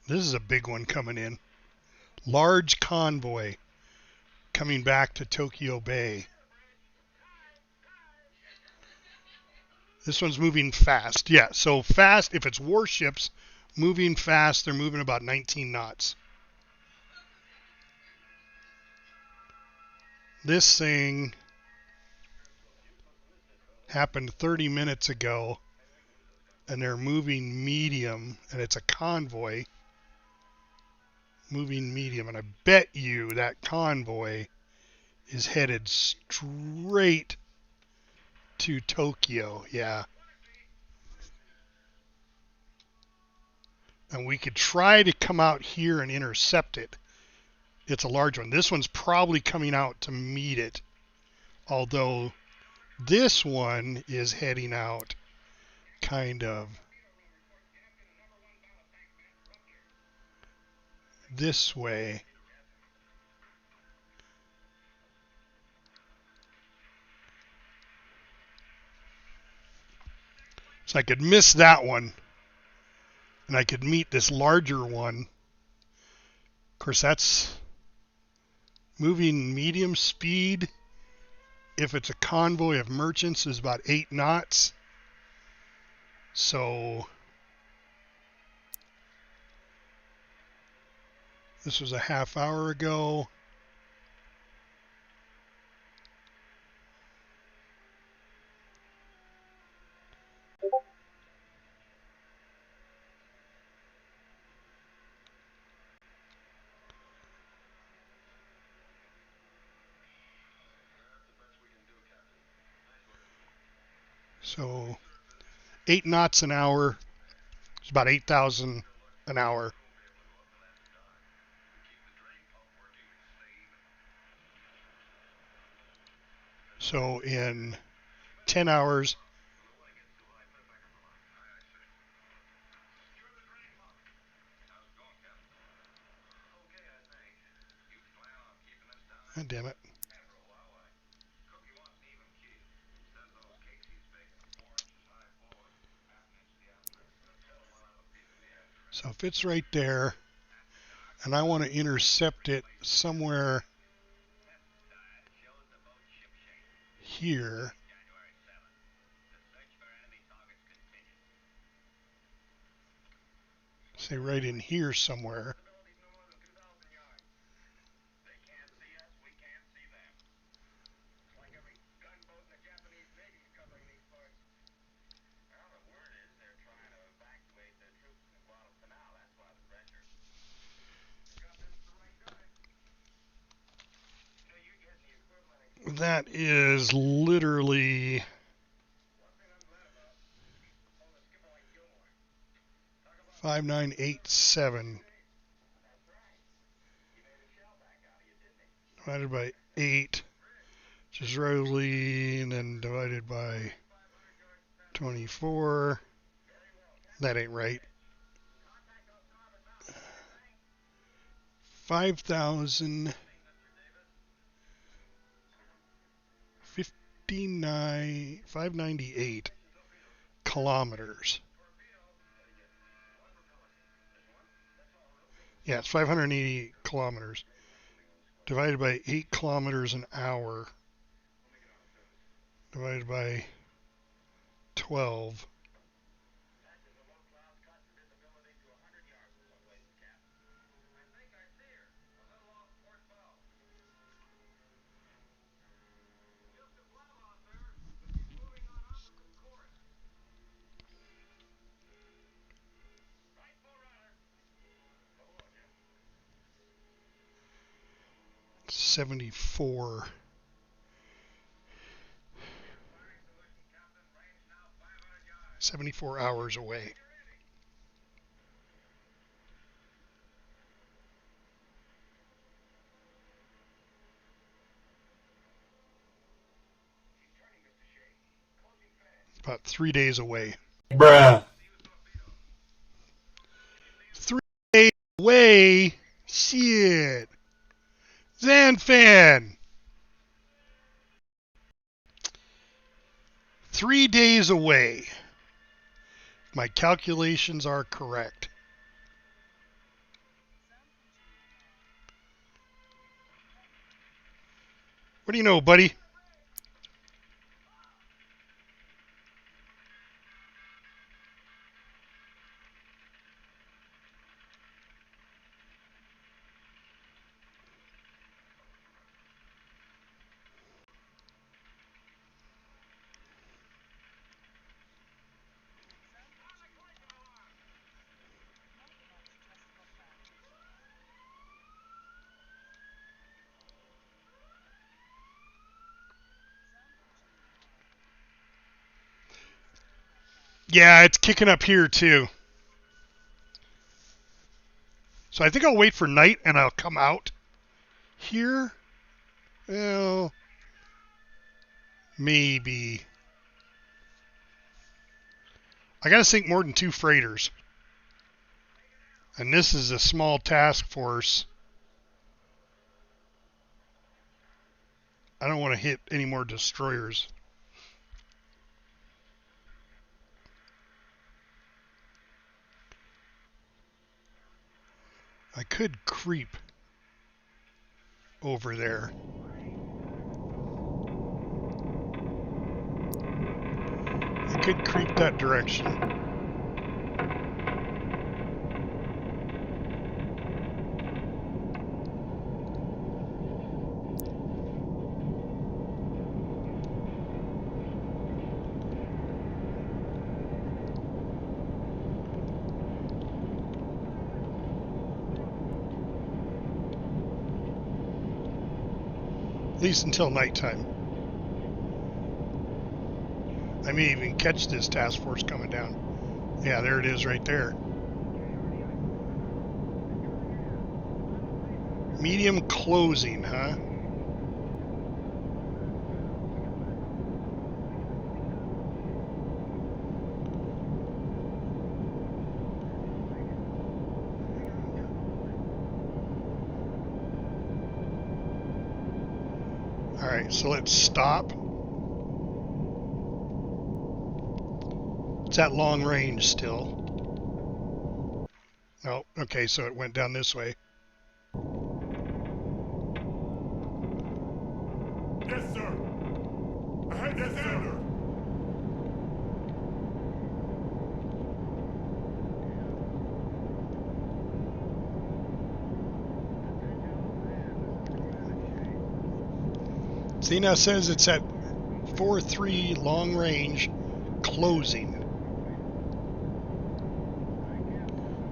this is a big one coming in. Large convoy coming back to Tokyo Bay. This one's moving fast. Yeah, so fast, if it's warships moving fast, they're moving about 19 knots. This thing happened 30 minutes ago, and they're moving medium, and it's a convoy moving medium, and I bet you that convoy is headed straight to Tokyo. Yeah. And we could try to come out here and intercept it. It's a large one. This one's probably coming out to meet it, although this one is heading out kind of this way. So I could miss that one, and I could meet this larger one. Of course, that's moving medium speed. If it's a convoy of merchants, is about 8 knots. So this was a half hour ago. So 8 knots an hour. It's about 8,000 an hour. So in 10 hours, God damn it. So if it's right there, and I want to intercept it somewhere here, say right in here somewhere. That is literally 5987 divided by 8, which is roughly, and then divided by 24. That ain't right. 598 kilometers. Yeah, it's 580 kilometers divided by 8 kilometers an hour divided by 12. $74 hours away. About 3 days away. Bruh. 3 days away? Shit. Zanfan. 3 days away. My calculations are correct. What do you know, buddy? Yeah, it's kicking up here too. So I think I'll wait for night and I'll come out here. Well, maybe. I gotta sink more than 2 freighters. And this is a small task force. I don't want to hit any more destroyers. I could creep over there. I could creep that direction. At least until nighttime. I may even catch this task force coming down. Yeah, there it is right there. Medium closing, huh? Alright, so let's stop. It's at long range still. Oh, okay, so it went down this way. Yes, sir. Ahead, yes, sir. See, now it says it's at 4-3 long range closing.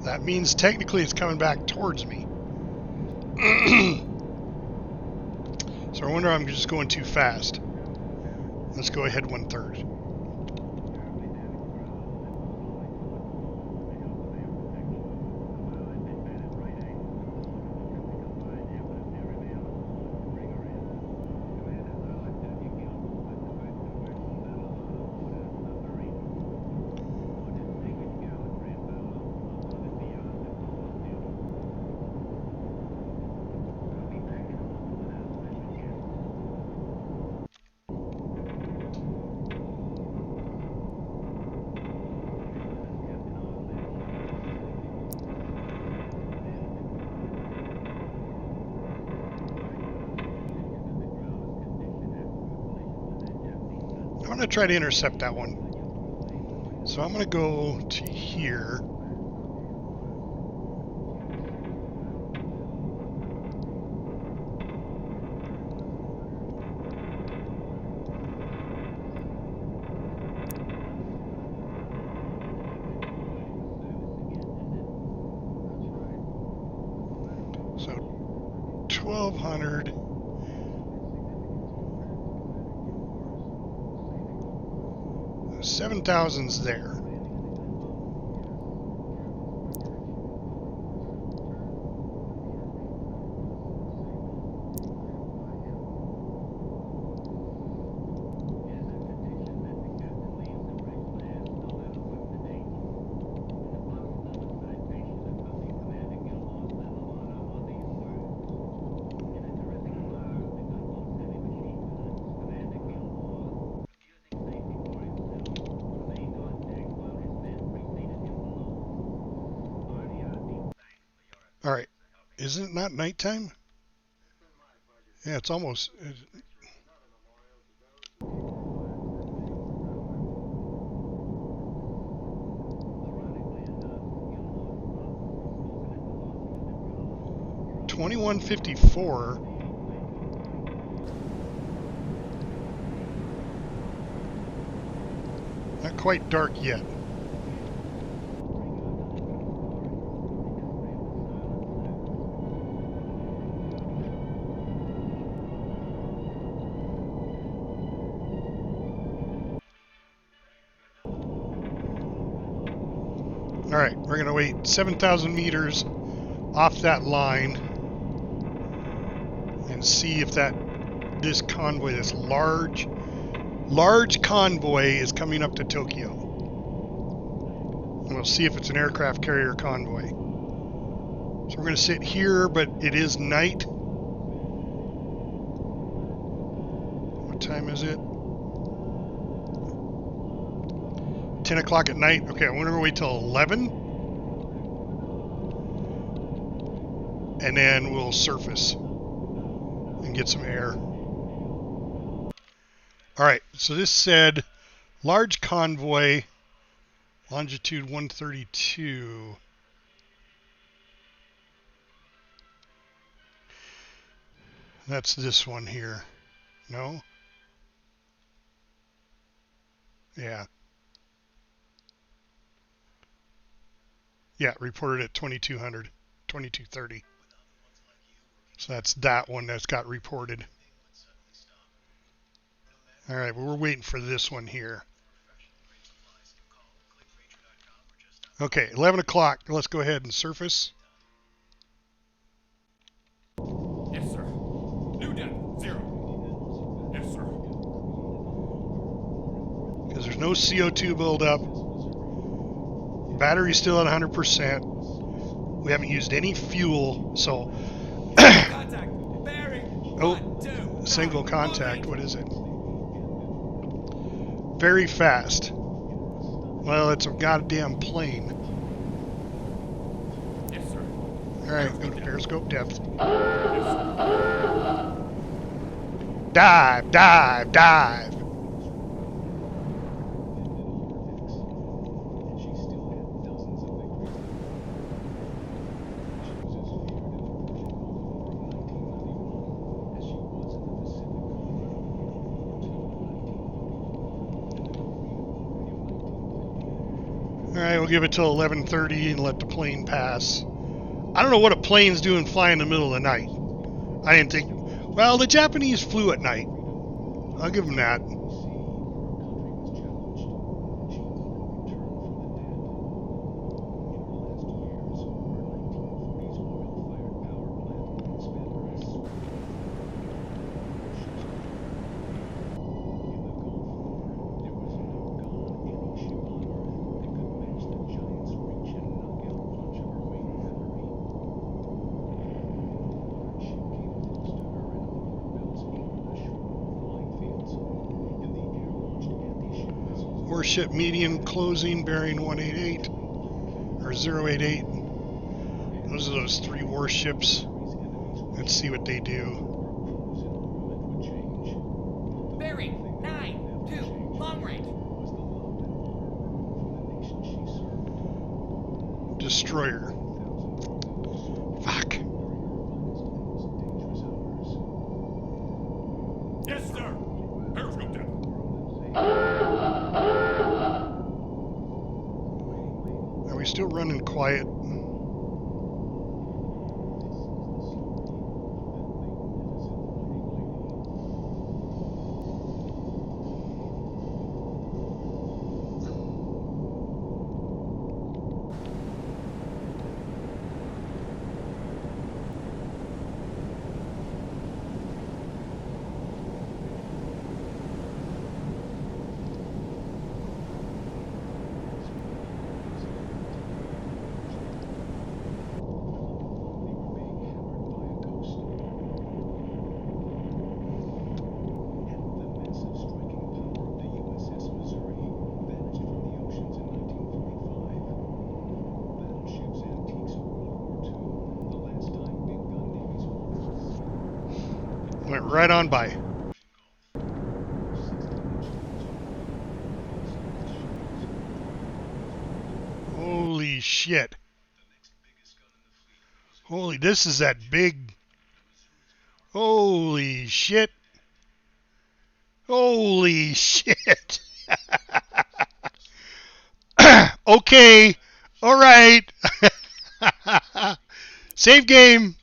That means technically it's coming back towards me. So So I wonder if I'm just going too fast. Let's go ahead 1/3. I'm going to try to intercept that one. So I'm going to go to here. So 1200. 7,000's there. All right. Isn't it not nighttime? Yeah, it's almost. 2154. Not quite dark yet. All right, we're going to wait 7,000 meters off that line and see if this convoy, this large convoy is coming up to Tokyo. And we'll see if it's an aircraft carrier convoy. So we're going to sit here, but it is night. What time is it? 10 o'clock at night. Okay, I'm going to wait till 11. And then we'll surface and get some air. Alright, so this said large convoy, longitude 132. That's this one here. No? Yeah. Yeah, reported at 2200, 2230. So that's that one that's got reported. All right, well, we're waiting for this one here. Okay, 11 o'clock. Let's go ahead and surface. Yes, sir. New depth, 0. Yes, sir. Because there's no CO2 buildup. Battery's still at 100%. We haven't used any fuel, so... Contact. Bearing. Oh, 1, 2, single 9, contact. moving. What is it? Very fast. Well, it's a goddamn plane. Yes, sir. Alright, go to periscope depth. Dive, dive, dive. Alright, we'll give it till 11:30 and let the plane pass. I don't know what a plane's doing flying in the middle of the night. I didn't think... Well, the Japanese flew at night. I'll give them that. Warship median closing bearing 188 or 088. Those are those 3 warships. Let's see what they do. Bearing 9-2, long range. Destroyer. Fuck. Yes, sir. Periscope down. Are we still running quiet? Went right on by. Holy shit. Holy, this is that big. Holy shit. Holy shit. Okay. All right. Save game.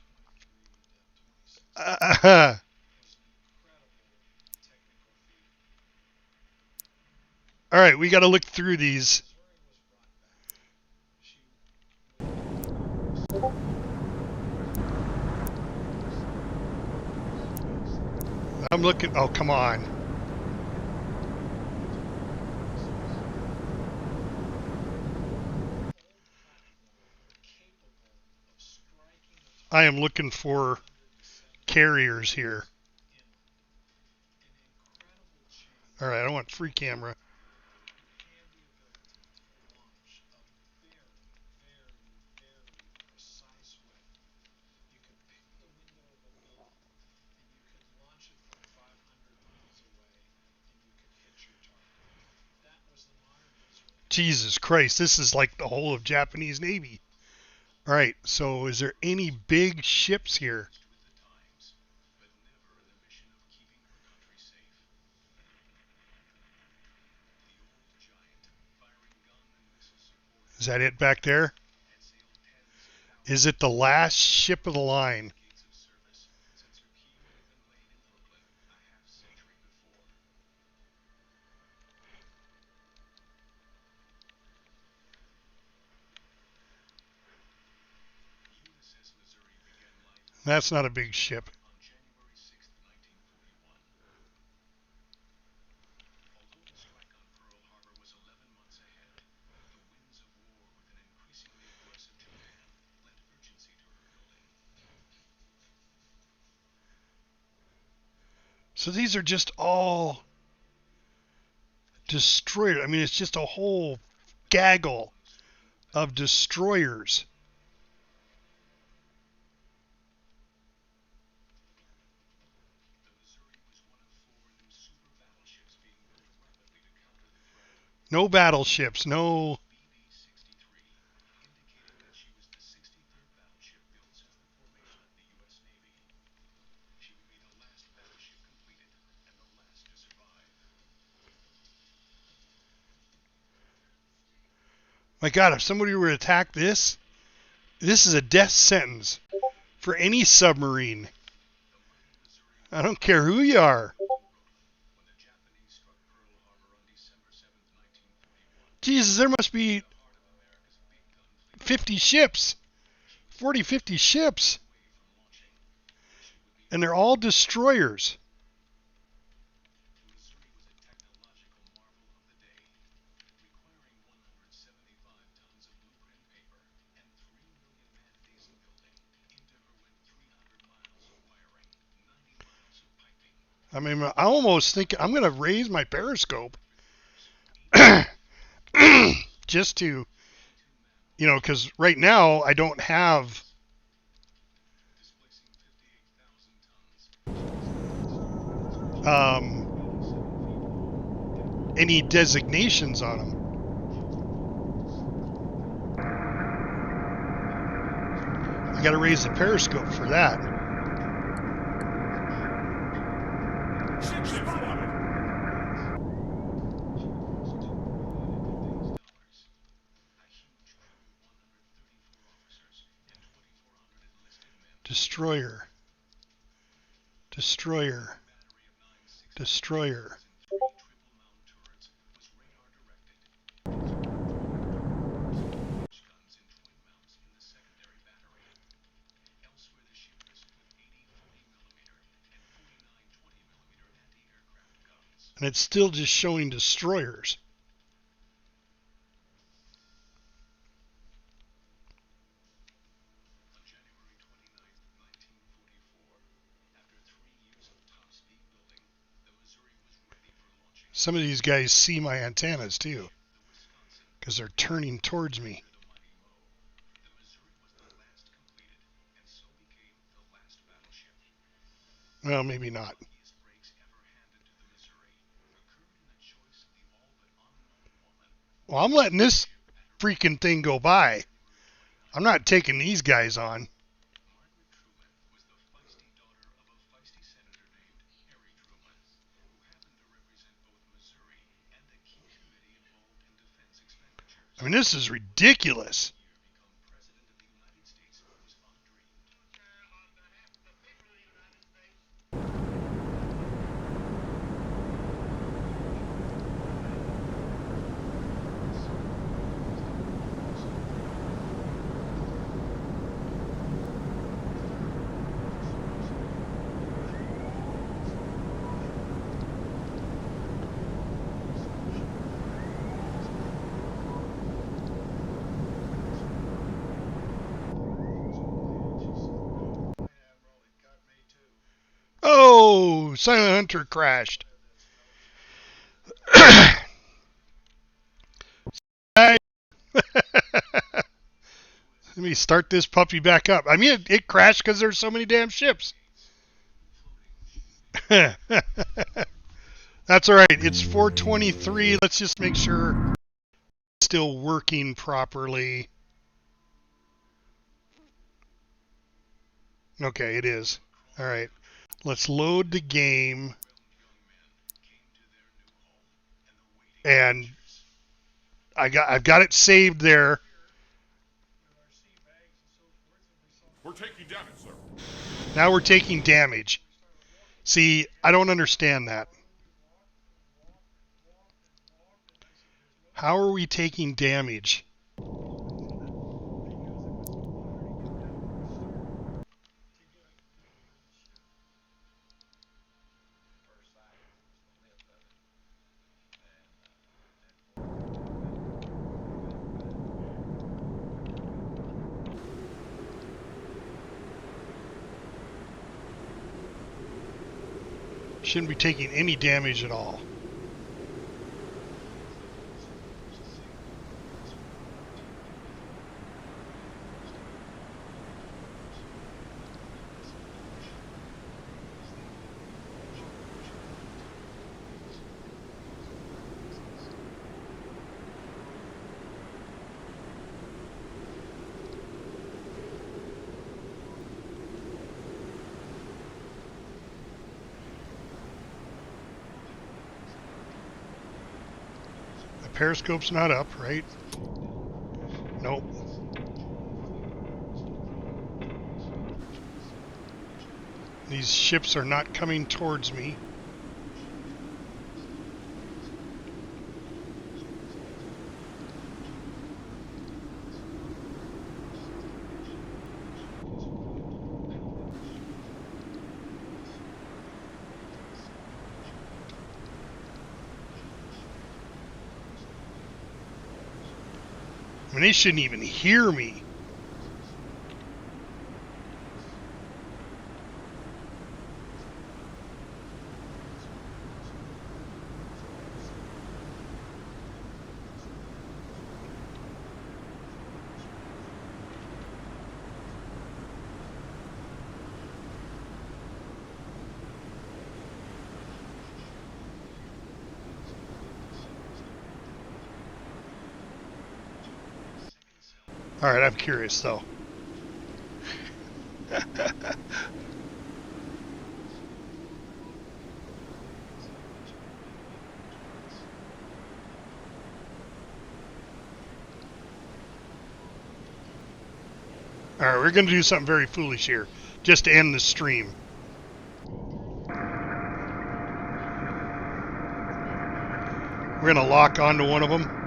All right, we got to look through these. I'm looking. Oh, come on. I am looking for carriers here. All right, I want free camera. Jesus Christ, this is like the whole of Japanese Navy. All right, so is there any big ships here? Is that it back there? Is it the last ship of the line? That's not a big ship. So these are just all destroyers. I mean, it's just a whole gaggle of destroyers. No battleships, no. My God, if somebody were to attack this, this is a death sentence for any submarine. I don't care who you are. Jesus, there must be 50 ships. 40, 50 ships. And they're all destroyers. I mean, I almost think I'm going to raise my periscope just to, you know, because right now I don't have any designations on them. I got to raise the periscope for that. Ship spotted. Destroyer. Destroyer. Destroyer. And it's still just showing destroyers. Some of these guys see my antennas too, because they're turning towards me. Well, maybe not. Well, I'm letting this freaking thing go by. I'm not taking these guys on. I mean, this is ridiculous. Oh, Silent Hunter crashed. Let me start this puppy back up. I mean, it crashed because there's so many damn ships. That's all right. It's 4:23. Let's just make sure it's still working properly. Okay, it is. All right. Let's load the game. And I've got it saved there. We're taking damage, sir. Now we're taking damage. See, I don't understand that. How are we taking damage? Shouldn't be taking any damage at all. Periscope's not up, right? Nope. These ships are not coming towards me. I mean, they shouldn't even hear me. All right, I'm curious though. All right, we're going to do something very foolish here, just to end the stream. We're going to lock onto one of them.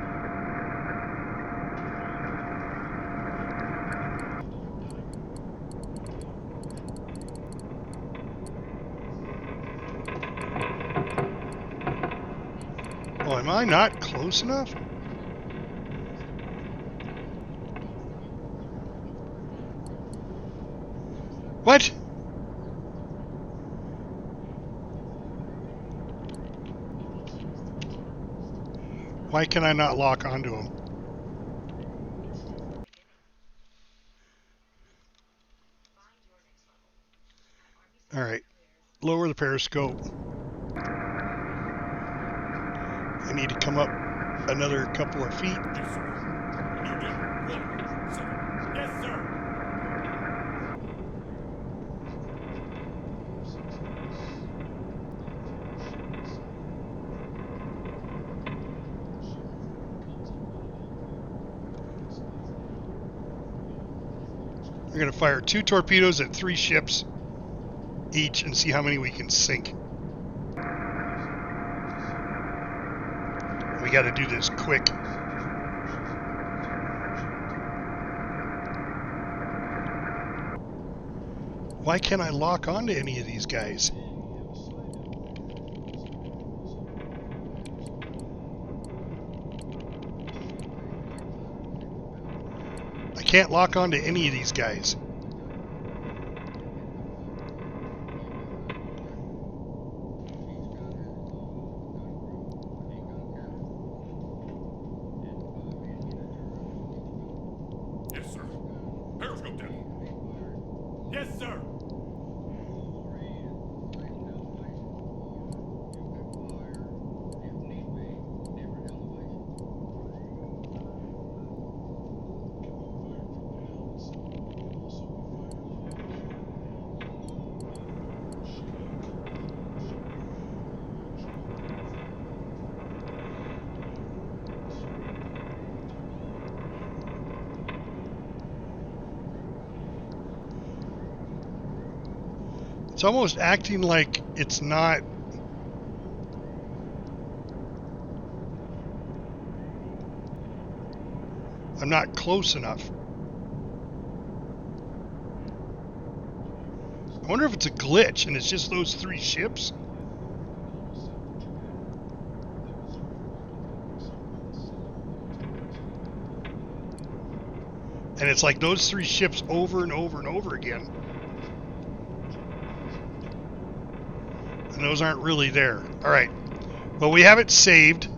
Oh, am I not close enough? What? Why can I not lock onto him? All right, lower the periscope. I need to come up another couple of feet. Yes, sir. New deck. 1, 7. Yes, sir. We're going to fire 2 torpedoes at 3 ships each and see how many we can sink. We got to do this quick. Why can't I lock onto any of these guys? I can't lock onto any of these guys. Yes, sir. Periscope deck. Yes, sir. It's almost acting like it's not. I'm not close enough. I wonder if it's a glitch and it's just those 3 ships. And it's like those 3 ships over and over and over again. And those aren't really there. All right. Well, we have it saved.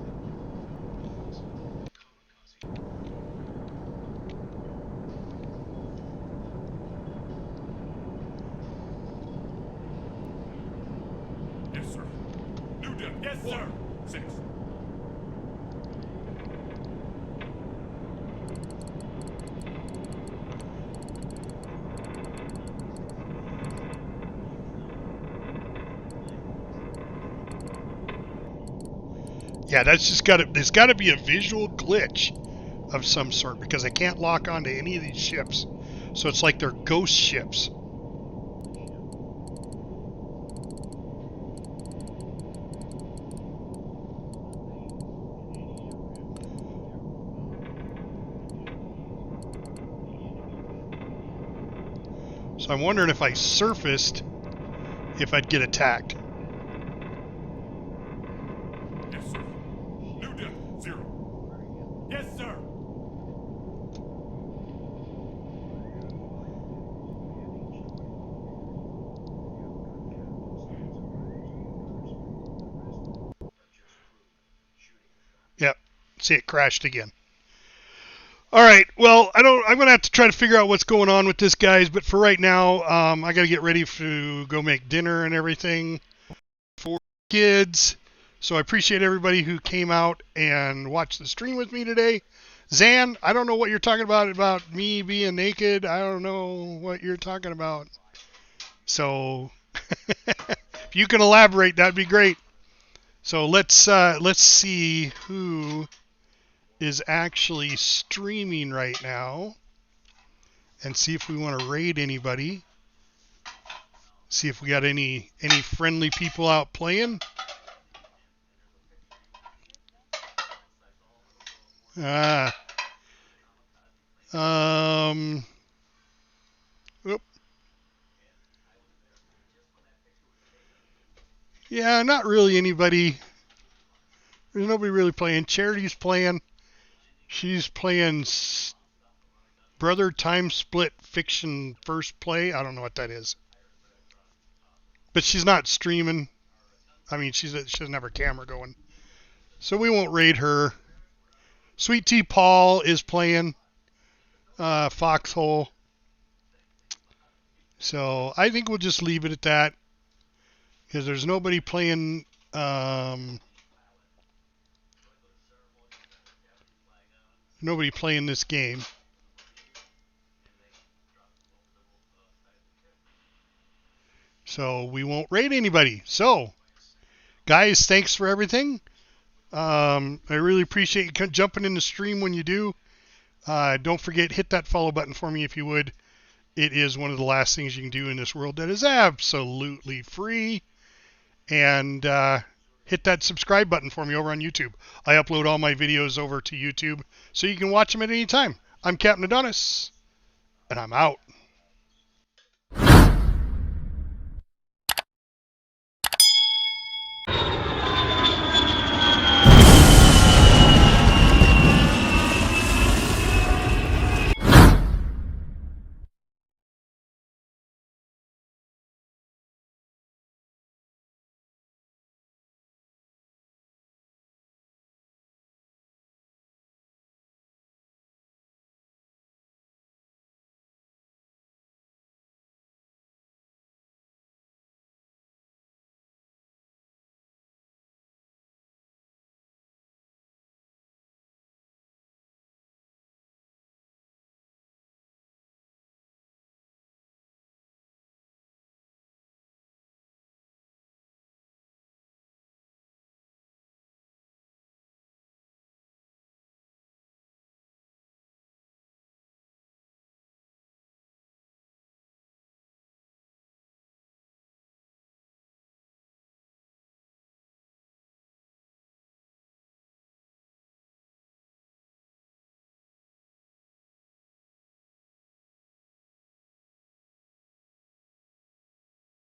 Yes, sir. New deck. Yes, sir. 6. Yeah, that's just got to. There's got to be a visual glitch of some sort because I can't lock onto any of these ships. So it's like they're ghost ships. So I'm wondering if I surfaced, if I'd get attacked. Yes, sir. New depth, 0. Yes, sir. Yep. See, it crashed again. All right. Well, I'm gonna have to try to figure out what's going on with this, guys. But for right now, I gotta get ready to go make dinner and everything for kids. So I appreciate everybody who came out and watched the stream with me today. Zan, I don't know what you're talking about me being naked. I don't know what you're talking about. So if you can elaborate, that'd be great. So let's see who is actually streaming right now and see if we want to raid anybody. See if we got any friendly people out playing. Whoop. Yeah, not really anybody. There's nobody really playing. Charity's playing. She's playing Brother Time Split Fiction First Play. I don't know what that is. But she's not streaming. I mean, she doesn't have her camera going. So we won't raid her. Sweet Tea Paul is playing Foxhole. So I think we'll just leave it at that. Because there's nobody playing... nobody playing this game. So we won't raid anybody. So, guys, thanks for everything. I really appreciate you jumping in the stream when you do. Don't forget, hit that follow button for me if you would. It is one of the last things you can do in this world that is absolutely free. And hit that subscribe button for me over on YouTube. I upload all my videos over to YouTube, so you can watch them at any time. I'm Captain Adonis, and I'm out.